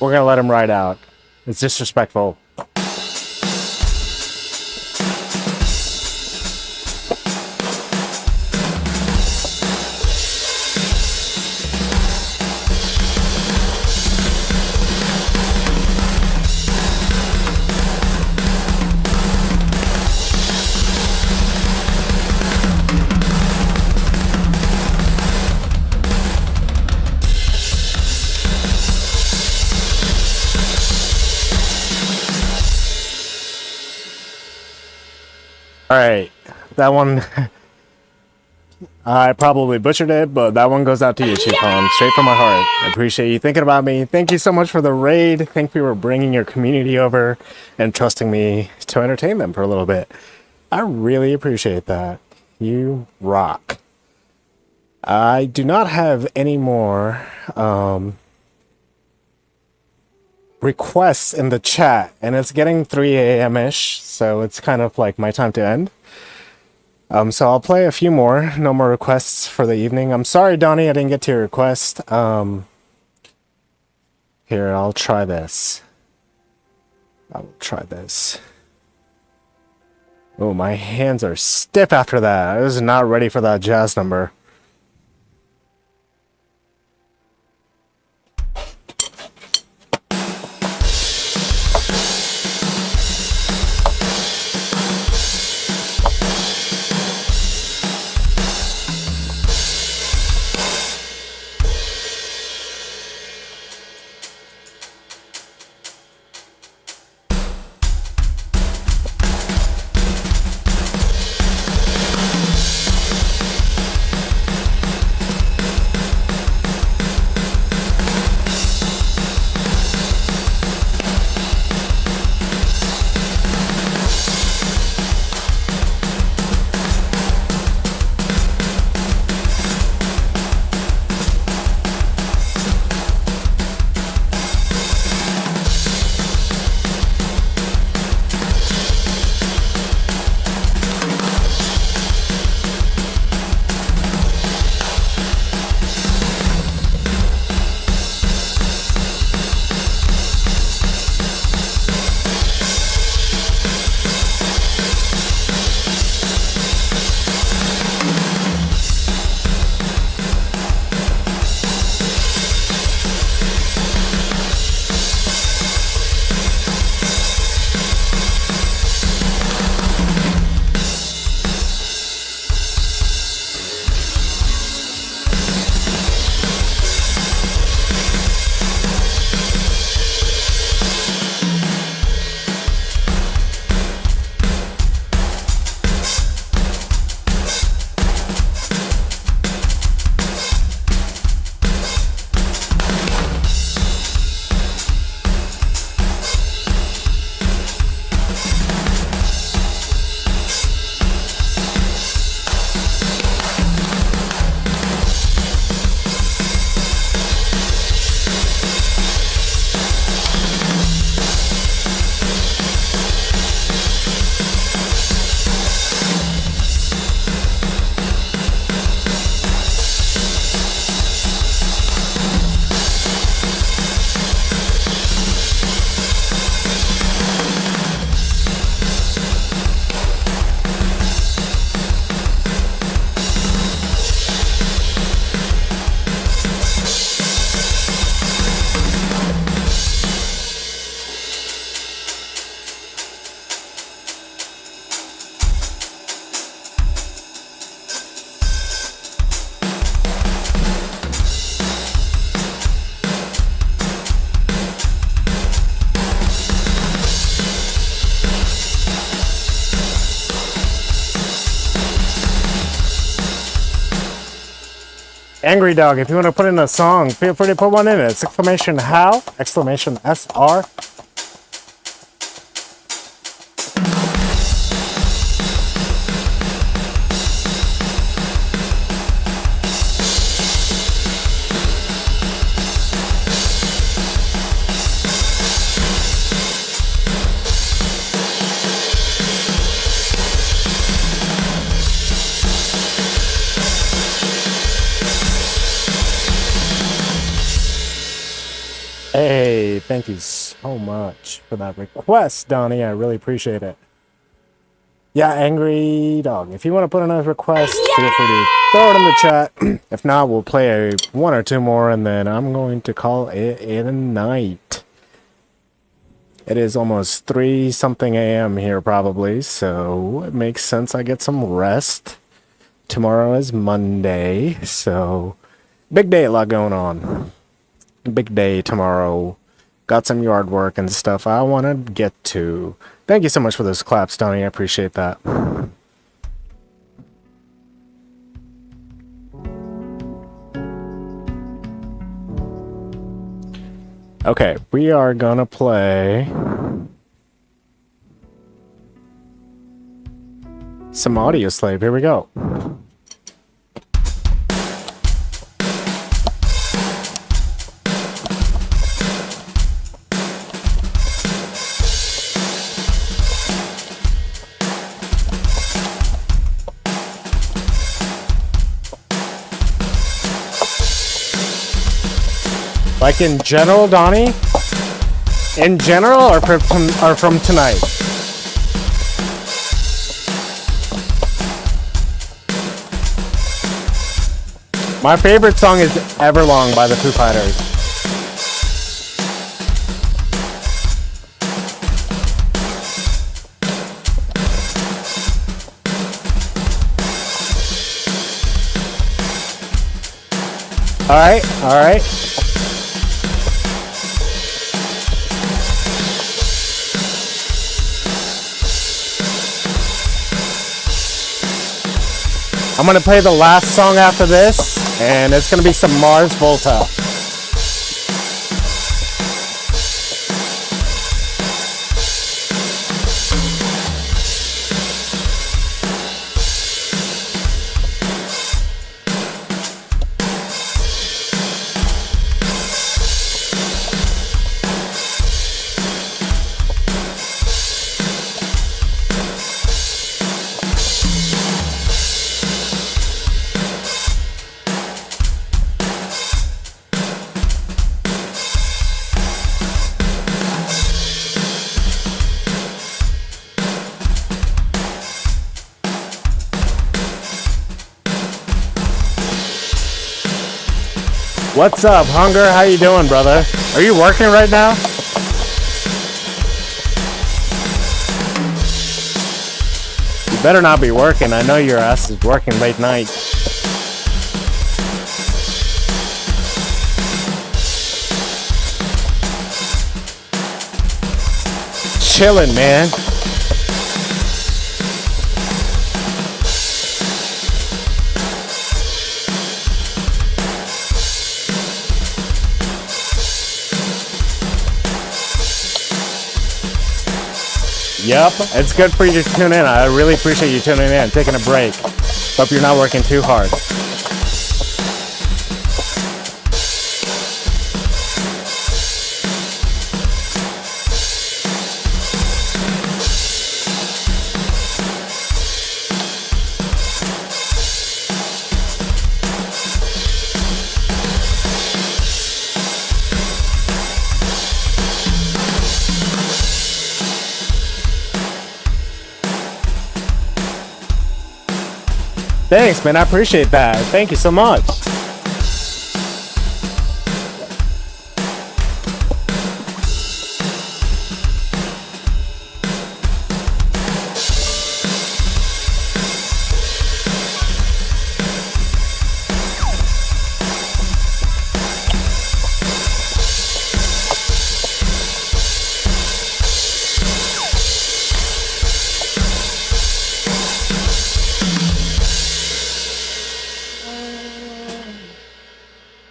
We're gonna let him ride out. It's disrespectful. All right, that one. I probably butchered it, but that one goes out to you, Chief Holland, straight from my heart. I appreciate you thinking about me. Thank you so much for the raid. Thank you for bringing your community over and trusting me to entertain them for a little bit. I really appreciate that. You rock. I do not have any more requests in the chat, and it's getting 3 a.m.-ish, so it's kind of like my time to end. So I'll play a few more. No more requests for the evening. I'm sorry, Donnie, I didn't get to your request. Here, I'll try this. Oh, my hands are stiff after that. I was not ready for that jazz number. Angry Dog, if you want to put in a song, feel free to put one in. It's exclamation how, exclamation SR. Hey, thank you so much for that request, Donnie. I really appreciate it. Yeah, Angry Dog. If you want to put another request, feel free to throw it in the chat. If not, we'll play one or two more, and then I'm going to call it a night. It is almost 3-something a.m. here, probably, so it makes sense I get some rest. Tomorrow is Monday, so big day, a lot going on. Big day tomorrow. Got some yard work and stuff I want to get to. Thank you so much for those claps, Donnie. I appreciate that. Okay, we are gonna play some Audio Slave. Here we go. Like in general, Donnie? In general or from tonight? My favorite song is Everlong by the Foo Fighters. Alright, alright. I'm gonna play the last song after this, and it's gonna be some Mars Volta. What's up, Hunger? How you doing, brother? Are you working right now? You better not be working. I know your ass is working late night. Chilling, man. Yep, it's good for you to tune in. I really appreciate you tuning in, taking a break. Hope you're not working too hard. Thanks, man. I appreciate that. Thank you so much.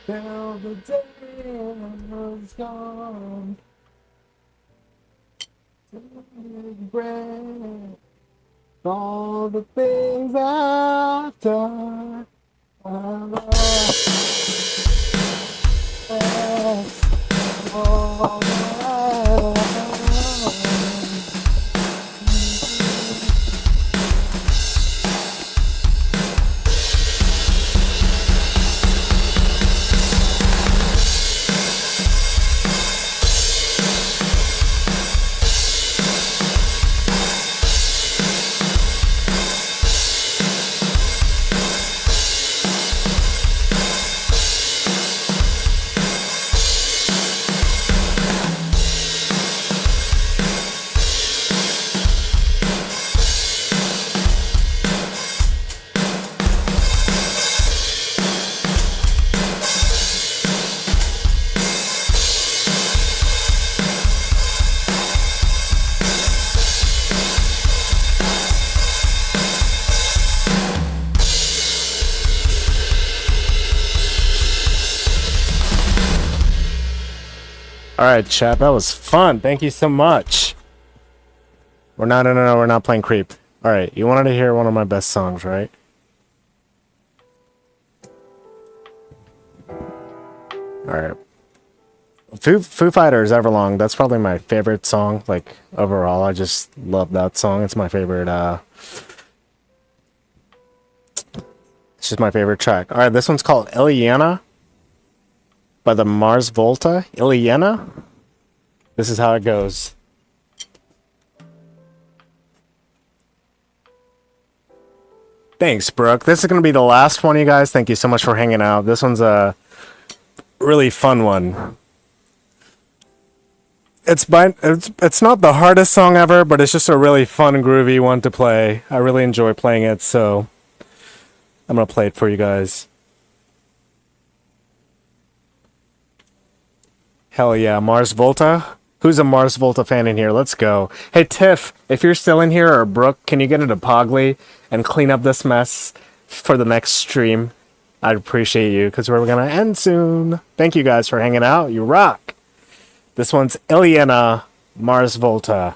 Till the day was gone. Take breath. All the things I've done. I've lost. All that right, chat. That was fun. Thank you so much. We're not. No. We're not playing creep. All right. You wanted to hear one of my best songs, right? All right. Foo Fighters Everlong. That's probably my favorite song. Like overall, I just love that song. It's my favorite. It's just my favorite track. All right, this one's called Iliana by the Mars Volta. Iliana. This is how it goes. Thanks, Brooke. This is gonna be the last one, you guys. Thank you so much for hanging out. This one's a really fun one. It's not the hardest song ever, but it's just a really fun, groovy one to play. I really enjoy playing it, so I'm gonna play it for you guys. Hell yeah, Mars Volta. Who's a Mars Volta fan in here? Let's go. Hey Tiff, if you're still in here, or Brooke, can you get into Pogly and clean up this mess for the next stream? I'd appreciate you, because we're gonna end soon. Thank you guys for hanging out. You rock. This one's Iliana, Mars Volta.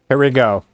Here we go.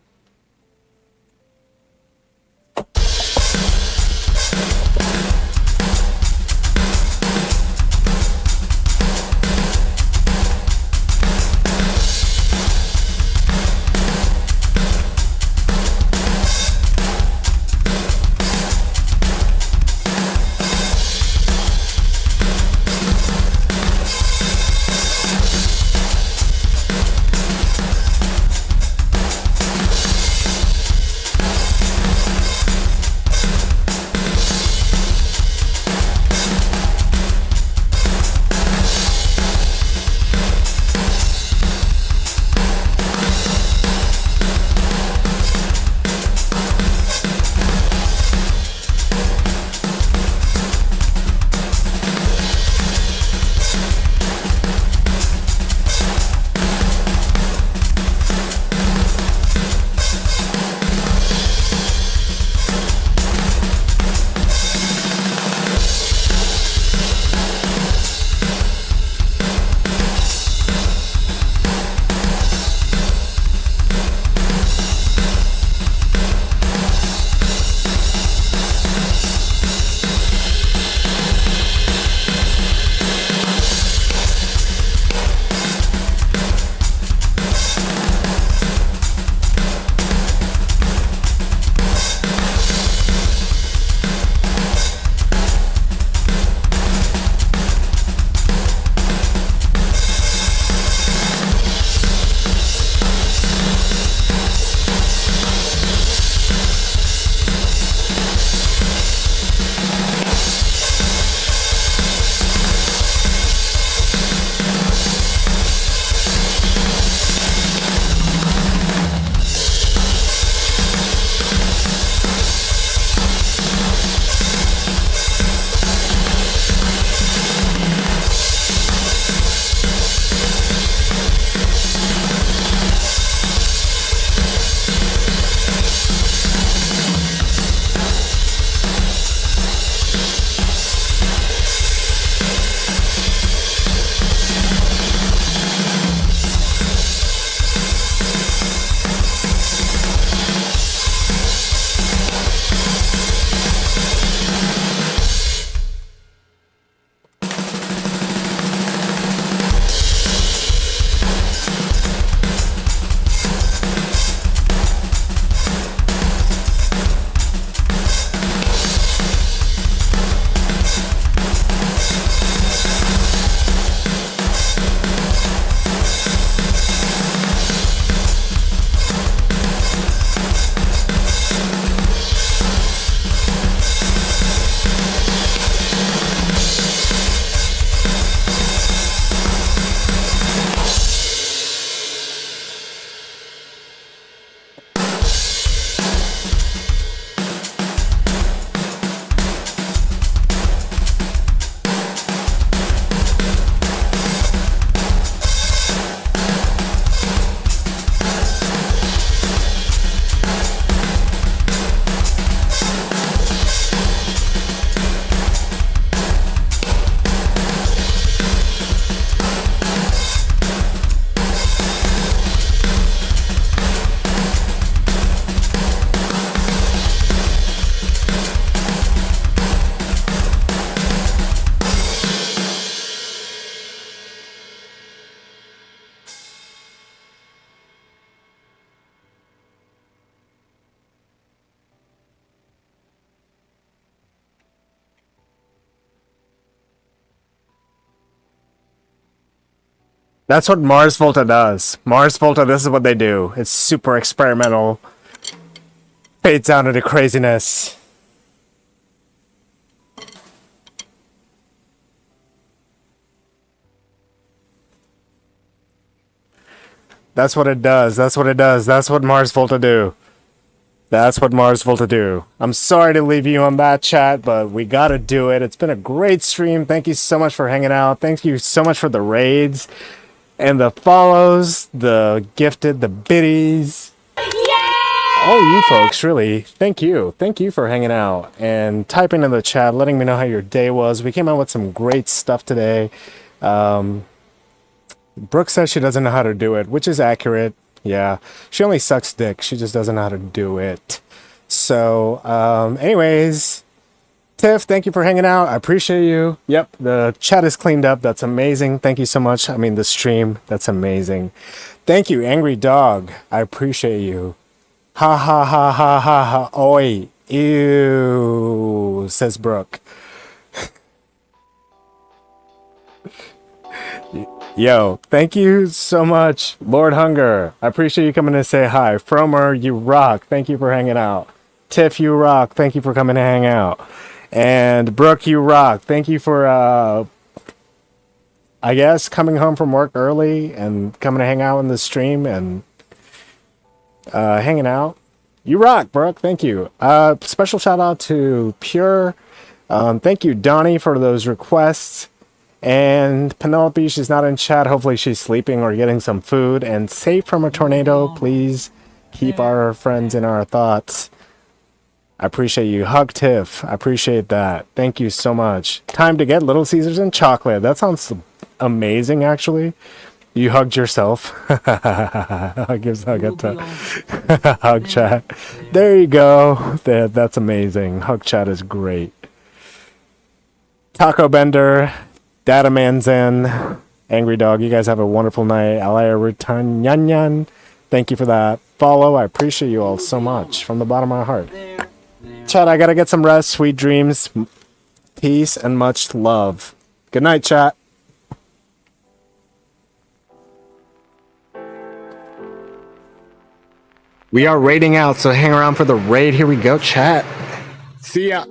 That's what Mars Volta does. Mars Volta, this is what they do. It's super experimental. Fades down into craziness. That's what it does. That's what it does. That's what Mars Volta do. That's what Mars Volta do. I'm sorry to leave you on that, chat, but we gotta do it. It's been a great stream. Thank you so much for hanging out. Thank you so much for the raids and the follows, the gifted, the biddies. All you folks, really. Thank you. Thank you for hanging out and typing in the chat, letting me know how your day was. We came out with some great stuff today. Brooke says she doesn't know how to do it, which is accurate. Yeah, she only sucks dick. She just doesn't know how to do it. So, anyways, Tiff, thank you for hanging out. I appreciate you. Yep, the chat is cleaned up. That's amazing. Thank you so much. I mean, the stream. That's amazing. Thank you, Angry Dog. I appreciate you. Ha ha ha ha ha ha. Oi. Ew, says Brooke. Yo, thank you so much, Lord Hunger. I appreciate you coming to say hi. Fromer, you rock. Thank you for hanging out. Tiff, you rock. Thank you for coming to hang out. And Brooke, you rock. Thank you for, I guess, coming home from work early and coming to hang out in the stream and hanging out. You rock, Brooke. Thank you. Special shout out to Pure. Thank you, Donnie, for those requests. And Penelope, she's not in chat. Hopefully she's sleeping or getting some food. And safe from a tornado, please keep our friends in our thoughts. I appreciate you. Hug Tiff. I appreciate that. Thank you so much. Time to get Little Caesars and chocolate. That sounds amazing, actually. You hugged yourself. Hug chat. There you go. That's amazing. Hug chat is great. Taco Bender. Data Man Zen, Angry Dog, you guys have a wonderful night. Alaya Rutanyanyan, thank you for that follow. I appreciate you all so much from the bottom of my heart. Chat, I gotta get some rest. Sweet dreams, peace, and much love. Good night, chat. We are raiding out, so hang around for the raid. Here we go, chat. See ya.